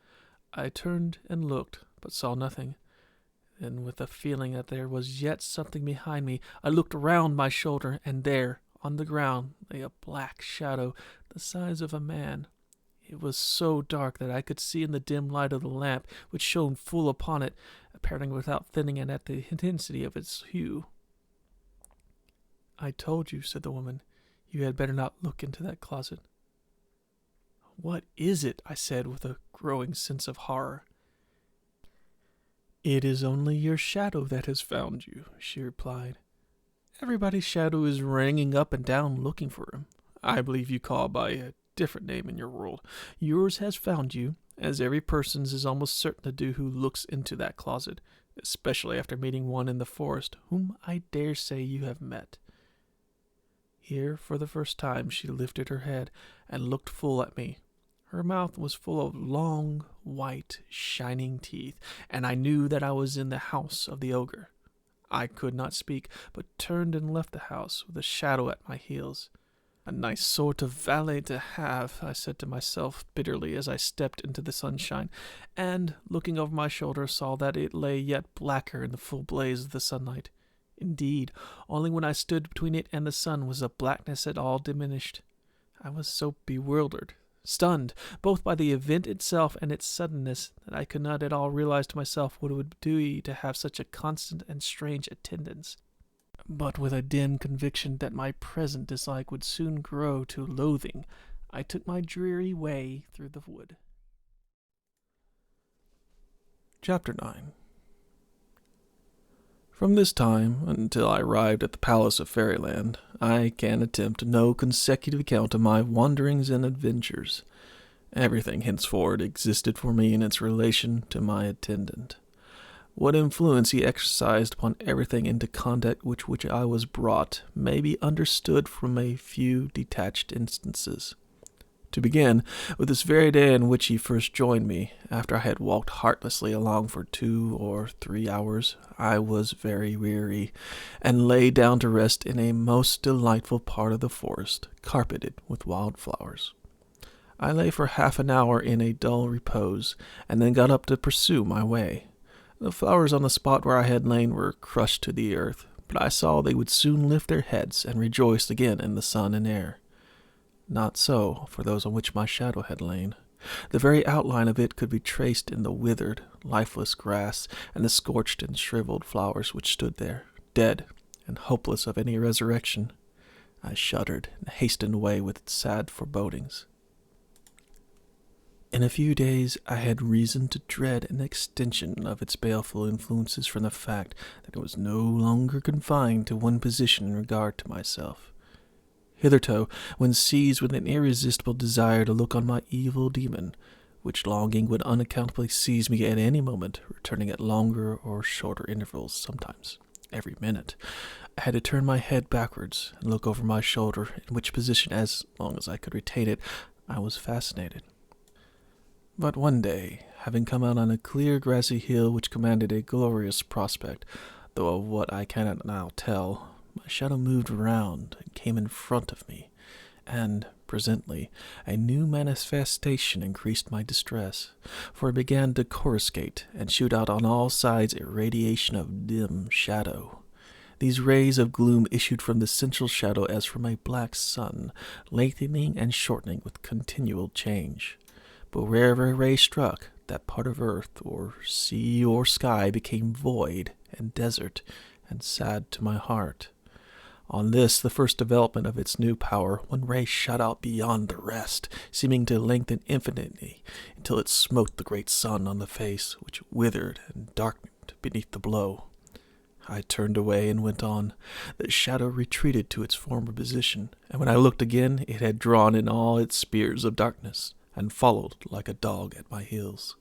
I turned and looked, but saw nothing. Then, with a feeling that there was yet something behind me, I looked round my shoulder, and there, on the ground, lay a black shadow, the size of a man. It was so dark that I could see in the dim light of the lamp, which shone full upon it, appearing without thinning it at the intensity of its hue. "I told you," said the woman, "you had better not look into that closet." "What is it?" I said, with a growing sense of horror. "It is only your shadow that has found you," she replied. "Everybody's shadow is ringing up and down looking for him. I believe you call by a different name in your world. Yours has found you, as every person's is almost certain to do who looks into that closet, especially after meeting one in the forest, whom I dare say you have met." Here, for the first time, she lifted her head and looked full at me. Her mouth was full of long, white, shining teeth, and I knew that I was in the house of the ogre. I could not speak, but turned and left the house, with a shadow at my heels. "A nice sort of valet to have," I said to myself bitterly as I stepped into the sunshine, and, looking over my shoulder, saw that it lay yet blacker in the full blaze of the sunlight. Indeed, only when I stood between it and the sun was the blackness at all diminished. I was so bewildered, stunned, both by the event itself and its suddenness, that I could not at all realize to myself what it would do to have such a constant and strange attendance. But with a dim conviction that my present dislike would soon grow to loathing, I took my dreary way through the wood. Chapter 9. From this time until I arrived at the Palace of Fairyland, I can attempt no consecutive account of my wanderings and adventures. Everything henceforward existed for me in its relation to my attendant. What influence he exercised upon everything into contact with which I was brought may be understood from a few detached instances. To begin, with this very day in which he first joined me, after I had walked heartlessly along for 2 or 3 hours, I was very weary, and lay down to rest in a most delightful part of the forest, carpeted with wildflowers. I lay for half an hour in a dull repose, and then got up to pursue my way. The flowers on the spot where I had lain were crushed to the earth, but I saw they would soon lift their heads and rejoice again in the sun and air. Not so for those on which my shadow had lain. The very outline of it could be traced in the withered, lifeless grass and the scorched and shriveled flowers which stood there, dead and hopeless of any resurrection. I shuddered and hastened away with sad forebodings. In a few days I had reason to dread an extension of its baleful influences from the fact that it was no longer confined to one position in regard to myself. Hitherto, when seized with an irresistible desire to look on my evil demon, which longing would unaccountably seize me at any moment, returning at longer or shorter intervals, sometimes every minute, I had to turn my head backwards and look over my shoulder, in which position, as long as I could retain it, I was fascinated. But one day, having come out on a clear grassy hill which commanded a glorious prospect, though of what I cannot now tell, my shadow moved round and came in front of me, and, Presently, a new manifestation increased my distress, for it began to coruscate and shoot out on all sides a radiation of dim shadow. These rays of gloom issued from the central shadow as from a black sun, lengthening and shortening with continual change. But wherever a ray struck, that part of earth, or sea, or sky became void and desert and sad to my heart. On this, the first development of its new power, one ray shot out beyond the rest, seeming to lengthen infinitely, until it smote the great sun on the face, which withered and darkened beneath the blow. I turned away and went on. The shadow retreated to its former position, and when I looked again, it had drawn in all its spears of darkness, and followed like a dog at my heels.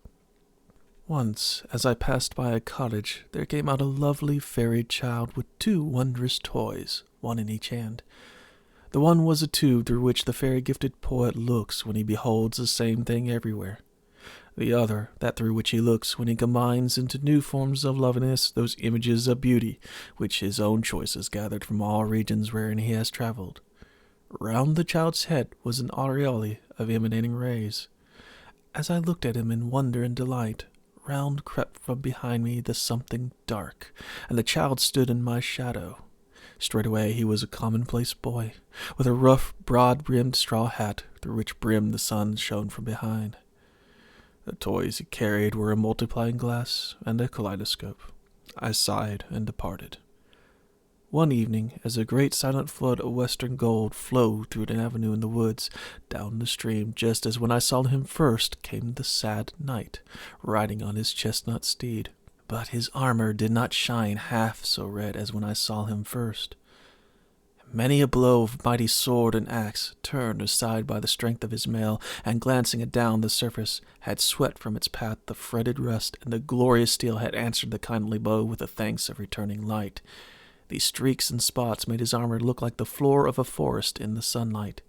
Once, as I passed by a cottage, there came out a lovely fairy child with two wondrous toys, one in each hand. The one was a tube through which the fairy-gifted poet looks when he beholds the same thing everywhere. The other, that through which he looks when he combines into new forms of loveliness those images of beauty which his own choice has gathered from all regions wherein he has traveled. Round the child's head was an aureole of emanating rays. As I looked at him in wonder and delight, round crept from behind me the something dark, and the child stood in my shadow. Straightway he was a commonplace boy, with a rough, broad-brimmed straw hat, through which brim the sun shone from behind. The toys he carried were a multiplying glass and a kaleidoscope. I sighed and departed. One evening, as a great silent flood of western gold flowed through an avenue in the woods, down the stream, just as when I saw him first, came the sad knight, riding on his chestnut steed. But his armor did not shine half so red as when I saw him first. Many a blow of mighty sword and axe, turned aside by the strength of his mail, and glancing adown the surface, had swept from its path the fretted rust, and the glorious steel had answered the kindly blow with the thanks of returning light. These streaks and spots made his armor look like the floor of a forest in the sunlight.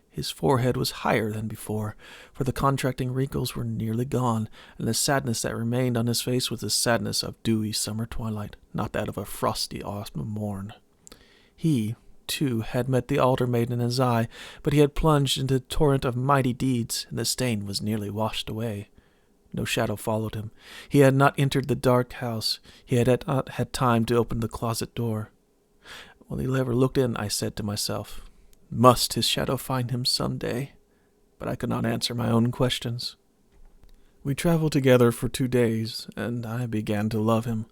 His forehead was higher than before, for the contracting wrinkles were nearly gone, and the sadness that remained on his face was the sadness of dewy summer twilight, not that of a frosty autumn morn. He, too, had met the altar maiden in his eye, but he had plunged into the torrent of mighty deeds, and the stain was nearly washed away. No shadow followed him. He had not entered the dark house. He had not had time to open the closet door. When he ever looked in, I said to myself, must his shadow find him some day? But I could not answer my own questions. We traveled together for 2 days, and I began to love him.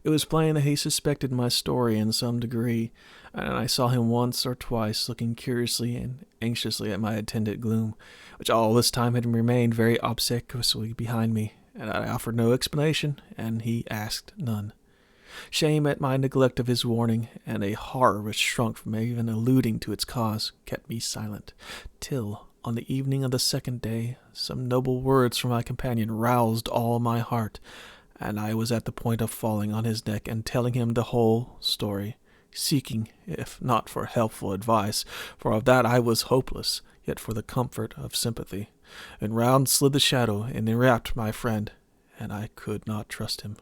It was plain that he suspected my story in some degree, and I saw him once or twice looking curiously and anxiously at my attendant gloom, which all this time had remained very obsequiously behind me, and I offered no explanation, and he asked none. Shame at my neglect of his warning, and a horror which shrunk from even alluding to its cause, kept me silent, till, on the evening of the 2nd day, some noble words from my companion roused all my heart, and I was at the point of falling on his neck and telling him the whole story, seeking, if not for helpful advice, for of that I was hopeless, yet for the comfort of sympathy. And round slid the shadow and enwrapped my friend, and I could not trust him.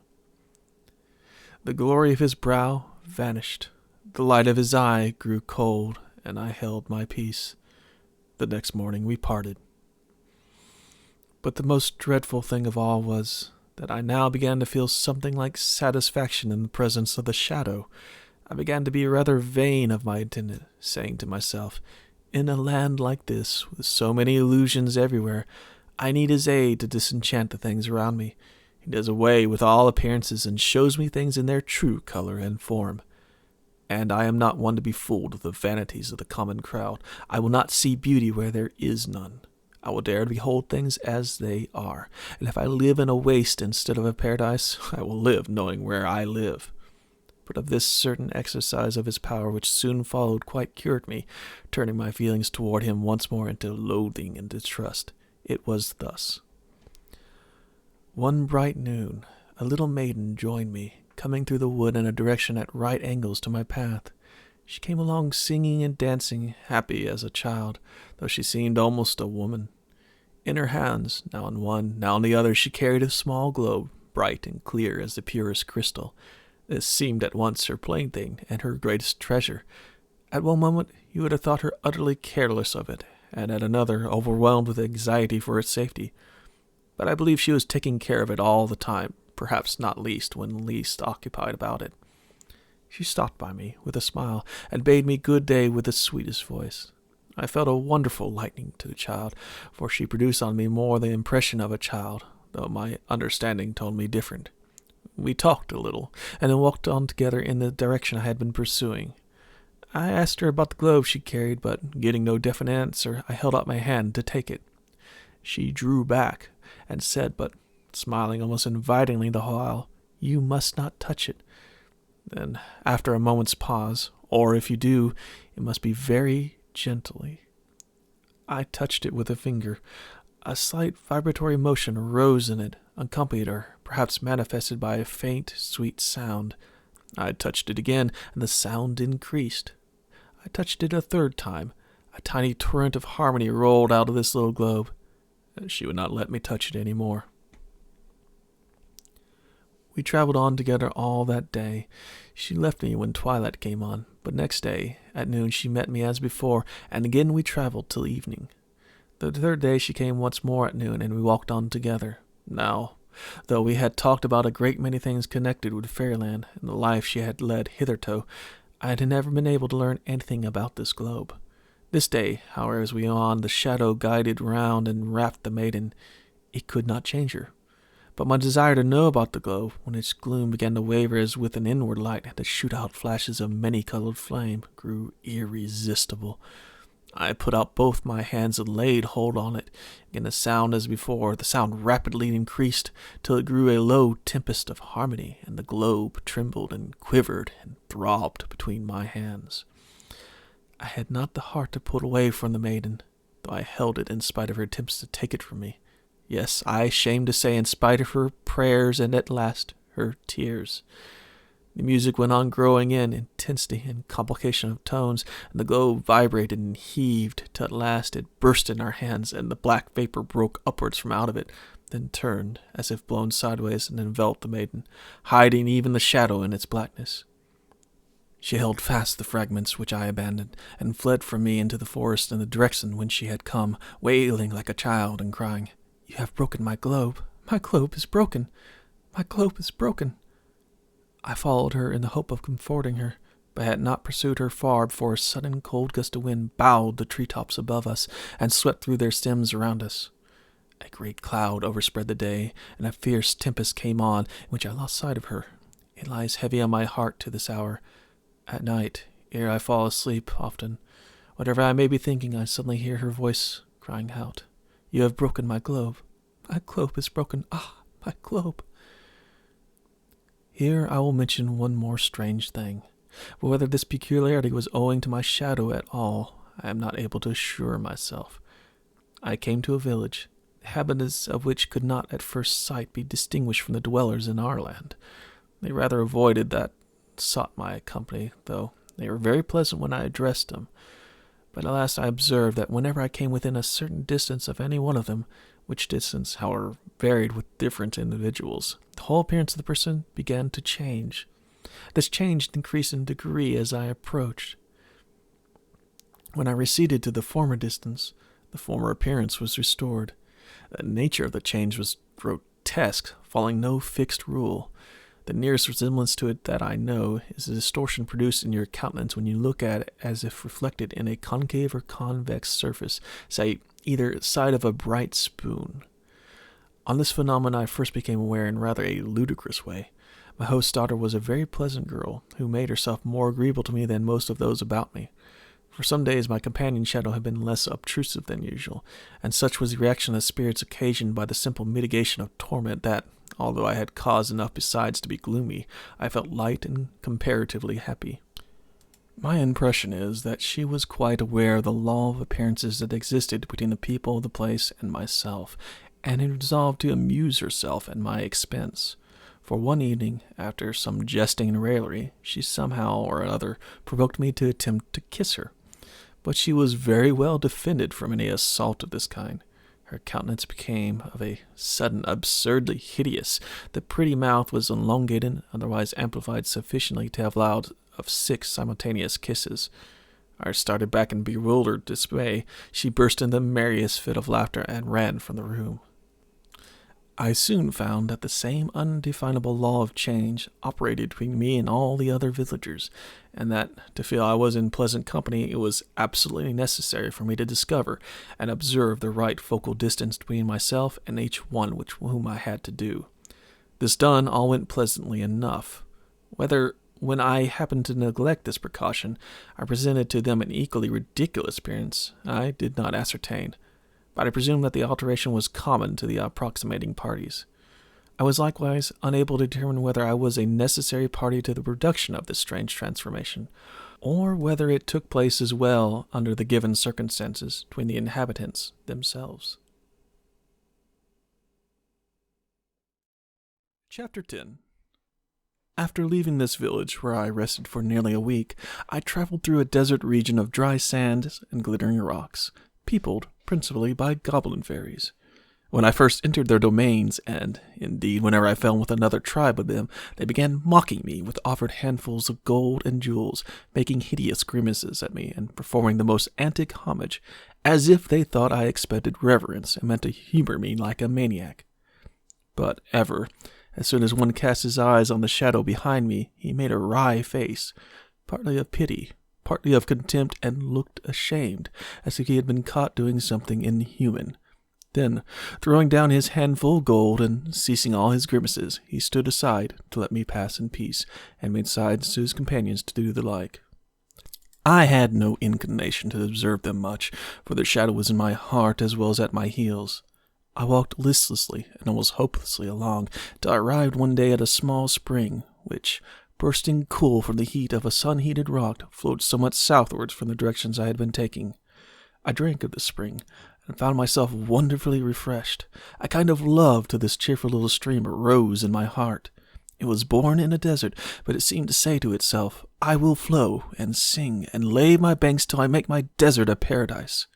The glory of his brow vanished, the light of his eye grew cold, and I held my peace. The next morning we parted. But the most dreadful thing of all was that I now began to feel something like satisfaction in the presence of the shadow. I began to be rather vain of my attendant, saying to myself, in a land like this, with so many illusions everywhere, I need his aid to disenchant the things around me. He does away with all appearances and shows me things in their true color and form. And I am not one to be fooled with the vanities of the common crowd. I will not see beauty where there is none. I will dare to behold things as they are, and if I live in a waste instead of a paradise, I will live knowing where I live. But of this certain exercise of his power which soon followed quite cured me, turning my feelings toward him once more into loathing and distrust. It was thus. One bright noon, a little maiden joined me, coming through the wood in a direction at right angles to my path. She came along singing and dancing, happy as a child, though she seemed almost a woman. In her hands, now in one, now in the other, she carried a small globe, bright and clear as the purest crystal. This seemed at once her plaything and her greatest treasure. At one moment you would have thought her utterly careless of it, and at another overwhelmed with anxiety for its safety. But I believe she was taking care of it all the time, perhaps not least when least occupied about it. She stopped by me with a smile and bade me good day with the sweetest voice. I felt a wonderful liking to the child, for she produced on me more the impression of a child, though my understanding told me different. We talked a little, and then walked on together in the direction I had been pursuing. I asked her about the globe she carried, but getting no definite answer, I held out my hand to take it. She drew back, and said, but smiling almost invitingly the while, "You must not touch it." Then, after a moment's pause, "Or if you do, it must be very gently." I touched it with a finger. A slight vibratory motion arose in it, accompanied or perhaps manifested by a faint, sweet sound. I touched it again, and the sound increased. I touched it a third time. A tiny torrent of harmony rolled out of this little globe. She would not let me touch it any more. We traveled on together all that day. She left me when twilight came on, but next day, at noon, she met me as before, and again we traveled till evening. The third day she came once more at noon, and we walked on together. Now, though we had talked about a great many things connected with fairyland and the life she had led hitherto, I had never been able to learn anything about this globe. This day, however, as we went on, the shadow guided round and wrapped the maiden. It could not change her. But my desire to know about the globe, when its gloom began to waver as with an inward light and to shoot out flashes of many-colored flame, grew irresistible. I put out both my hands and laid hold on it. Again the sound as before, the sound rapidly increased, till it grew a low tempest of harmony, and the globe trembled and quivered and throbbed between my hands. I had not the heart to pull away from the maiden, though I held it in spite of her attempts to take it from me. Yes, I shame to say, in spite of her prayers and at last her tears. The music went on growing in intensity and complication of tones, and the globe vibrated and heaved, till at last it burst in our hands, and the black vapor broke upwards from out of it, then turned, as if blown sideways, and enveloped the maiden, hiding even the shadow in its blackness. She held fast the fragments which I abandoned, and fled from me into the forest in the direction whence she had come, wailing like a child, and crying, "You have broken my globe. My globe is broken. My globe is broken." I followed her in the hope of comforting her, but had not pursued her far before a sudden cold gust of wind bowed the treetops above us, and swept through their stems around us. A great cloud overspread the day, and a fierce tempest came on, in which I lost sight of her. It lies heavy on my heart to this hour. At night, ere I fall asleep, often, whatever I may be thinking, I suddenly hear her voice crying out, "You have broken my globe. My globe is broken. Ah, my globe." Here I will mention one more strange thing, but whether this peculiarity was owing to my shadow at all, I am not able to assure myself. I came to a village, the inhabitants of which could not at first sight be distinguished from the dwellers in our land. They rather avoided that sought my company, though they were very pleasant when I addressed them. But at last I observed that whenever I came within a certain distance of any one of them, which distance, however, varied with different individuals, the whole appearance of the person began to change. This change increased in degree as I approached. When I receded to the former distance, the former appearance was restored. The nature of the change was grotesque, following no fixed rule. The nearest resemblance to it that I know is the distortion produced in your countenance when you look at it as if reflected in a concave or convex surface, say, either side of a bright spoon. On this phenomenon I first became aware in rather a ludicrous way. My host's daughter was a very pleasant girl, who made herself more agreeable to me than most of those about me. For some days my companion's shadow had been less obtrusive than usual, and such was the reaction of spirits occasioned by the simple mitigation of torment that, although I had cause enough besides to be gloomy, I felt light and comparatively happy. My impression is that she was quite aware of the law of appearances that existed between the people of the place and myself, and had resolved to amuse herself at my expense. For one evening, after some jesting and raillery, she somehow or other provoked me to attempt to kiss her. But she was very well defended from any assault of this kind. Her countenance became of a sudden absurdly hideous. The pretty mouth was elongated, otherwise amplified sufficiently to have allowed of 6 simultaneous kisses. I started back in bewildered dismay. She burst into the merriest fit of laughter and ran from the room. I soon found that the same undefinable law of change operated between me and all the other villagers, and that, to feel I was in pleasant company, it was absolutely necessary for me to discover and observe the right focal distance between myself and each one with whom I had to do. This done, all went pleasantly enough. Whether, when I happened to neglect this precaution, I presented to them an equally ridiculous appearance, I did not ascertain, but I presume that the alteration was common to the approximating parties. I was likewise unable to determine whether I was a necessary party to the production of this strange transformation, or whether it took place as well under the given circumstances between the inhabitants themselves. Chapter 10. After leaving this village, where I rested for nearly a week, I traveled through a desert region of dry sands and glittering rocks, peopled principally by goblin fairies. When I first entered their domains, and, indeed, whenever I fell with another tribe of them, they began mocking me with offered handfuls of gold and jewels, making hideous grimaces at me, and performing the most antic homage, as if they thought I expected reverence and meant to humor me like a maniac. But ever, as soon as one cast his eyes on the shadow behind me, he made a wry face, partly of pity, partly of contempt, and looked ashamed, as if he had been caught doing something inhuman. Then, throwing down his handful of gold and ceasing all his grimaces, he stood aside to let me pass in peace, and made signs to his companions to do the like. I had no inclination to observe them much, for their shadow was in my heart as well as at my heels. I walked listlessly and almost hopelessly along, till I arrived one day at a small spring, which, bursting cool from the heat of a sun-heated rock, flowed somewhat southwards from the directions I had been taking. I drank of the spring, and found myself wonderfully refreshed. A kind of love to this cheerful little stream arose in my heart. It was born in a desert, but it seemed to say to itself, I will flow, and sing, and lay my banks till I make my desert a paradise.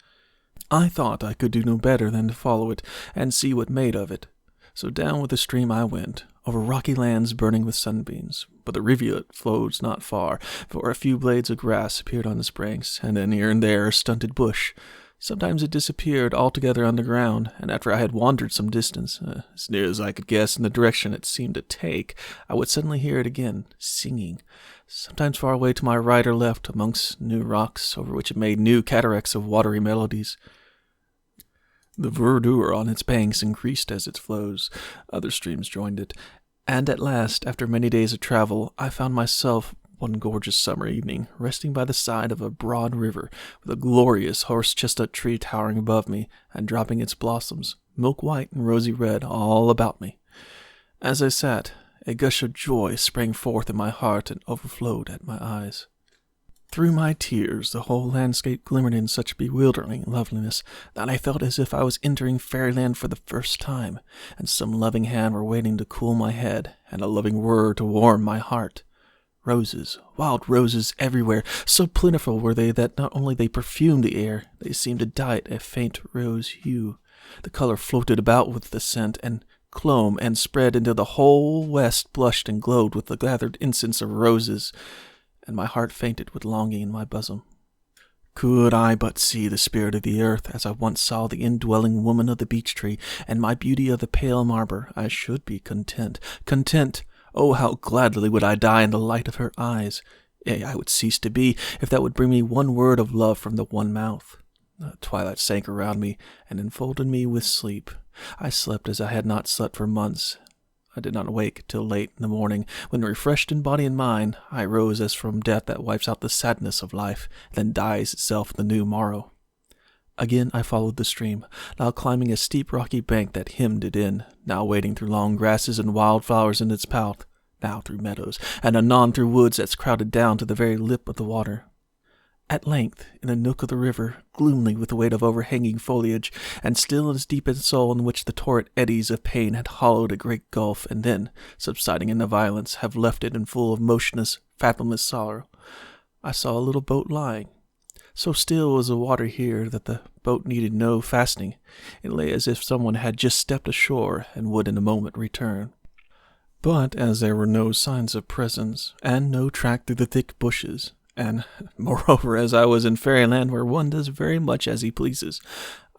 I thought I could do no better than to follow it, and see what made of it. So down with the stream I went, over rocky lands burning with sunbeams. But the rivulet flowed not far, for a few blades of grass appeared on its banks, and then here and there a stunted bush. Sometimes it disappeared altogether underground, and after I had wandered some distance, as near as I could guess in the direction it seemed to take, I would suddenly hear it again, singing, sometimes far away to my right or left, amongst new rocks, over which it made new cataracts of watery melodies. The verdure on its banks increased as it flows. Other streams joined it, and at last, after many days of travel, I found myself one gorgeous summer evening, resting by the side of a broad river, with a glorious horse-chestnut tree towering above me, and dropping its blossoms, milk-white and rosy red, all about me. As I sat, a gush of joy sprang forth in my heart and overflowed at my eyes. Through my tears, the whole landscape glimmered in such bewildering loveliness that I felt as if I was entering fairyland for the first time, and some loving hand were waiting to cool my head, and a loving word to warm my heart. Roses, wild roses everywhere, so plentiful were they that not only they perfumed the air, they seemed to dye it a faint rose hue. The color floated about with the scent, and clomb and spread until the whole west blushed and glowed with the gathered incense of roses, and my heart fainted with longing in my bosom. Could I but see the spirit of the earth, as I once saw the indwelling woman of the beech tree, and my beauty of the pale marble, I should be content. Content! Oh, how gladly would I die in the light of her eyes! Yea, I would cease to be, if that would bring me one word of love from the one mouth. The twilight sank around me, and enfolded me with sleep. I slept as I had not slept for months. I did not awake till late in the morning, when, refreshed in body and mind, I rose as from death that wipes out the sadness of life, then dyes itself in the new morrow. Again I followed the stream, now climbing a steep rocky bank that hemmed it in, now wading through long grasses and wild flowers in its path, now through meadows, and anon through woods that crowded down to the very lip of the water. At length, in a nook of the river, gloomily with the weight of overhanging foliage, and still as deep in soul, in which the torrent eddies of pain had hollowed a great gulf, and then, subsiding into violence, have left it in full of motionless, fathomless sorrow, I saw a little boat lying. So still was the water here that the boat needed no fastening. It lay as if someone had just stepped ashore and would in a moment return. But as there were no signs of presence, and no track through the thick bushes, And, moreover, as I was in fairyland where one does very much as he pleases,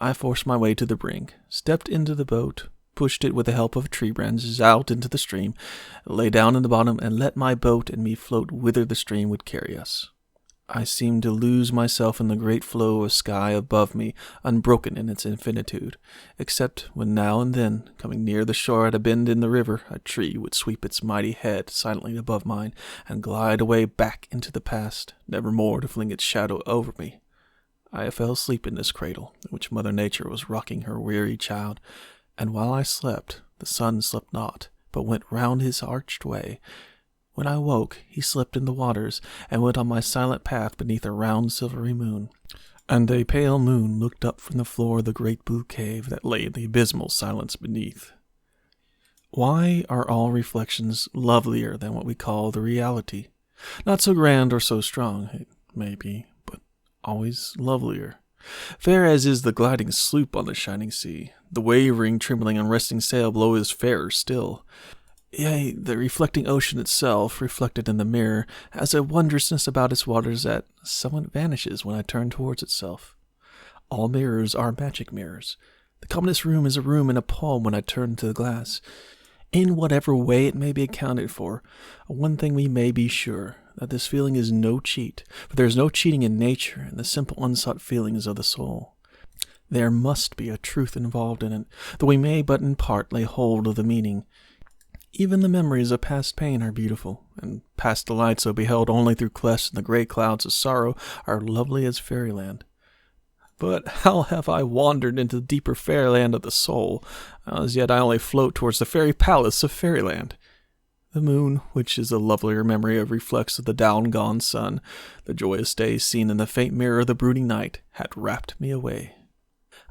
I forced my way to the brink, stepped into the boat, pushed it with the help of tree branches out into the stream, lay down in the bottom, and let my boat and me float whither the stream would carry us. I seemed to lose myself in the great flow of sky above me, unbroken in its infinitude, except when now and then, coming near the shore at a bend in the river, a tree would sweep its mighty head silently above mine, and glide away back into the past, never more to fling its shadow over me. I fell asleep in this cradle, in which Mother Nature was rocking her weary child, and while I slept, the sun slept not, but went round his arched way. When I woke, he slept in the waters, and went on my silent path beneath a round silvery moon. And a pale moon looked up from the floor of the great blue cave that lay in the abysmal silence beneath. Why are all reflections lovelier than what we call the reality? Not so grand or so strong, it may be, but always lovelier. Fair as is the gliding sloop on the shining sea, the wavering, trembling, and resting sail below is fairer still. Yea, the reflecting ocean itself, reflected in the mirror, has a wondrousness about its waters that somewhat vanishes when I turn towards itself. All mirrors are magic mirrors. The commonest room is a room in a poem when I turn to the glass. In whatever way it may be accounted for, one thing we may be sure, that this feeling is no cheat, for there is no cheating in nature and the simple unsought feelings of the soul. There must be a truth involved in it, though we may but in part lay hold of the meaning. Even the memories of past pain are beautiful, and past delights, though beheld only through clefts in the grey clouds of sorrow, are lovely as fairyland. But how have I wandered into the deeper fairyland of the soul? As yet I only float towards the fairy palace of fairyland. The moon, which is a lovelier memory of reflects of the down-gone sun, the joyous day seen in the faint mirror of the brooding night, had wrapped me away.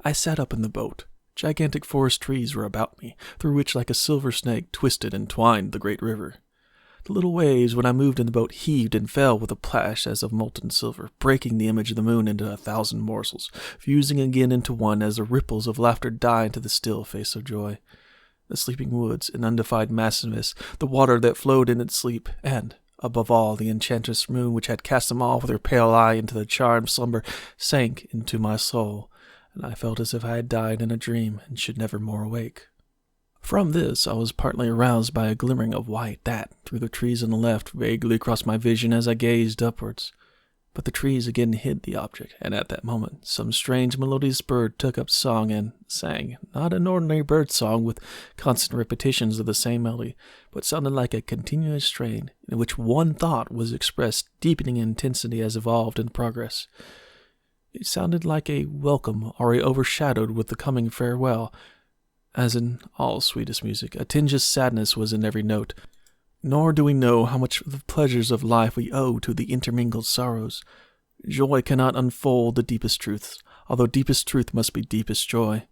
I sat up in the boat. Gigantic forest trees were about me, through which like a silver snake twisted and twined the great river. The little waves, when I moved in the boat, heaved and fell with a plash as of molten silver, breaking the image of the moon into 1,000 morsels, fusing again into one as the ripples of laughter die into the still face of joy. The sleeping woods, in undefined massiveness, the water that flowed in its sleep, and, above all, the enchantress moon which had cast them all with her pale eye into the charmed slumber, sank into my soul, and I felt as if I had died in a dream and should never more awake. From this I was partly aroused by a glimmering of white that, through the trees on the left, vaguely crossed my vision as I gazed upwards. But the trees again hid the object, and at that moment some strange melodious bird took up song and sang, not an ordinary bird song with constant repetitions of the same melody, but sounded like a continuous strain, in which one thought was expressed, deepening in intensity as evolved in progress. It sounded like a welcome already overshadowed with the coming farewell. As in all sweetest music, a tinge of sadness was in every note. Nor do we know how much of the pleasures of life we owe to the intermingled sorrows. Joy cannot unfold the deepest truths, although deepest truth must be deepest joy.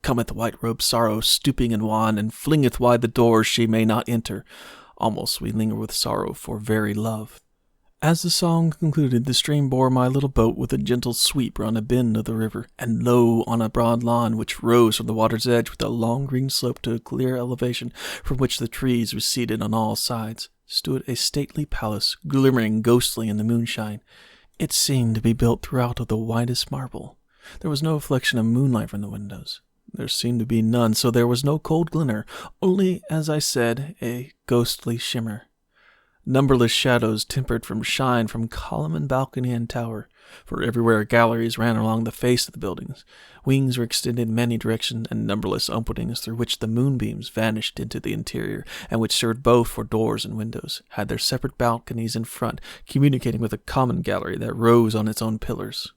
Cometh white-robed sorrow, stooping and wan, and flingeth wide the doors she may not enter. Almost we linger with sorrow for very love. As the song concluded, the stream bore my little boat with a gentle sweep round a bend of the river, and lo, on a broad lawn which rose from the water's edge with a long green slope to a clear elevation from which the trees receded on all sides, stood a stately palace, glimmering ghostly in the moonshine. It seemed to be built throughout of the whitest marble. There was no reflection of moonlight from the windows. There seemed to be none, so there was no cold glimmer, only, as I said, a ghostly shimmer. Numberless shadows tempered from shine from column and balcony and tower, for everywhere galleries ran along the face of the buildings. Wings were extended in many directions, and numberless openings through which the moonbeams vanished into the interior, and which served both for doors and windows, had their separate balconies in front, communicating with a common gallery that rose on its own pillars.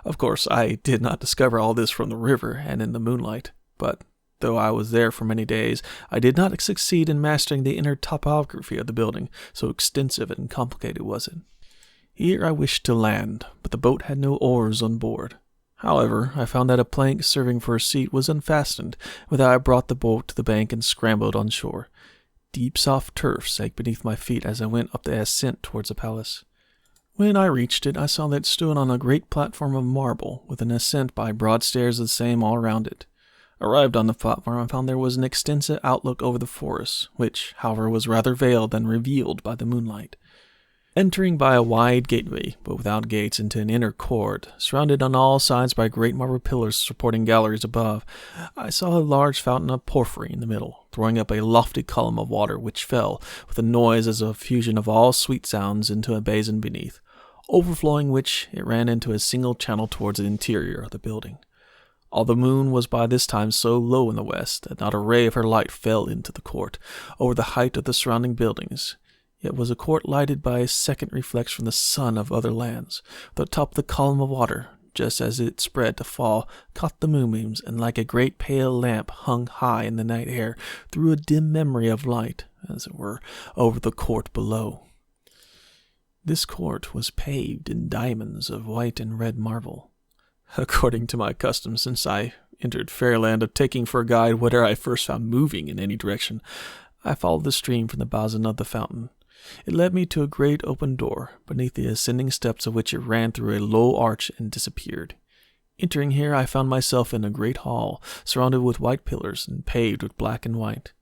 Of course, I did not discover all this from the river and in the moonlight, but though I was there for many days, I did not succeed in mastering the inner topography of the building, so extensive and complicated was it. Here I wished to land, but the boat had no oars on board. However, I found that a plank serving for a seat was unfastened, with that I brought the boat to the bank and scrambled on shore. Deep soft turf sank beneath my feet as I went up the ascent towards the palace. When I reached it, I saw that it stood on a great platform of marble, with an ascent by broad stairs of the same all around it. Arrived on the platform, I found there was an extensive outlook over the forest, which, however, was rather veiled than revealed by the moonlight. Entering by a wide gateway, but without gates, into an inner court, surrounded on all sides by great marble pillars supporting galleries above, I saw a large fountain of porphyry in the middle, throwing up a lofty column of water which fell, with a noise as a fusion of all sweet sounds, into a basin beneath, overflowing which it ran into a single channel towards the interior of the building. Although the moon was by this time so low in the west that not a ray of her light fell into the court, over the height of the surrounding buildings, yet was a court lighted by a second reflection from the sun of other lands. The top of the column of water, just as it spread to fall, caught the moonbeams, and like a great pale lamp hung high in the night air, threw a dim memory of light, as it were, over the court below. This court was paved in diamonds of white and red marble. According to my custom since I entered Fairyland of taking for a guide whatever I first found moving in any direction, I followed the stream from the basin of the fountain. It led me to a great open door, beneath the ascending steps of which it ran through a low arch and disappeared. Entering here, I found myself in a great hall, surrounded with white pillars and paved with black and white.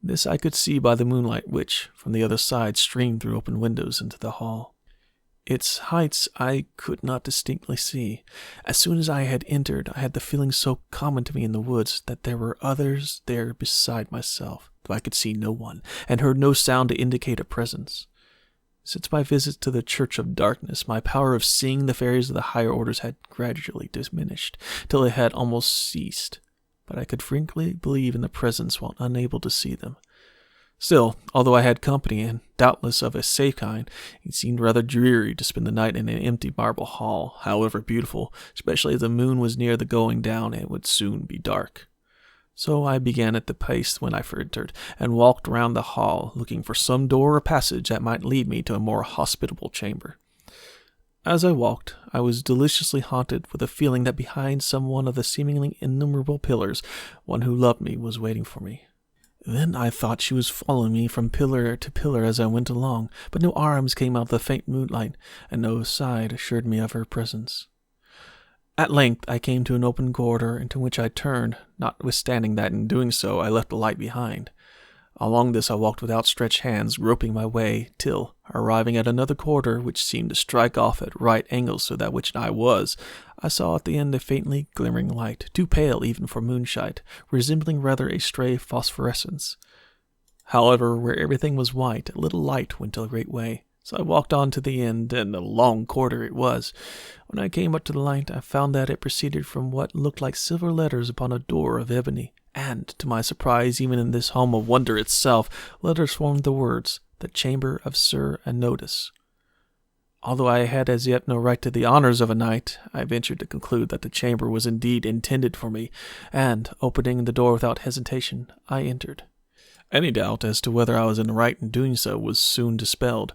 This I could see by the moonlight which, from the other side, streamed through open windows into the hall. Its heights I could not distinctly see. As soon as I had entered, I had the feeling so common to me in the woods that there were others there beside myself, though I could see no one, and heard no sound to indicate a presence. Since my visit to the Church of Darkness, my power of seeing the fairies of the higher orders had gradually diminished, till it had almost ceased, but I could frankly believe in the presence while unable to see them. Still, although I had company, and doubtless of a safe kind, it seemed rather dreary to spend the night in an empty marble hall, however beautiful, especially as the moon was near the going down and would soon be dark. So I began at the pace when I entered, and walked round the hall, looking for some door or passage that might lead me to a more hospitable chamber. As I walked, I was deliciously haunted with a feeling that behind some one of the seemingly innumerable pillars, one who loved me was waiting for me. Then I thought she was following me from pillar to pillar as I went along, but no arms came out of the faint moonlight, and no sign assured me of her presence. At length I came to an open corridor, into which I turned, notwithstanding that in doing so I left the light behind. Along this I walked with outstretched hands, groping my way, till, arriving at another corridor which seemed to strike off at right angles to that which I was, I saw at the end a faintly glimmering light, too pale even for moonshine, resembling rather a stray phosphorescence. However, where everything was white, a little light went a great way. So I walked on to the end, and a long corridor it was. When I came up to the light, I found that it proceeded from what looked like silver letters upon a door of ebony, and, to my surprise, even in this home of wonder itself, letters formed the words, "The Chamber of Sir Anotis." Although I had as yet no right to the honors of a knight, I ventured to conclude that the chamber was indeed intended for me, and, opening the door without hesitation, I entered. Any doubt as to whether I was in the right in doing so was soon dispelled.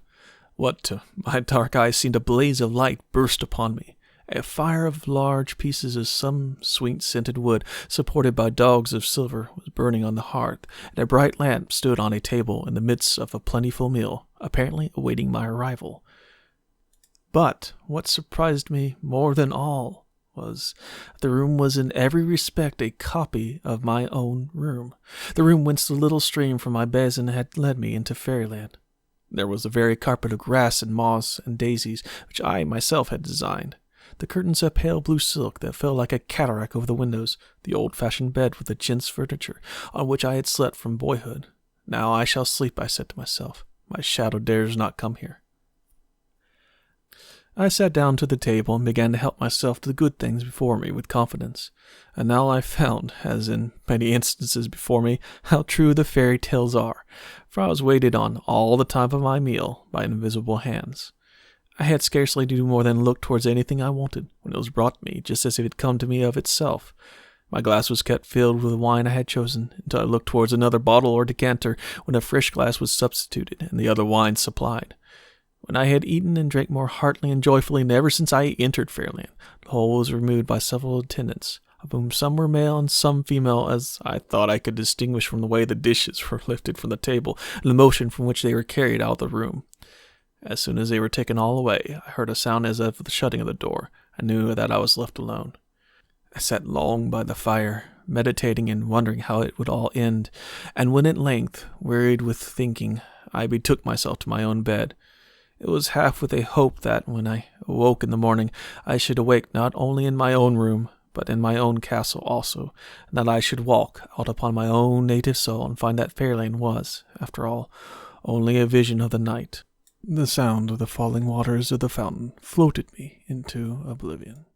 What to my dark eyes seemed a blaze of light burst upon me. A fire of large pieces of some sweet-scented wood, supported by dogs of silver, was burning on the hearth, and a bright lamp stood on a table in the midst of a plentiful meal, apparently awaiting my arrival. But what surprised me more than all was that the room was in every respect a copy of my own room, the room whence the little stream from my basin had led me into Fairyland. There was a very carpet of grass and moss and daisies, which I myself had designed. The curtains of pale blue silk that fell like a cataract over the windows, the old-fashioned bed with the chintz furniture, on which I had slept from boyhood. Now I shall sleep, I said to myself. My shadow dares not come here. I sat down to the table and began to help myself to the good things before me with confidence. And now I found, as in many instances before me, how true the fairy tales are, for I was waited on all the time of my meal by invisible hands. I had scarcely to do more than look towards anything I wanted, when it was brought me, just as if it had come to me of itself. My glass was kept filled with the wine I had chosen, until I looked towards another bottle or decanter, when a fresh glass was substituted, and the other wine supplied. When I had eaten and drank more heartily and joyfully than ever since I entered Fairyland, the whole was removed by several attendants, of whom some were male and some female, as I thought I could distinguish from the way the dishes were lifted from the table, and the motion from which they were carried out of the room. As soon as they were taken all away, I heard a sound as of the shutting of the door. I knew that I was left alone. I sat long by the fire, meditating and wondering how it would all end, and when at length, wearied with thinking, I betook myself to my own bed, It was half with a hope that, when I awoke in the morning, I should awake not only in my own room, but in my own castle also, and that I should walk out upon my own native soil and find that Fairyland was, after all, only a vision of the night. The sound of the falling waters of the fountain floated me into oblivion.